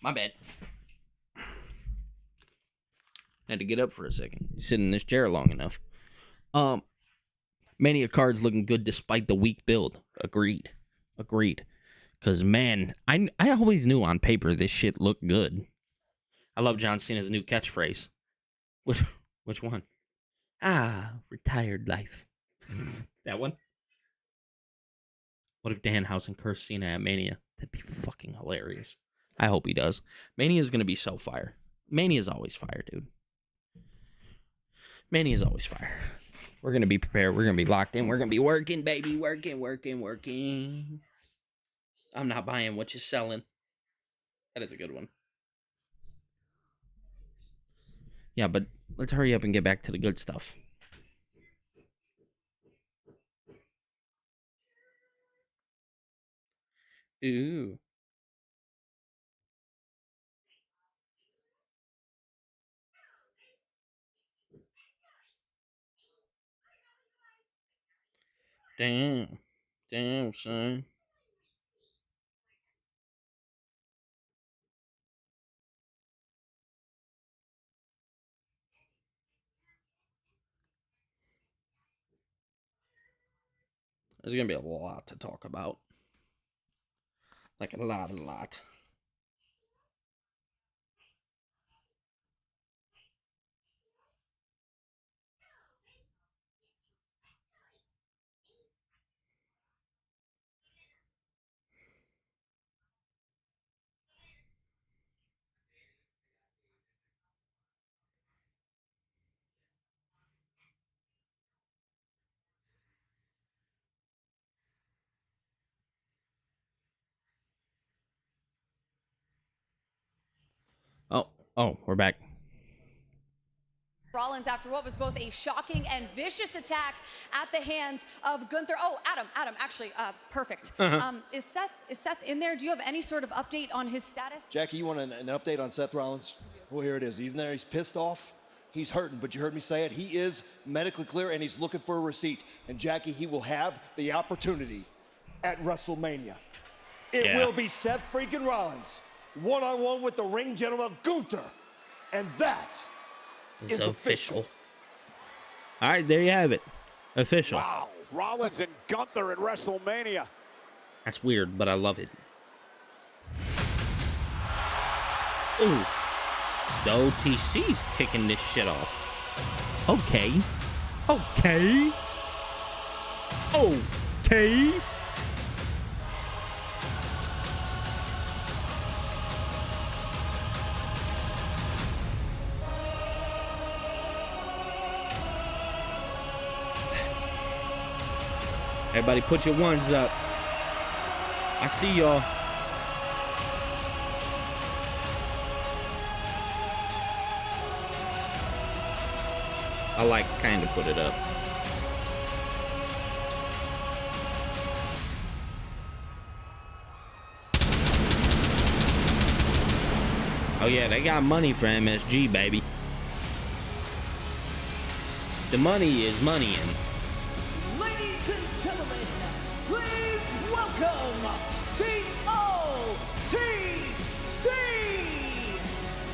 My bad. Had to get up for a second. Sit in this chair long enough. Mania card's looking good despite the weak build. Agreed. Because, man, I always knew on paper this shit looked good. I love John Cena's new catchphrase. Which one? Retired life. That one? What if Danhausen cursed Cena at Mania? That'd be fucking hilarious. I hope he does. Mania's going to be so fire. Mania's always fire, dude. Mania's always fire. We're going to be prepared. We're going to be locked in. We're going to be working, baby. Working. I'm not buying what you're selling. That is a good one. Yeah, but let's hurry up and get back to the good stuff. Ooh. Damn, son. There's gonna be a lot to talk about. Like a lot. Oh, we're back. Rollins after what was both a shocking and vicious attack at the hands of Gunther. Oh, Adam, actually, perfect. Is Seth in there? Do you have any sort of update on his status? Jackie, you want an update on Seth Rollins? Well, here it is. He's in there. He's pissed off. He's hurting, but you heard me say it. He is medically clear, and he's looking for a receipt. And Jackie, he will have the opportunity at WrestleMania. It will be Seth freaking Rollins, one-on-one with the ring general Gunther. And that is official. All right, there you have it. Official. Wow. Rollins and Gunther at WrestleMania. That's weird, but I love it. Ooh. The OTC's kicking this shit off. Okay. Okay. Okay. Everybody put your ones up. I see y'all. I like kind of put it up. Oh yeah, they got money for MSG, baby. The money is moneying. Ladies and gentlemen, please welcome the OTC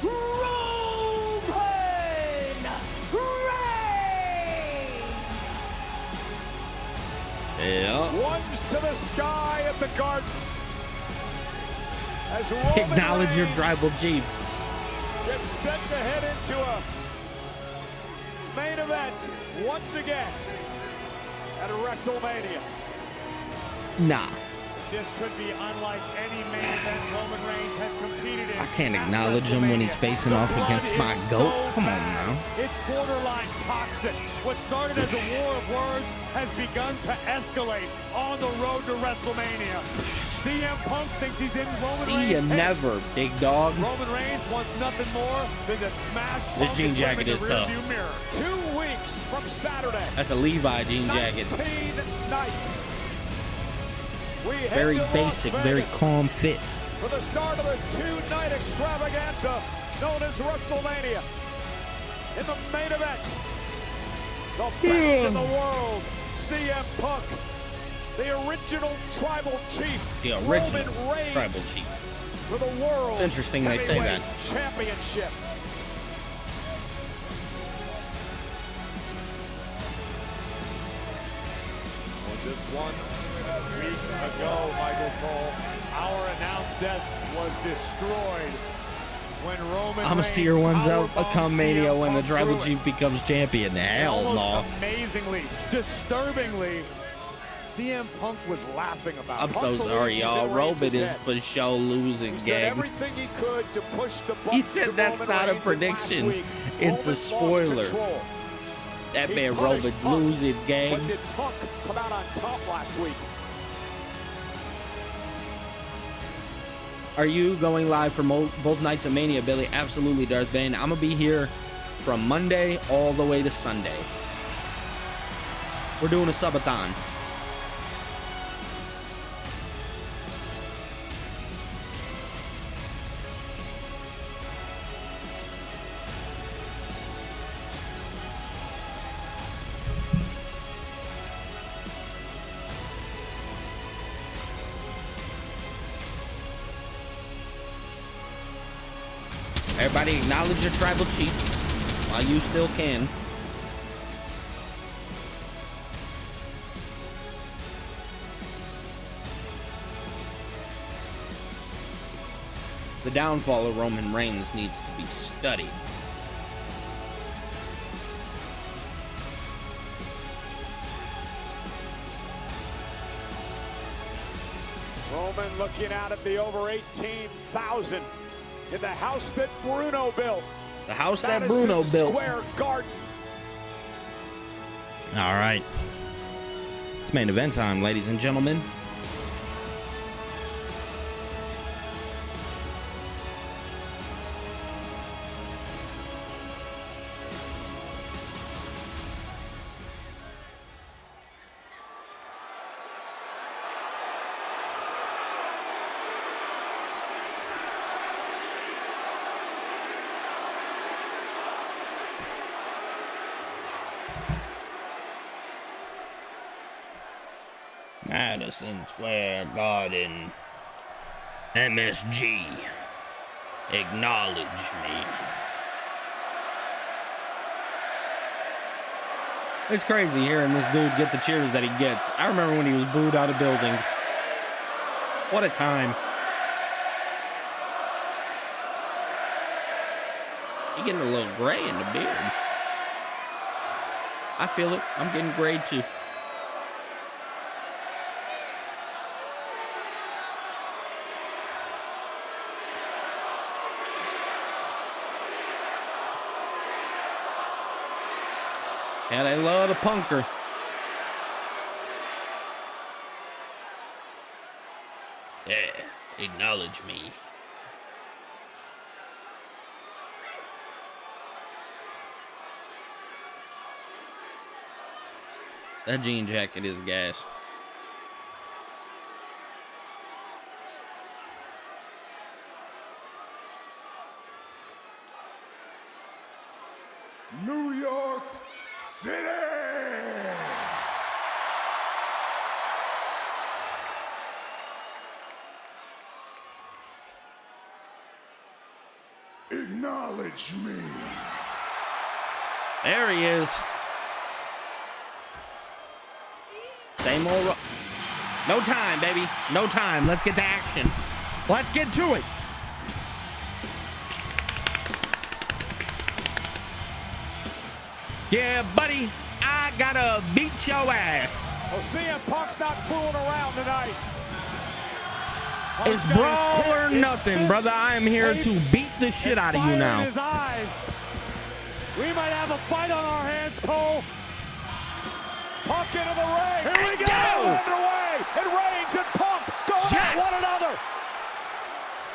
Roman Reigns. Yeah. Ones to the sky at the Garden. As Roman Acknowledge your Reigns tribal chief. gets set to head into a main event once again at WrestleMania. Nah. This could be unlike any main event Roman Reigns has competed in. I can't acknowledge him when he's facing off against my GOAT. Come on now. It's borderline toxic. What started as a war of words has begun to escalate on the road to WrestleMania. CM Punk thinks he's in Roman See Reigns' ya head. never, big dog. Roman Reigns wants nothing more than to smash This Punk jean and put him jacket in is the tough. rearview mirror. 2 weeks from Saturday. That's a Levi jean jacket. 19 nights. We head Very to Las basic, very Vegas calm fit. for the start of a 2-night extravaganza known as WrestleMania. In the main event, the best in the world, CM Punk, the original tribal chief, The original Roman Reigns, tribal chief. for the world It's interesting they say Heavyweight that. Championship. Just 1 week ago, Michael Cole, our announce desk was destroyed when Roman I'm gonna see her ones out come Mania when the tribal chief becomes champion. Hell no. Amazingly, disturbingly, CM Punk was laughing about. I'm it. so sorry, y'all. Roman is for sure losing, Did gang. everything he could to push the He buttons said of that's Roman not a Reigns, and prediction. last week, It's a Roman lost spoiler. control. That He man punished Roman's Punk, losing, gang. But did Punk come out on top last week? Are you going live for both nights of Mania, Billy? Absolutely, Darth Bane. I'm gonna be here from Monday all the way to Sunday. We're doing a subathon. Everybody acknowledge your tribal chief while you still can. The downfall of Roman Reigns needs to be studied. Roman looking out at the over 18,000 in the house that Bruno built. The house that Madison Bruno built. Square Garden. All right. It's main event time, ladies and gentlemen. Madison Square Garden. MSG. Acknowledge me. It's crazy hearing this dude get the cheers that he gets. I remember when he was booed out of buildings. What a time. He getting a little gray in the beard. I feel it. I'm getting gray too. Yeah, they love the punker. Yeah, acknowledge me. That jean jacket is gas. New York City! Acknowledge me. There he is. Same old. No time, baby. No time. Let's get to action. Let's get to it. Yeah, buddy. I gotta beat your ass. Well, CM Punk's not fooling around tonight. It's brawl or nothing, brother. I am here to beat the shit out of you now. His eyes. We might have a fight on our hands, Cole. Punk into the ring. Here we go. Underway. And Reigns and Punk going at one another.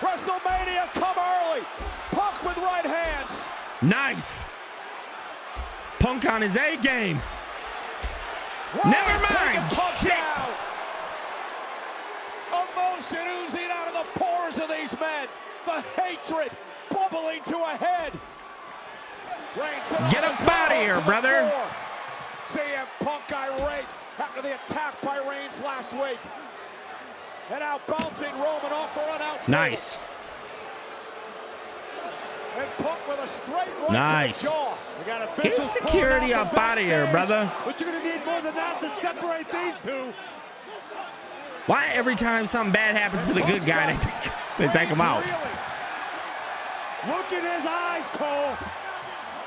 WrestleMania come early. Punk with right hands. Nice. Punk on his A game. Never mind. Shit. Down. Emotion oozing out of the pores of these men. The hatred bubbling to a head. Get up out of here, brother. CM Punk irate after the attack by Reigns last week. And now bouncing Roman off for an out. Nice. And Punk with a straight right nice. To the jaw. Get security up out of here, brother. But you're going to need more than that to separate these two. Why every time something bad happens to the good guy, they take him out? Look at his eyes, Cole.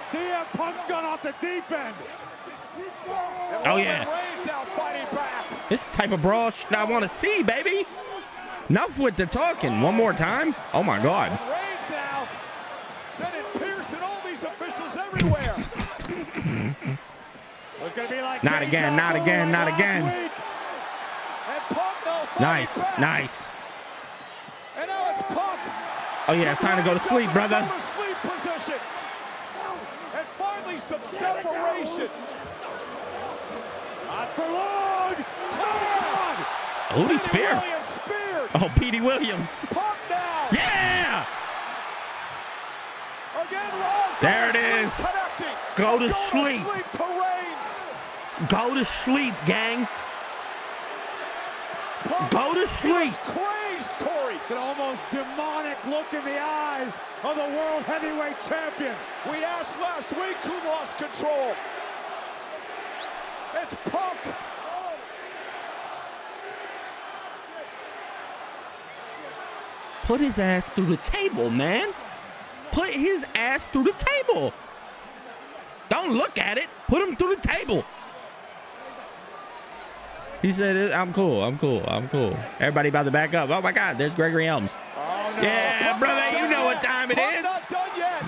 CM Punk's gone off the deep end. Oh, yeah. This type of brawl shit I want to see, baby. Enough with the talking. One more time. Oh, my God. Reigns now sending Pierce and all these officials everywhere. It's gonna be like not again, not again, not again. Nice, nice. And now it's Punk. Oh, yeah, it's time to go to sleep, brother. Go to sleep position. And finally some separation. Not for long. Holy spear. Oh, Petey Williams. Punk down. Yeah. Again, Raw. There it is. Go to sleep. To Reigns. Go to sleep, gang. Go to sleep. Crazed, Corey. An almost demonic look in the eyes of the World Heavyweight Champion. We asked last week who lost control. It's Punk. Put his ass through the table, man. Put his ass through the table. Don't look at it. Put him through the table. He said, I'm cool, I'm cool, I'm cool. Everybody about to back up. Oh, my God, there's Gregory Helms. Oh, no. Yeah, Punk brother, you know what time it is. Not done yet.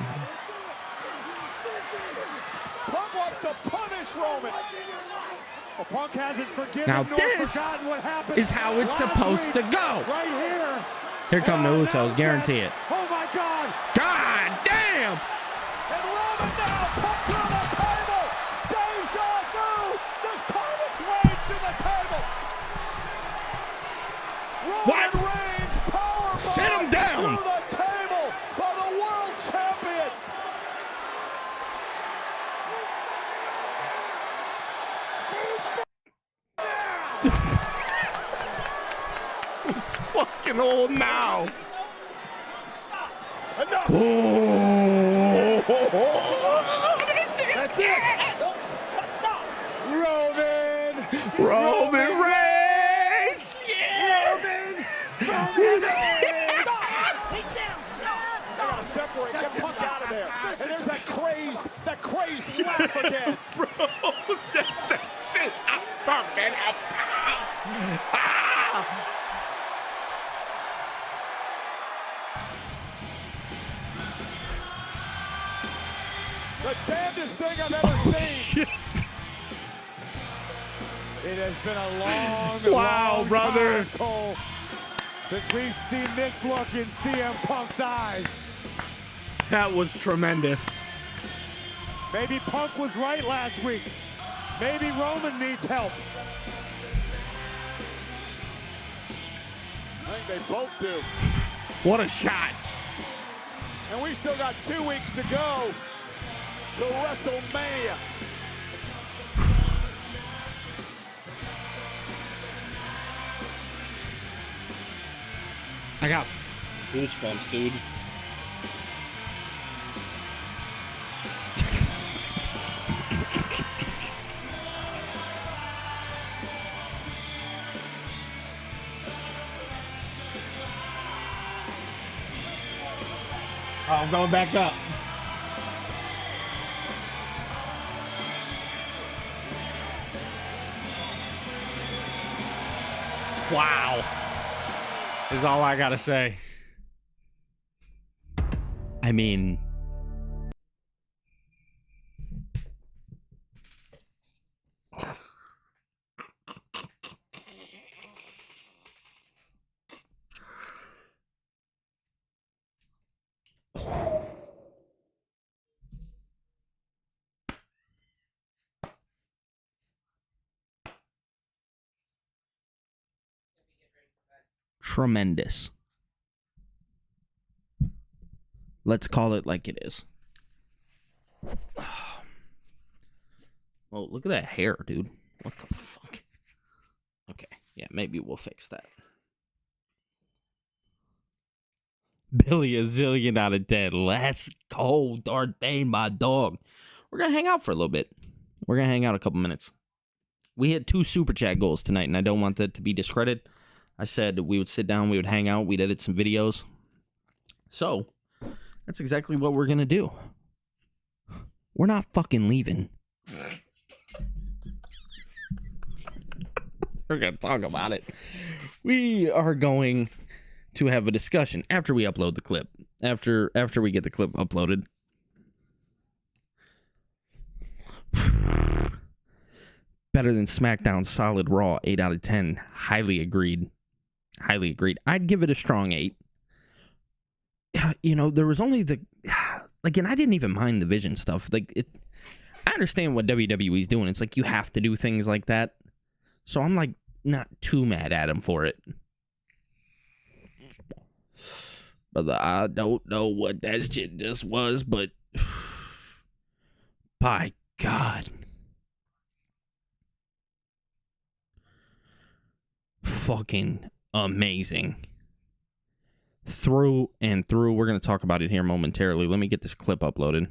Punk wants to punish Roman. Well, Punk hasn't forgiven Now nor this forgotten what happened is how it's supposed to go. Right here. Here come the Usos, guarantee it. Oh, my God. God damn. And Roman now, Punk through the table. Deja vu. This time it's Reigns to the table. What? Roman Reigns, power Sit him down. to the table by the world champion. He's fucking old now. Enough. Oh, That's it. Stop. Roman Reigns. Yeah. Roman Reigns. He's down. Stop. They gotta separate. Get Punk out of there. And there's that crazed laugh again. Bro, that's that shit I'm talking about. Ah. The damnedest thing I've ever seen. Shit. It has been a long brother. time, Cole, since we've seen this look in CM Punk's eyes. That was tremendous. Maybe Punk was right last week. Maybe Roman needs help. I think they both do. What a shot. And we still got 2 weeks to go to WrestleMania. I got goosebumps, dude. Oh, I'm going back up. Wow. Is all I gotta say. I mean, tremendous. Let's call it like it is. Oh, look at that hair, dude. What the fuck? Okay, yeah, maybe we'll fix that. Billy a zillion out of 10. Let's go, Darth Bane, my dog. We're gonna hang out for a little bit. We're gonna hang out a couple minutes. We had 2 super chat goals tonight, and I don't want that to be discredited. I said we would sit down, we would hang out, we'd edit some videos. So, that's exactly what we're gonna do. We're not fucking leaving. We're gonna talk about it. We are going to have a discussion after we upload the clip. After we get the clip uploaded. Better than SmackDown, solid Raw, 8 out of 10. Highly agreed. Highly agreed. I'd give it a strong 8. You know, there was only the, like, and I didn't even mind the Vision stuff. Like, I understand what WWE's doing. It's like you have to do things like that. So I'm like not too mad at him for it. But I don't know what that shit just was, but by God. Fucking amazing. Through and through. We're going to talk about it here momentarily. Let me get this clip uploaded.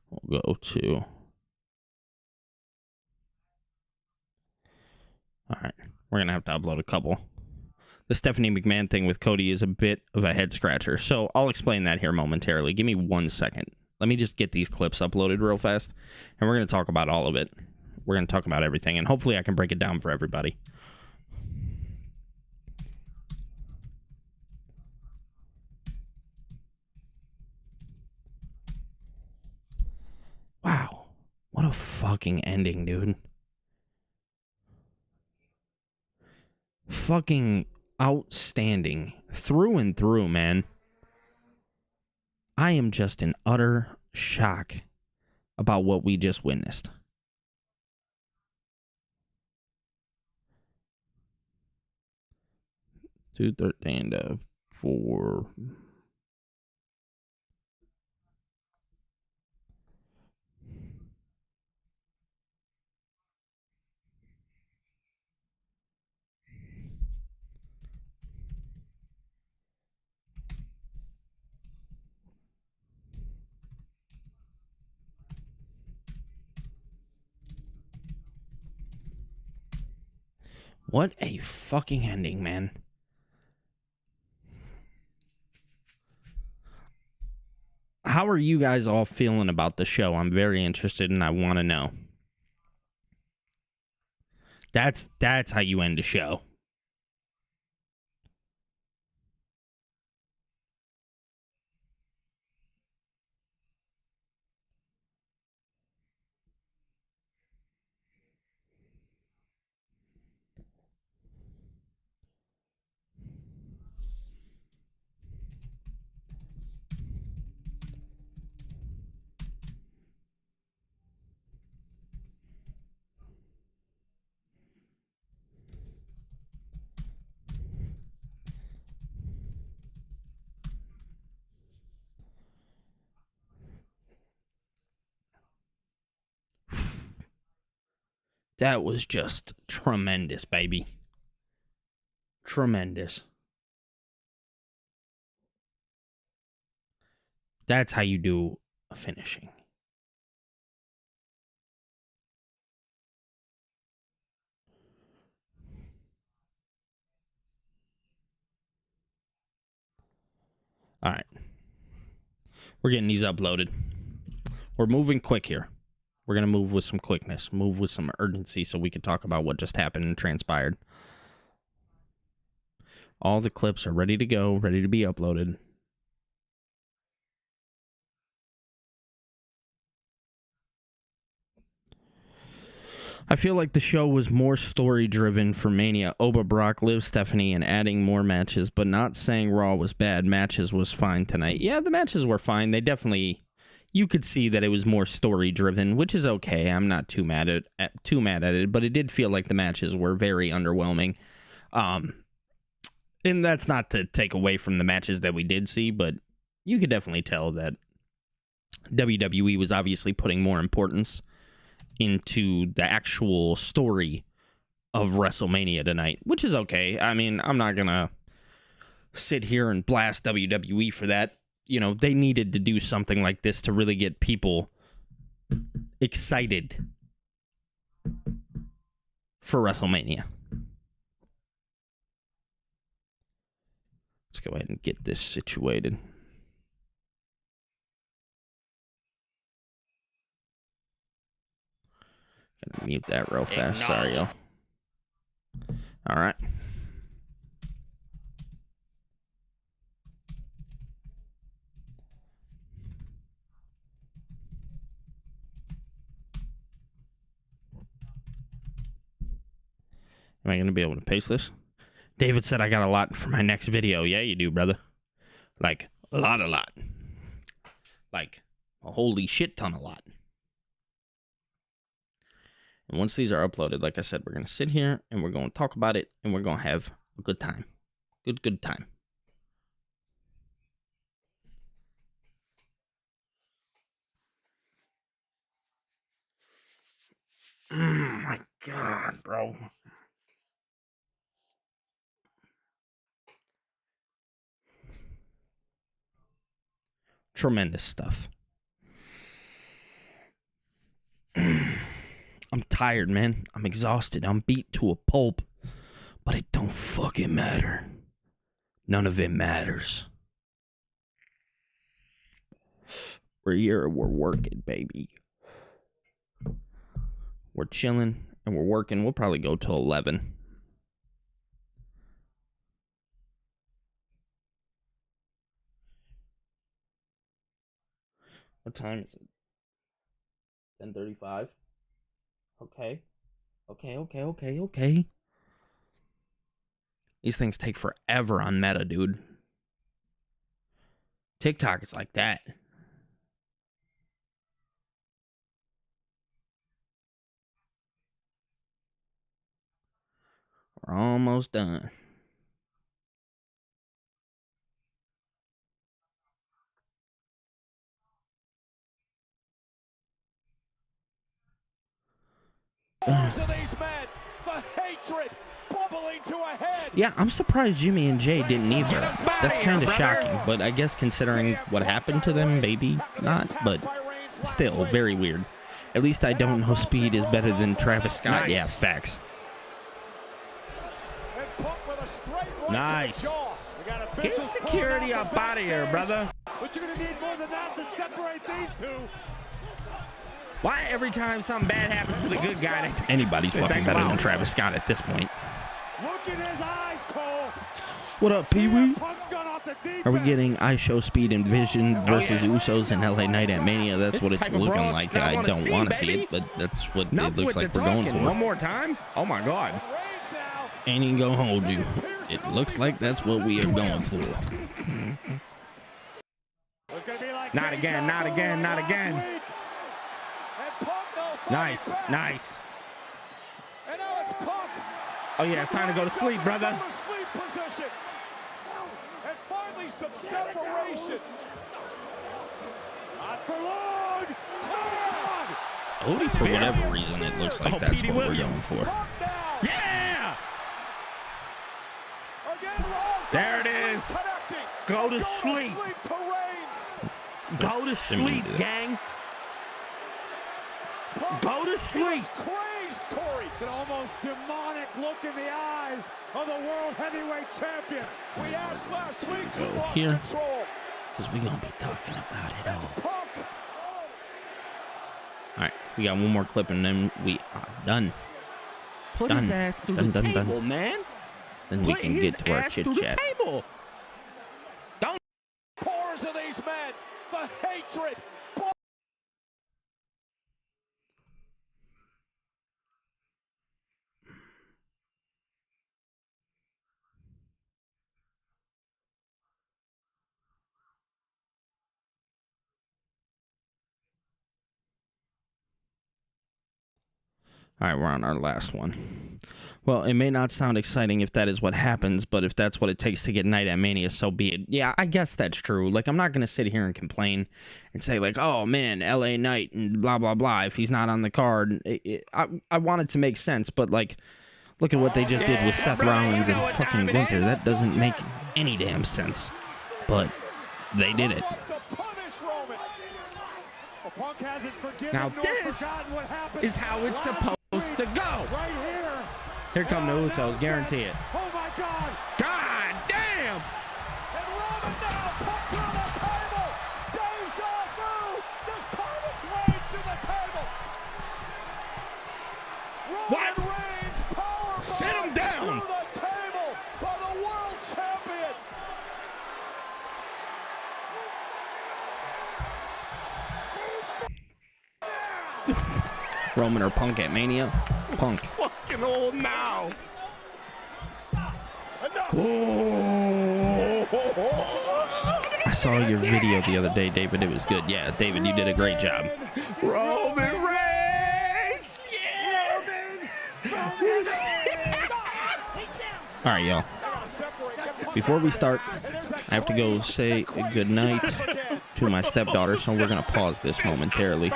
We'll go to... All right. We're going to have to upload a couple. The Stephanie McMahon thing with Cody is a bit of a head scratcher, so I'll explain that here momentarily. Give me 1 second. Let me just get these clips uploaded real fast, and we're going to talk about all of it. We're going to talk about everything, and hopefully I can break it down for everybody. Wow. What a fucking ending, dude. Fucking outstanding. Through and through, man. I am just in utter shock about what we just witnessed. 2, 13 to 4. What a fucking ending, man. How are you guys all feeling about the show? I'm very interested and I want to know. That's how you end a show. That was just tremendous, baby. Tremendous. That's how you do a finishing. All right. We're getting these uploaded. We're moving quick here. We're going to move with some quickness, move with some urgency so we can talk about what just happened and transpired. All the clips are ready to go, ready to be uploaded. I feel like the show was more story-driven for Mania. Oba, Brock, Liv, Stephanie, and adding more matches, but not saying Raw was bad. Matches was fine tonight. Yeah, the matches were fine. They definitely... You could see that it was more story-driven, which is okay. I'm not too mad at it, but it did feel like the matches were very underwhelming. And that's not to take away from the matches that we did see, but you could definitely tell that WWE was obviously putting more importance into the actual story of WrestleMania tonight, which is okay. I mean, I'm not gonna sit here and blast WWE for that. You know, they needed to do something like this to really get people excited for WrestleMania. Let's go ahead and get this situated. Gonna mute that real fast. Sorry, y'all. All right. Am I going to be able to paste this? David said I got a lot for my next video. Yeah, you do, brother. Like, a lot. Like, a holy shit ton of lot. And once these are uploaded, like I said, we're going to sit here and we're going to talk about it and we're going to have a good time. Good time. Oh my God, bro. Tremendous stuff. I'm tired, man. I'm exhausted. I'm beat to a pulp. But it don't fucking matter. None of it matters. We're here, we're working, baby. We're chilling and we're working. We'll probably go till 11. What time is it? 10:35. Okay. These things take forever on Meta, dude. TikTok is like that. We're almost done. Yeah, I'm surprised Jimmy and Jay didn't either. That's kind of shocking, but I guess considering what happened to them, maybe not, but still very weird. At least I don't know Speed is better than Travis Scott. Nice. Yeah, facts. Nice. Get security up out of here, brother. But you're gonna need more than that to separate these two. Why every time something bad happens to the good guy, Anybody's fucking better than Travis Scott at this point. Look in his eyes, Cole. What up, Pee-wee? Are we getting I Show Speed and Vision versus Usos in LA Night at Mania? That's what it's looking like. I don't want to see it, but that's what it looks like we're going for. One more time? Oh my God. Ain't even gonna hold you. It looks like that's what we are going for. Not again, not again, not again. Nice, nice. Oh yeah, it's time to go to sleep, brother. And finally some separation. Not for long. For whatever reason, it looks like that's Petey what Williams. we're going for. Yeah! There it is. Go to sleep. Go to sleep, gang. Go to sleep. Crazed Corey. An almost demonic look in the eyes of the World Heavyweight Champion. We asked last week Go who lost here, control. because we're going to be talking about it all. Punk. All right, we got one more clip, and then we are done. Put his ass through the table, man. Then we Put can his get to our ass through the chit-chat. table. Don't. Pores of these men. The hatred. All right, we're on our last one. Well, it may not sound exciting if that is what happens, but if that's what it takes to get Night at Mania, so be it. Yeah, I guess that's true. Like, I'm not going to sit here and complain and say, like, oh, man, LA Knight and blah, blah, blah, if he's not on the card. I want it to make sense, but, like, look at what they just did with Seth Rollins and fucking Gunther. That doesn't make any damn sense. But they did it. Now this is how it's supposed to go. Here come the Usos, guarantee it. Oh my God! God damn! And Roman now put through the table. Deja vu. This time it's Reigns to the table. Roman Reigns power Sit him down. to the table by the world champion. Roman or Punk at Mania? Punk. Fucking old now. I saw your video the other day, David. It was good. Yeah, David, you did a great job. Roman Reigns! Yeah! All right, y'all. Before we start, I have to go say good night to my stepdaughter, so we're going to pause this momentarily.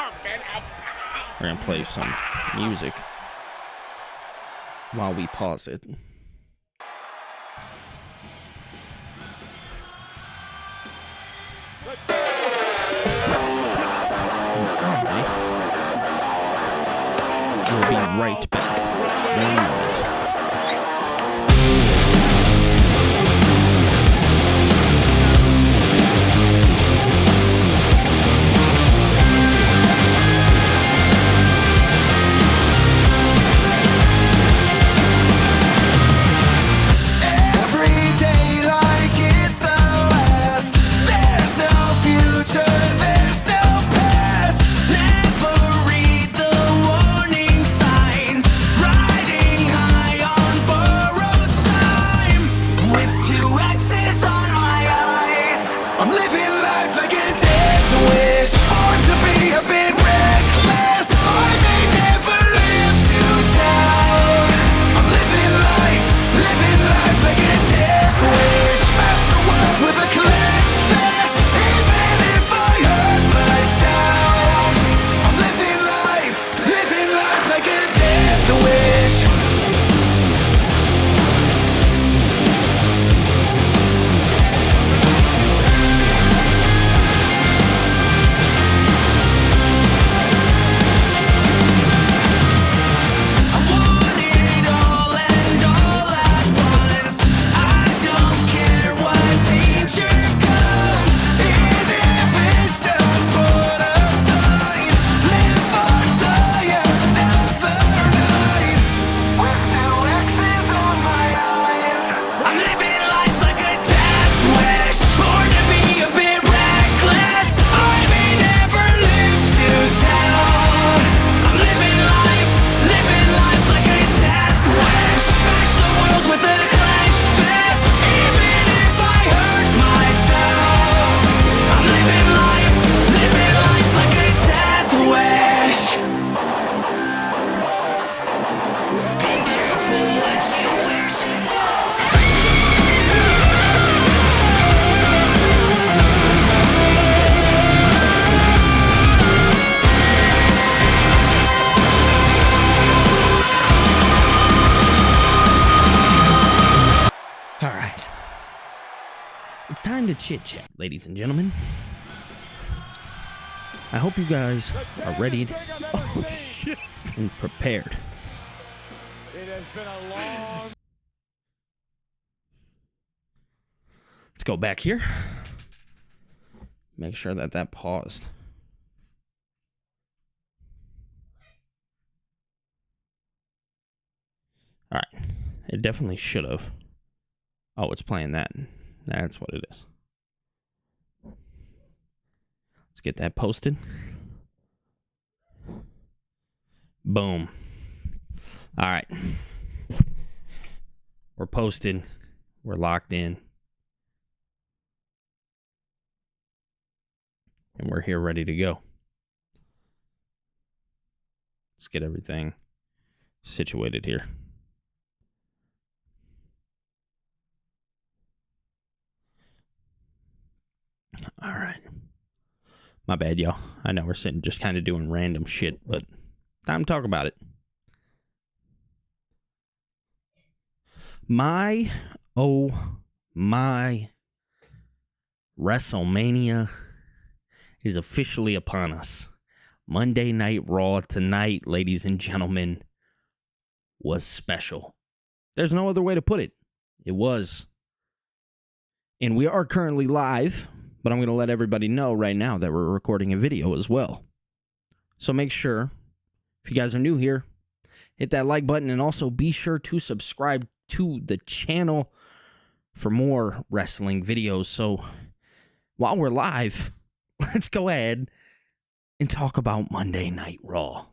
We're going to play some music while we pause it. We'll be right back. 1 moment. Never read the warning signs. time to chit chat, ladies and gentlemen. I hope you guys are ready and prepared. It has been a long... Let's go back here. Make sure that paused. All right. It definitely should have. Oh, it's playing that. That's what it is. Let's get that posted. Boom. All right. We're posted. We're locked in. And we're here ready to go. Let's get everything situated here. All right. My bad, y'all. I know we're sitting just kind of doing random shit, but time to talk about it. My WrestleMania is officially upon us. Monday Night Raw tonight, ladies and gentlemen, was special. There's no other way to put it. It was. And we are currently live, but I'm going to let everybody know right now that we're recording a video as well. So make sure, if you guys are new here, hit that like button and also be sure to subscribe to the channel for more wrestling videos. So while we're live, let's go ahead and talk about Monday Night Raw.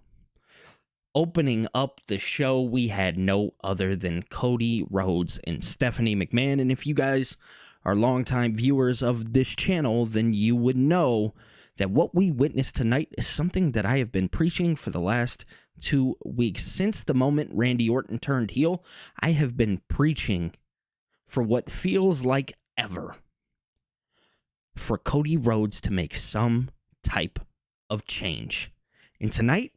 Opening up the show, we had no other than Cody Rhodes and Stephanie McMahon. And if you guys are longtime viewers of this channel, then you would know that what we witnessed tonight is something that I have been preaching for the last 2 weeks. Since the moment Randy Orton turned heel, I have been preaching for what feels like ever for Cody Rhodes to make some type of change. And tonight,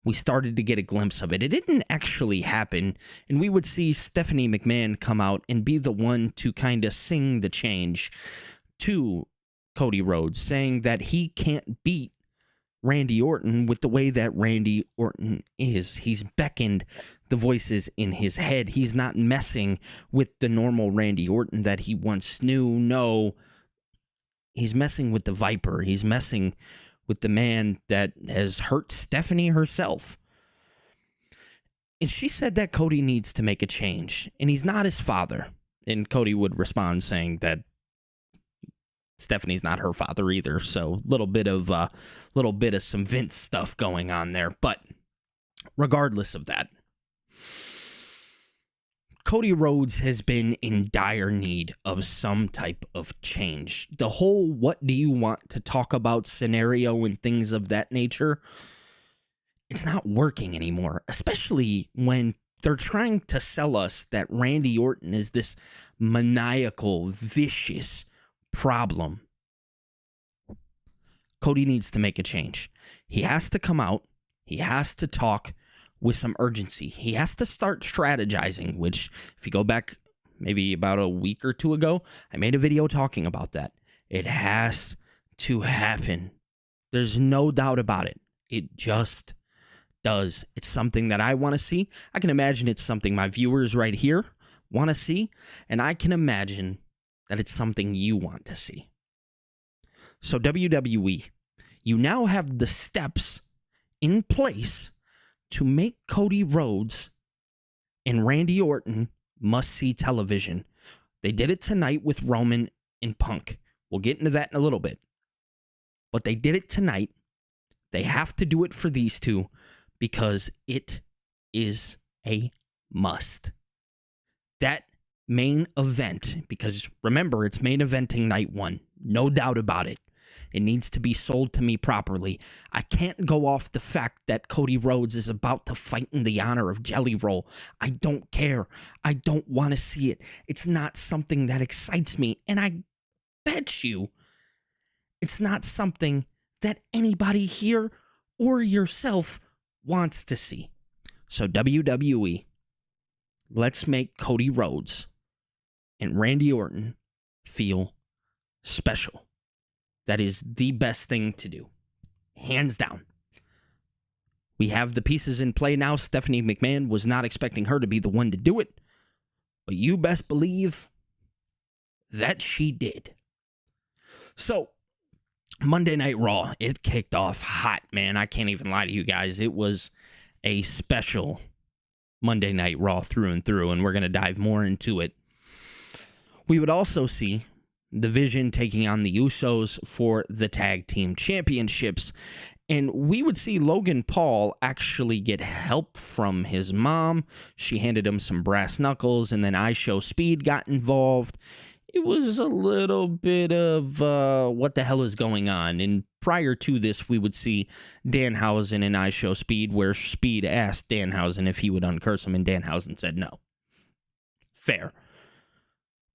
we started to get a glimpse of it. It didn't actually happen, and we would see Stephanie McMahon come out and be the one to kind of sing the change to Cody Rhodes, saying that he can't beat Randy Orton with the way that Randy Orton is. He's beckoned the voices in his head. He's not messing with the normal Randy Orton that he once knew. No, he's messing with the Viper. He's messing with the man that has hurt Stephanie herself. And she said that Cody needs to make a change, and he's not his father. And Cody would respond saying that Stephanie's not her father either. So little bit of some Vince stuff going on there. But regardless of that, Cody Rhodes has been in dire need of some type of change. The whole what do you want to talk about scenario and things of that nature, it's not working anymore, especially when they're trying to sell us that Randy Orton is this maniacal, vicious problem. Cody needs to make a change. He has to come out. He has to talk with some urgency. He has to start strategizing, which if you go back maybe about a week or two ago, I made a video talking about that. It has to happen. There's no doubt about it. It just does. It's something that I want to see. I can imagine it's something my viewers right here want to see, and I can imagine that it's something you want to see. So WWE, you now have the steps in place to make Cody Rhodes and Randy Orton must-see television. They did it tonight with Roman and Punk. We'll get into that in a little bit. But they did it tonight. They have to do it for these two because it is a must. That main event, because remember, it's main eventing night one. No doubt about it. It needs to be sold to me properly. I can't go off the fact that Cody Rhodes is about to fight in the honor of Jelly Roll. I don't care. I don't want to see it. It's not something that excites me. And I bet you it's not something that anybody here or yourself wants to see. So WWE, let's make Cody Rhodes and Randy Orton feel special. That is the best thing to do. Hands down. We have the pieces in play now. Stephanie McMahon was not expecting her to be the one to do it, but you best believe that she did. So, Monday Night Raw, it kicked off hot, man. I can't even lie to you guys. It was a special Monday Night Raw through and through, and we're going to dive more into it. We would also see the Vision taking on the Usos for the Tag Team Championships, and we would see Logan Paul actually get help from his mom. She handed him some brass knuckles, and then I Show Speed got involved. It was a little bit of what the hell is going on. And prior to this, we would see Danhausen and I Show Speed, where Speed asked Danhausen if he would uncurse him, and Danhausen said no. Fair.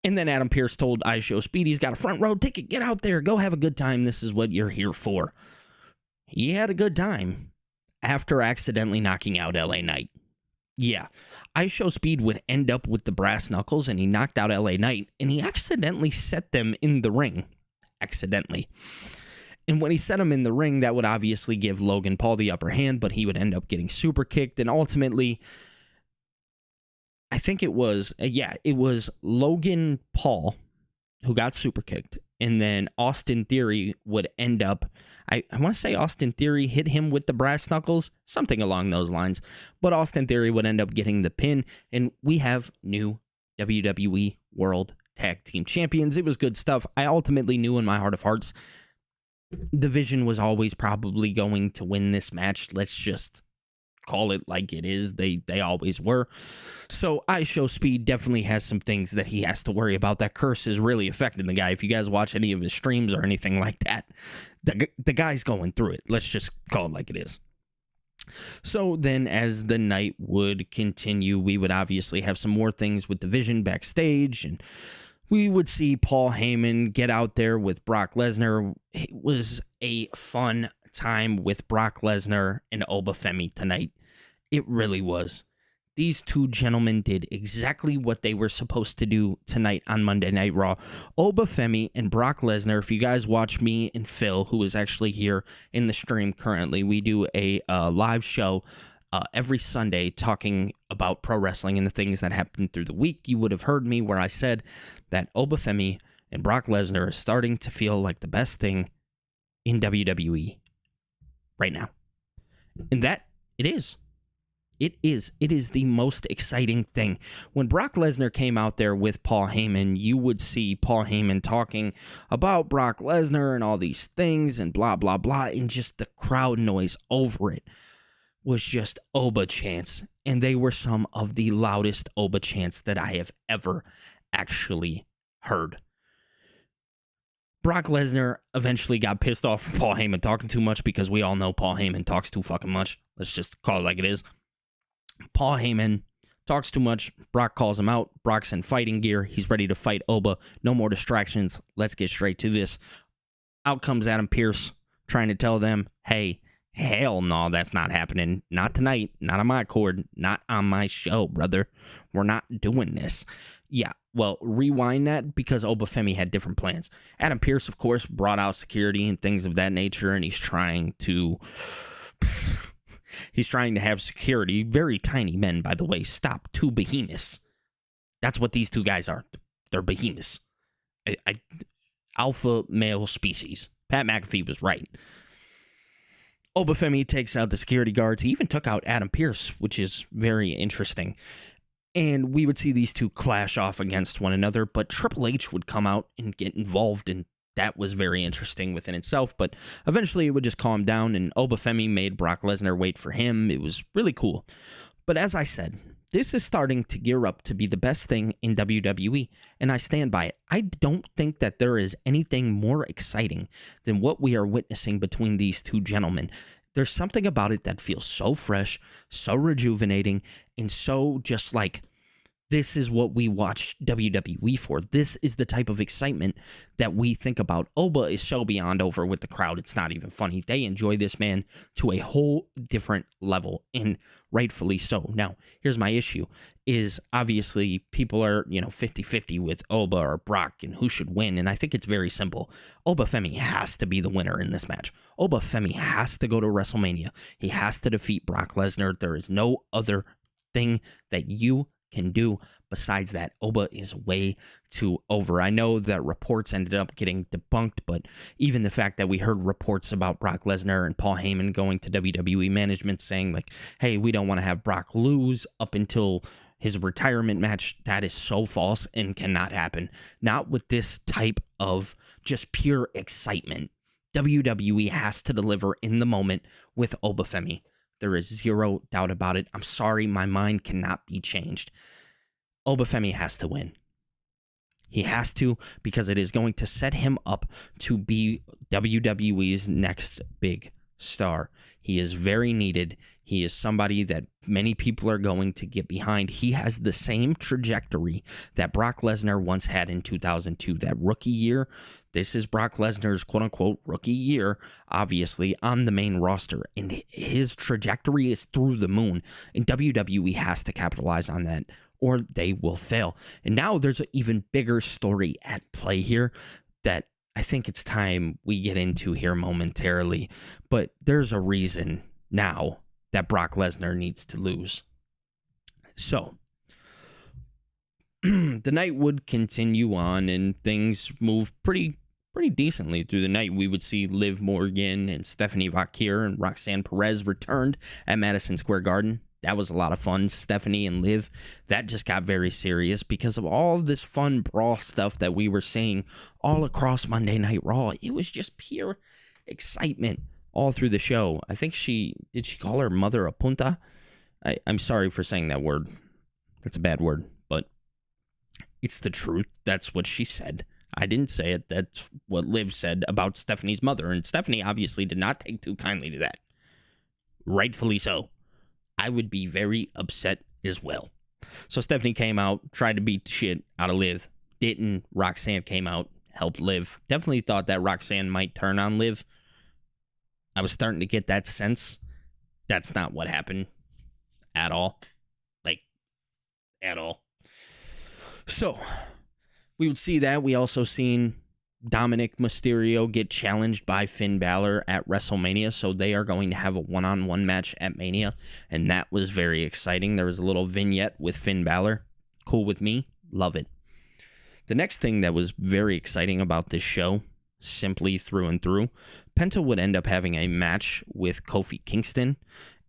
And then Adam Pearce told I Show Speed he's got a front row ticket. Get out there. Go have a good time. This is what you're here for. He had a good time after accidentally knocking out LA Knight. Yeah, I Show Speed would end up with the brass knuckles, and he knocked out LA Knight, and he accidentally set them in the ring. Accidentally. And when he set them in the ring, that would obviously give Logan Paul the upper hand, but he would end up getting super kicked, and ultimately, I think it was Logan Paul who got super kicked, and then Austin Theory would end up, I want to say Austin Theory hit him with the brass knuckles, something along those lines, but Austin Theory would end up getting the pin, and we have new WWE World Tag Team Champions. It was good stuff. I ultimately knew in my heart of hearts the Vision was always probably going to win this match. Let's just call it like it is. They always were. So I Show Speed definitely has some things that he has to worry about. That curse is really affecting the guy. If you guys watch any of his streams or anything like that, the guy's going through it. Let's just call it like it is. So then as the night would continue, we would obviously have some more things with the Vision backstage, and we would see Paul Heyman get out there with Brock Lesnar. It was a fun time with Brock Lesnar and Oba Femi tonight. It really was. These two gentlemen did exactly what they were supposed to do tonight on Monday Night Raw. Oba Femi and Brock Lesnar, if you guys watch me and Phil, who is actually here in the stream currently, we do a live show every Sunday talking about pro wrestling and the things that happened through the week. You would have heard me where I said that Oba Femi and Brock Lesnar are starting to feel like the best thing in WWE right now. And that it is. It is the most exciting thing. When Brock Lesnar came out there with Paul Heyman, you would see Paul Heyman talking about Brock Lesnar and all these things and blah, blah, blah, and just the crowd noise over it was just Oba chants. And they were some of the loudest Oba chants that I have ever actually heard. Brock Lesnar eventually got pissed off from Paul Heyman talking too much, because we all know Paul Heyman talks too fucking much. Let's just call it like it is. Paul Heyman talks too much. Brock calls him out. Brock's in fighting gear. He's ready to fight Oba. No more distractions. Let's get straight to this. Out comes Adam Pearce trying to tell them, hey, hell no, that's not happening. Not tonight. Not on my accord. Not on my show, brother. We're not doing this. Yeah, well, rewind that, because Oba Femi had different plans. Adam Pearce, of course, brought out security and things of that nature, and he's trying to have security. Very tiny men, by the way. Stop. Two behemoths. That's what these two guys are. They're behemoths. Alpha male species. Pat McAfee was right. Oba Femi takes out the security guards. He even took out Adam Pearce, which is very interesting. And we would see these two clash off against one another, but Triple H would come out and get involved, and that was very interesting within itself. But eventually it would just calm down, and Oba Femi made Brock Lesnar wait for him. It was really cool. But as I said, this is starting to gear up to be the best thing in WWE, and I stand by it. I don't think that there is anything more exciting than what we are witnessing between these two gentlemen. There's something about it that feels so fresh, so rejuvenating, and so just like, this is what we watch WWE for. This is the type of excitement that we think about. Oba is so beyond over with the crowd, it's not even funny. They enjoy this man to a whole different level, and rightfully so. Now, here's my issue. is obviously people are, 50-50 with Oba or Brock and who should win. And I think it's very simple. Oba Femi has to be the winner in this match. Oba Femi has to go to WrestleMania. He has to defeat Brock Lesnar. There is no other thing that you can do besides that. Oba is way too over. I know that reports ended up getting debunked, but even the fact that we heard reports about Brock Lesnar and Paul Heyman going to WWE management saying like, hey, we don't want to have Brock lose up until his retirement match, that is so false and cannot happen. Not with this type of just pure excitement. WWE has to deliver in the moment with Oba Femi. There is zero doubt about it. I'm sorry, my mind cannot be changed. Oba Femi has to win. He has to, because it is going to set him up to be WWE's next big star. He is very needed. He is somebody that many people are going to get behind. He has the same trajectory that Brock Lesnar once had in 2002. That rookie year, this is Brock Lesnar's quote-unquote rookie year, obviously, on the main roster. And his trajectory is through the moon. And WWE has to capitalize on that, or they will fail. And now there's an even bigger story at play here that I think it's time we get into here momentarily. But there's a reason now that Brock Lesnar needs to lose. So, the night would continue on and things move pretty decently through the night. We would see Liv Morgan and Stephanie Vakir and Roxanne Perez returned at Madison Square Garden. That was a lot of fun. Stephanie and Liv, that just got very serious because of all this fun brawl stuff that we were seeing all across Monday Night Raw. It was just pure excitement all through the show. I think she call her mother a punta? I'm sorry for saying that word. That's a bad word, but it's the truth. That's what she said. I didn't say it. That's what Liv said about Stephanie's mother, and Stephanie obviously did not take too kindly to that. Rightfully so. I would be very upset as well. So Stephanie came out, tried to beat the shit out of Liv. Didn't. Roxanne came out, helped Liv. Definitely thought that Roxanne might turn on Liv. I was starting to get that sense. That's not what happened at all. Like, at all. So, we would see that. We also seen Dominic Mysterio get challenged by Finn Balor at WrestleMania, so they are going to have a one-on-one match at Mania, and that was very exciting. There was a little vignette with Finn Balor. Cool with me. Love it. The next thing that was very exciting about this show, simply through and through, Penta would end up having a match with Kofi Kingston,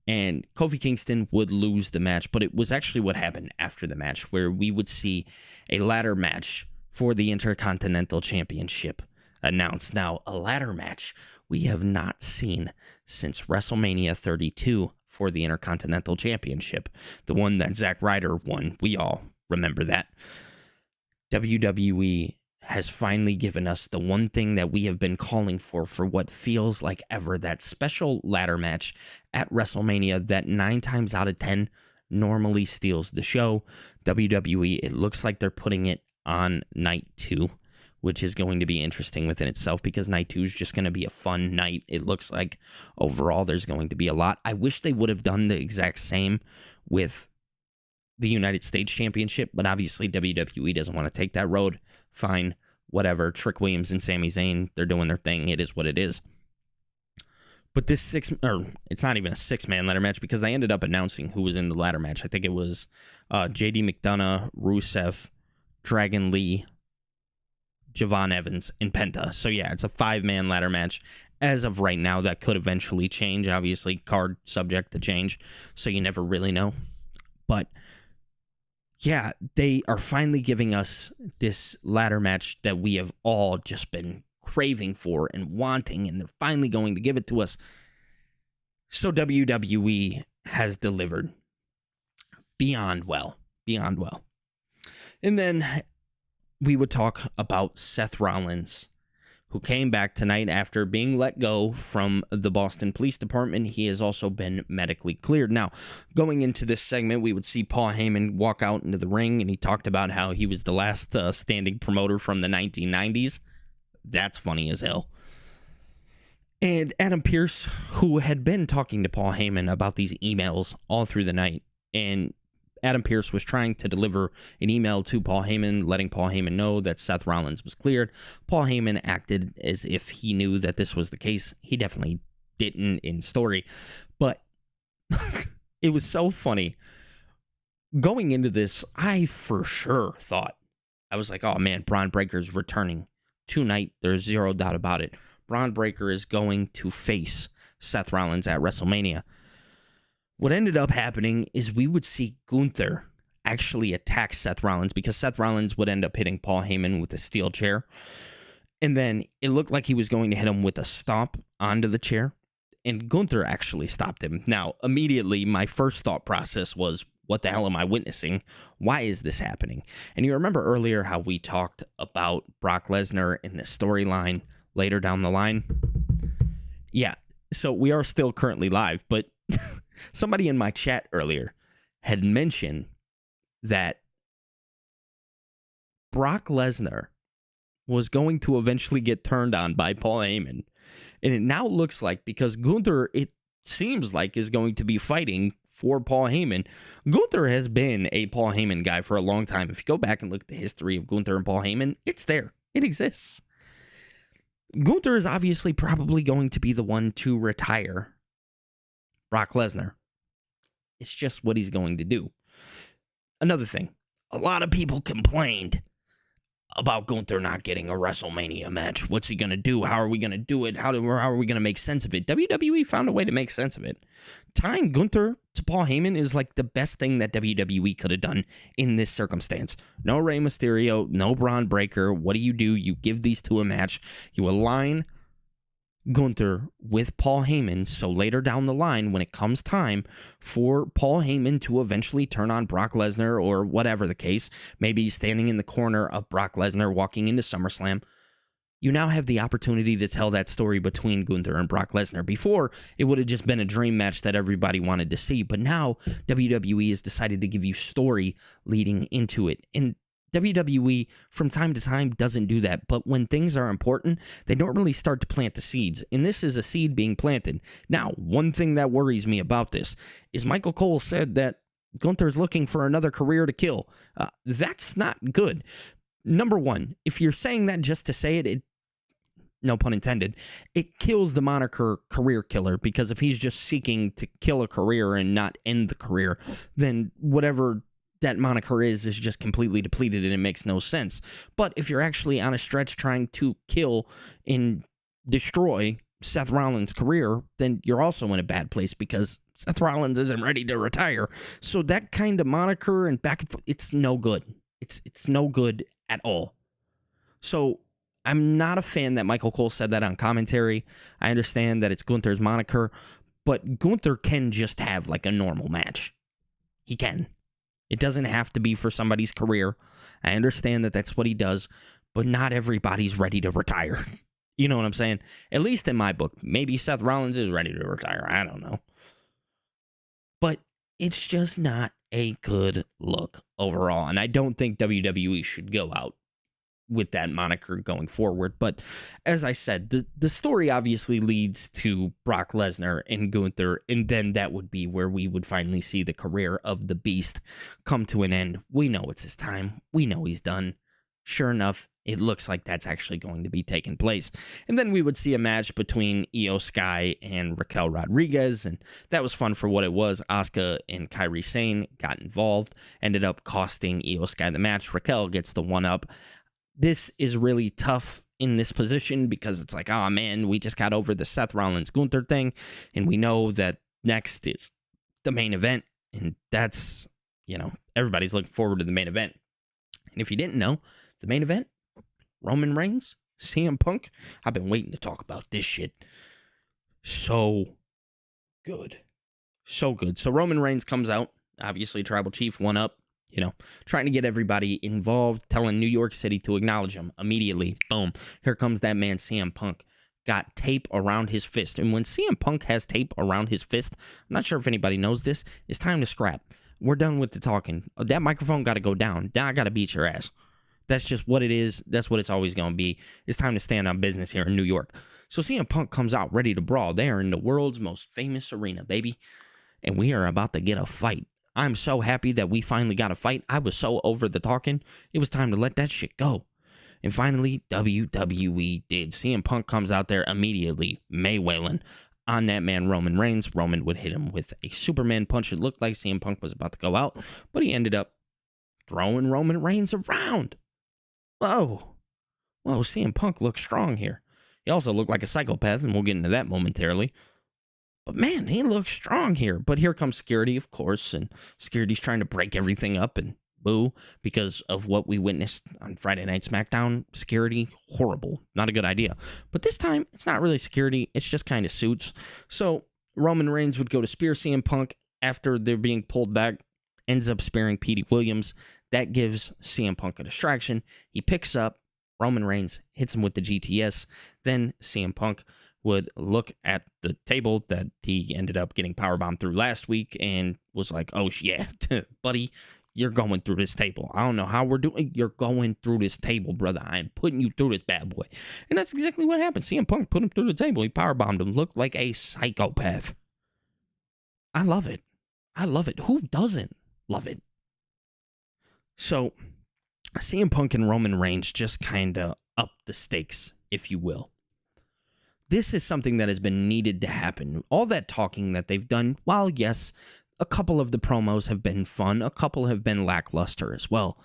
and Kofi Kingston would lose the match, but it was actually what happened after the match, where we would see a ladder match for the Intercontinental Championship announced. Now, a ladder match we have not seen since WrestleMania 32 for the Intercontinental Championship, the one that Zack Ryder won. We all remember that. WWE has finally given us the one thing that we have been calling for what feels like ever, that special ladder match at WrestleMania that 9 times out of 10 normally steals the show. WWE, it looks like they're putting it on night 2, which is going to be interesting within itself because night 2 is just going to be a fun night. It looks like overall there's going to be a lot. I wish they would have done the exact same with the United States Championship, but obviously WWE doesn't want to take that road. Fine, whatever. Trick Williams and Sami Zayn, they're doing their thing. It is what it is. But this it's not even a 6-man ladder match because they ended up announcing who was in the ladder match. I think it was JD McDonough, Rusev, Dragon Lee, Javon Evans, and Penta. So yeah, it's a 5-man ladder match. As of right now, that could eventually change. Obviously, card subject to change, so you never really know. But yeah, they are finally giving us this ladder match that we have all just been craving for and wanting, and they're finally going to give it to us. So WWE has delivered beyond well. Beyond well. And then we would talk about Seth Rollins, who came back tonight after being let go from the Boston Police Department. He has also been medically cleared. Now, going into this segment, we would see Paul Heyman walk out into the ring, and he talked about how he was the last standing promoter from the 1990s. That's funny as hell. And Adam Pearce, who had been talking to Paul Heyman about these emails all through the night, and Adam Pearce was trying to deliver an email to Paul Heyman, letting Paul Heyman know that Seth Rollins was cleared. Paul Heyman acted as if he knew that this was the case. He definitely didn't in story. But it was so funny. Going into this, I for sure thought, I was like, oh man, Braun Breaker's returning tonight. There's zero doubt about it. Braun Breaker is going to face Seth Rollins at WrestleMania. What ended up happening is we would see Gunther actually attack Seth Rollins because Seth Rollins would end up hitting Paul Heyman with a steel chair. And then it looked like he was going to hit him with a stomp onto the chair. And Gunther actually stopped him. Now, immediately, my first thought process was, what the hell am I witnessing? Why is this happening? And you remember earlier how we talked about Brock Lesnar in the storyline later down the line? Yeah, so we are still currently live, but somebody in my chat earlier had mentioned that Brock Lesnar was going to eventually get turned on by Paul Heyman. And it now looks like, because Gunther, it seems like, is going to be fighting for Paul Heyman. Gunther has been a Paul Heyman guy for a long time. If you go back and look at the history of Gunther and Paul Heyman, it's there. It exists. Gunther is obviously probably going to be the one to retire Brock Lesnar. It's just what he's going to do. Another thing, a lot of people complained about Gunther not getting a WrestleMania match. What's he going to do? How are we going to do it? How are we going to make sense of it? WWE found a way to make sense of it. Tying Gunther to Paul Heyman is like the best thing that WWE could have done in this circumstance. No Rey Mysterio, no Braun Breaker. What do? You give these two a match. You align Gunther with Paul Heyman, so later down the line, when it comes time for Paul Heyman to eventually turn on Brock Lesnar or whatever the case, maybe he's standing in the corner of Brock Lesnar walking into SummerSlam, you now have the opportunity to tell that story between Gunther and Brock Lesnar. Before, it would have just been a dream match that everybody wanted to see, but now WWE has decided to give you story leading into it. And WWE, from time to time, doesn't do that, but when things are important, they normally start to plant the seeds, and this is a seed being planted. Now, one thing that worries me about this is Michael Cole said that Gunther's looking for another career to kill. That's not good. Number one, if you're saying that just to say it, no pun intended, it kills the moniker career killer, because if he's just seeking to kill a career and not end the career, then whatever that moniker is just completely depleted and it makes no sense. But if you're actually on a stretch trying to kill and destroy Seth Rollins' career, then you're also in a bad place, because Seth Rollins isn't ready to retire. So that kind of moniker and back and forth, it's no good. It's no good at all. So I'm not a fan that Michael Cole said that on commentary. I understand that it's Gunther's moniker, but Gunther can just have like a normal match. He can. It doesn't have to be for somebody's career. I understand that that's what he does, but not everybody's ready to retire. You know what I'm saying? At least in my book. Maybe Seth Rollins is ready to retire. I don't know. But it's just not a good look overall. And I don't think WWE should go out with that moniker going forward. But as I said, the story obviously leads to Brock Lesnar and Gunther, and then that would be where we would finally see the career of the Beast come to an end. We know it's his time. We know he's done. Sure enough, it looks like that's actually going to be taking place. And then we would see a match between Io Sky and Raquel Rodriguez, and that was fun for what it was. Asuka and Kairi Sane got involved, ended up costing Io Sky the match. Raquel gets the one-up. This is really tough in this position because it's like, oh man, we just got over the Seth Rollins-Gunther thing, and we know that next is the main event, and that's, everybody's looking forward to the main event. And if you didn't know, the main event, Roman Reigns, CM Punk. I've been waiting to talk about this shit. So good. So good. So Roman Reigns comes out, obviously Tribal Chief, one up. Trying to get everybody involved, telling New York City to acknowledge him immediately. Boom. Here comes that man, CM Punk. Got tape around his fist. And when CM Punk has tape around his fist, I'm not sure if anybody knows this, it's time to scrap. We're done with the talking. That microphone got to go down. Now I got to beat your ass. That's just what it is. That's what it's always going to be. It's time to stand on business here in New York. So CM Punk comes out ready to brawl. They are in the world's most famous arena, baby. And we are about to get a fight. I'm so happy that we finally got a fight. I was so over the talking. It was time to let that shit go. And finally, WWE did. CM Punk comes out there immediately, Maywailing on that man, Roman Reigns. Roman would hit him with a Superman punch. It looked like CM Punk was about to go out, but he ended up throwing Roman Reigns around. Whoa, CM Punk looks strong here. He also looked like a psychopath, and we'll get into that momentarily. But man, he looks strong here. But here comes security, of course, and security's trying to break everything up, and boo, because of what we witnessed on Friday Night SmackDown. Security, horrible, not a good idea. But this time, it's not really security, it's just kind of suits. So Roman Reigns would go to spear CM Punk after they're being pulled back, ends up spearing Petey Williams. That gives CM Punk a distraction. He picks up, Roman Reigns hits him with the GTS. Then CM Punk would look at the table that he ended up getting powerbombed through last week and was like, oh yeah, buddy, you're going through this table. I don't know how we're doing. You're going through this table, brother. I'm putting you through this bad boy. And that's exactly what happened. CM Punk put him through the table. He powerbombed him. Looked like a psychopath. I love it. I love it. Who doesn't love it? So CM Punk and Roman Reigns just kind of up the stakes, if you will. This is something that has been needed to happen. All that talking that they've done, while yes, a couple of the promos have been fun, a couple have been lackluster as well.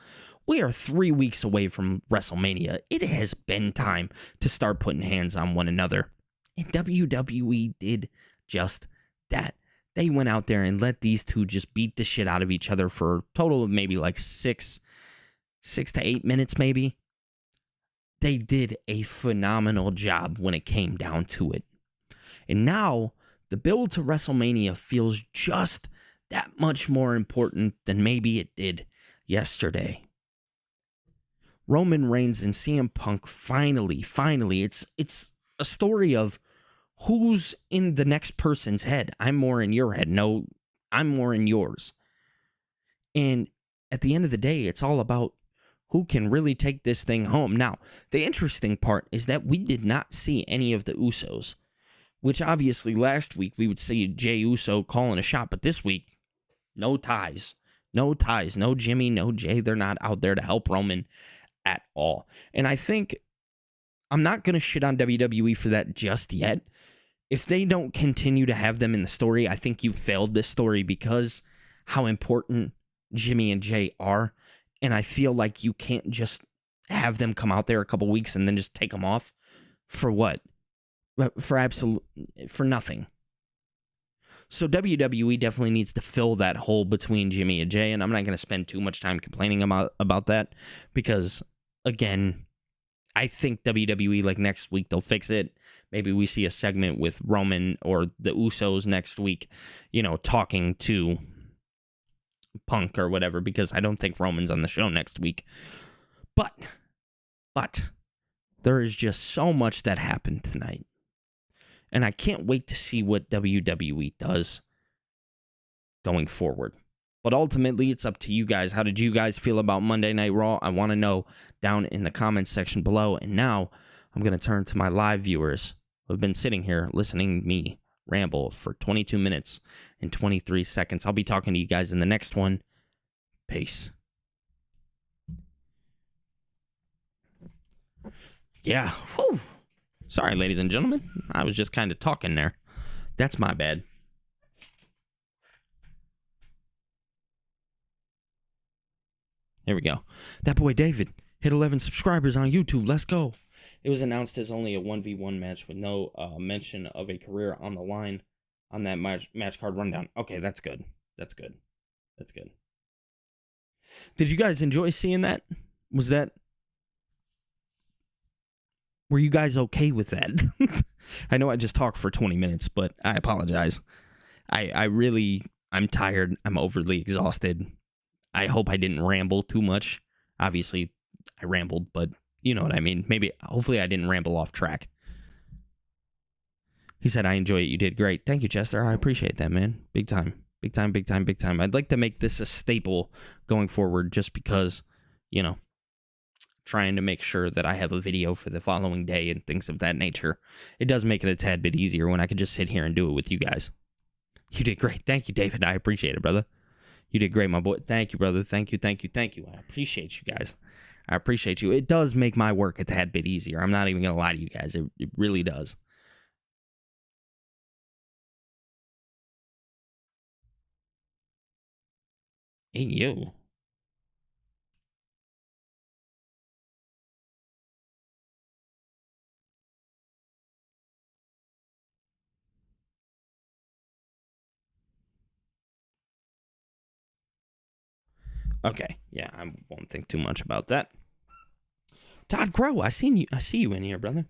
We are 3 weeks away from WrestleMania. It has been time to start putting hands on one another. And WWE did just that. They went out there and let these two just beat the shit out of each other for a total of maybe like 6 to 8 minutes maybe. They did a phenomenal job when it came down to it. And now the build to WrestleMania feels just that much more important than maybe it did yesterday. Roman Reigns and CM Punk finally, it's a story of who's in the next person's head. I'm more in your head. No, I'm more in yours. And at the end of the day, it's all about who can really take this thing home. Now, the interesting part is that we did not see any of the Usos, which obviously last week we would see Jey Uso calling a shot, but this week, no ties. No ties. No Jimmy, no Jay. They're not out there to help Roman at all. And I think I'm not going to shit on WWE for that just yet. If they don't continue to have them in the story, I think you've failed this story because how important Jimmy and Jay are. And I feel like you can't just have them come out there a couple weeks and then just take them off. For what? For nothing. So WWE definitely needs to fill that hole between Jimmy and Jay, and I'm not going to spend too much time complaining about that because, again, I think WWE, like next week, they'll fix it. Maybe we see a segment with Roman or the Usos next week, talking to Punk or whatever, because I don't think Roman's on the show next week. But there is just so much that happened tonight. And I can't wait to see what WWE does going forward. But ultimately, it's up to you guys. How did you guys feel about Monday Night Raw? I want to know down in the comments section below. And now I'm going to turn to my live viewers who have been sitting here listening to me ramble for 22 minutes and 23 seconds. I'll be talking to you guys in the next one. Peace. Yeah. Whew. Sorry, ladies and gentlemen. I was just kind of talking there. That's my bad. Here we go. That boy David hit 11 subscribers on YouTube. Let's go. It was announced as only a 1v1 match with no mention of a career on the line on that match card rundown. Okay, that's good. That's good. That's good. Did you guys enjoy seeing that? Were you guys okay with that? I know I just talked for 20 minutes, but I apologize. I'm tired. I'm overly exhausted. I hope I didn't ramble too much. Obviously, I rambled, but you know what I mean. Hopefully I didn't ramble off track. He said, I enjoy it. You did great. Thank you, Chester. I appreciate that, man. Big time. Big time, big time, big time. I'd like to make this a staple going forward just because, trying to make sure that I have a video for the following day and things of that nature. It does make it a tad bit easier when I could just sit here and do it with you guys. You did great. Thank you, David. I appreciate it, brother. You did great, my boy. Thank you, brother. Thank you. I appreciate you guys. I appreciate you. It does make my work a tad bit easier. I'm not even going to lie to you guys. It really does. Hey, you. Okay, yeah, I won't think too much about that. Todd Crow, I see you in here, brother.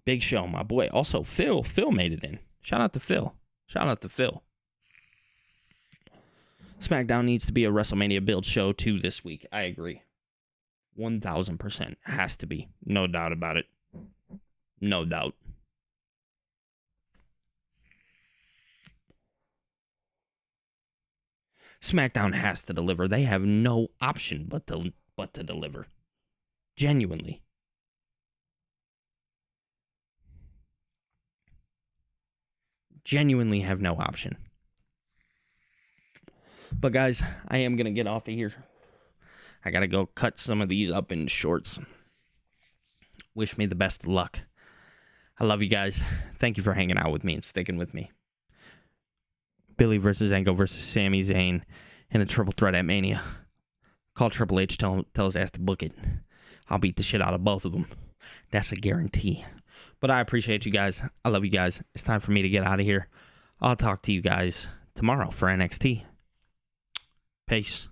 Big Show, my boy. Also, Phil made it in. Shout out to Phil. SmackDown needs to be a WrestleMania build show too this week. I agree. 1000%. Has to be. No doubt about it. No doubt. SmackDown has to deliver. They have no option but to deliver. Genuinely. Genuinely have no option. But guys, I am going to get off of here. I got to go cut some of these up in shorts. Wish me the best of luck. I love you guys. Thank you for hanging out with me and sticking with me. Billy versus Angle versus Sami Zayn in a triple threat at Mania. Call Triple H, tell his ass to book it. I'll beat the shit out of both of them. That's a guarantee. But I appreciate you guys. I love you guys. It's time for me to get out of here. I'll talk to you guys tomorrow for NXT. Peace.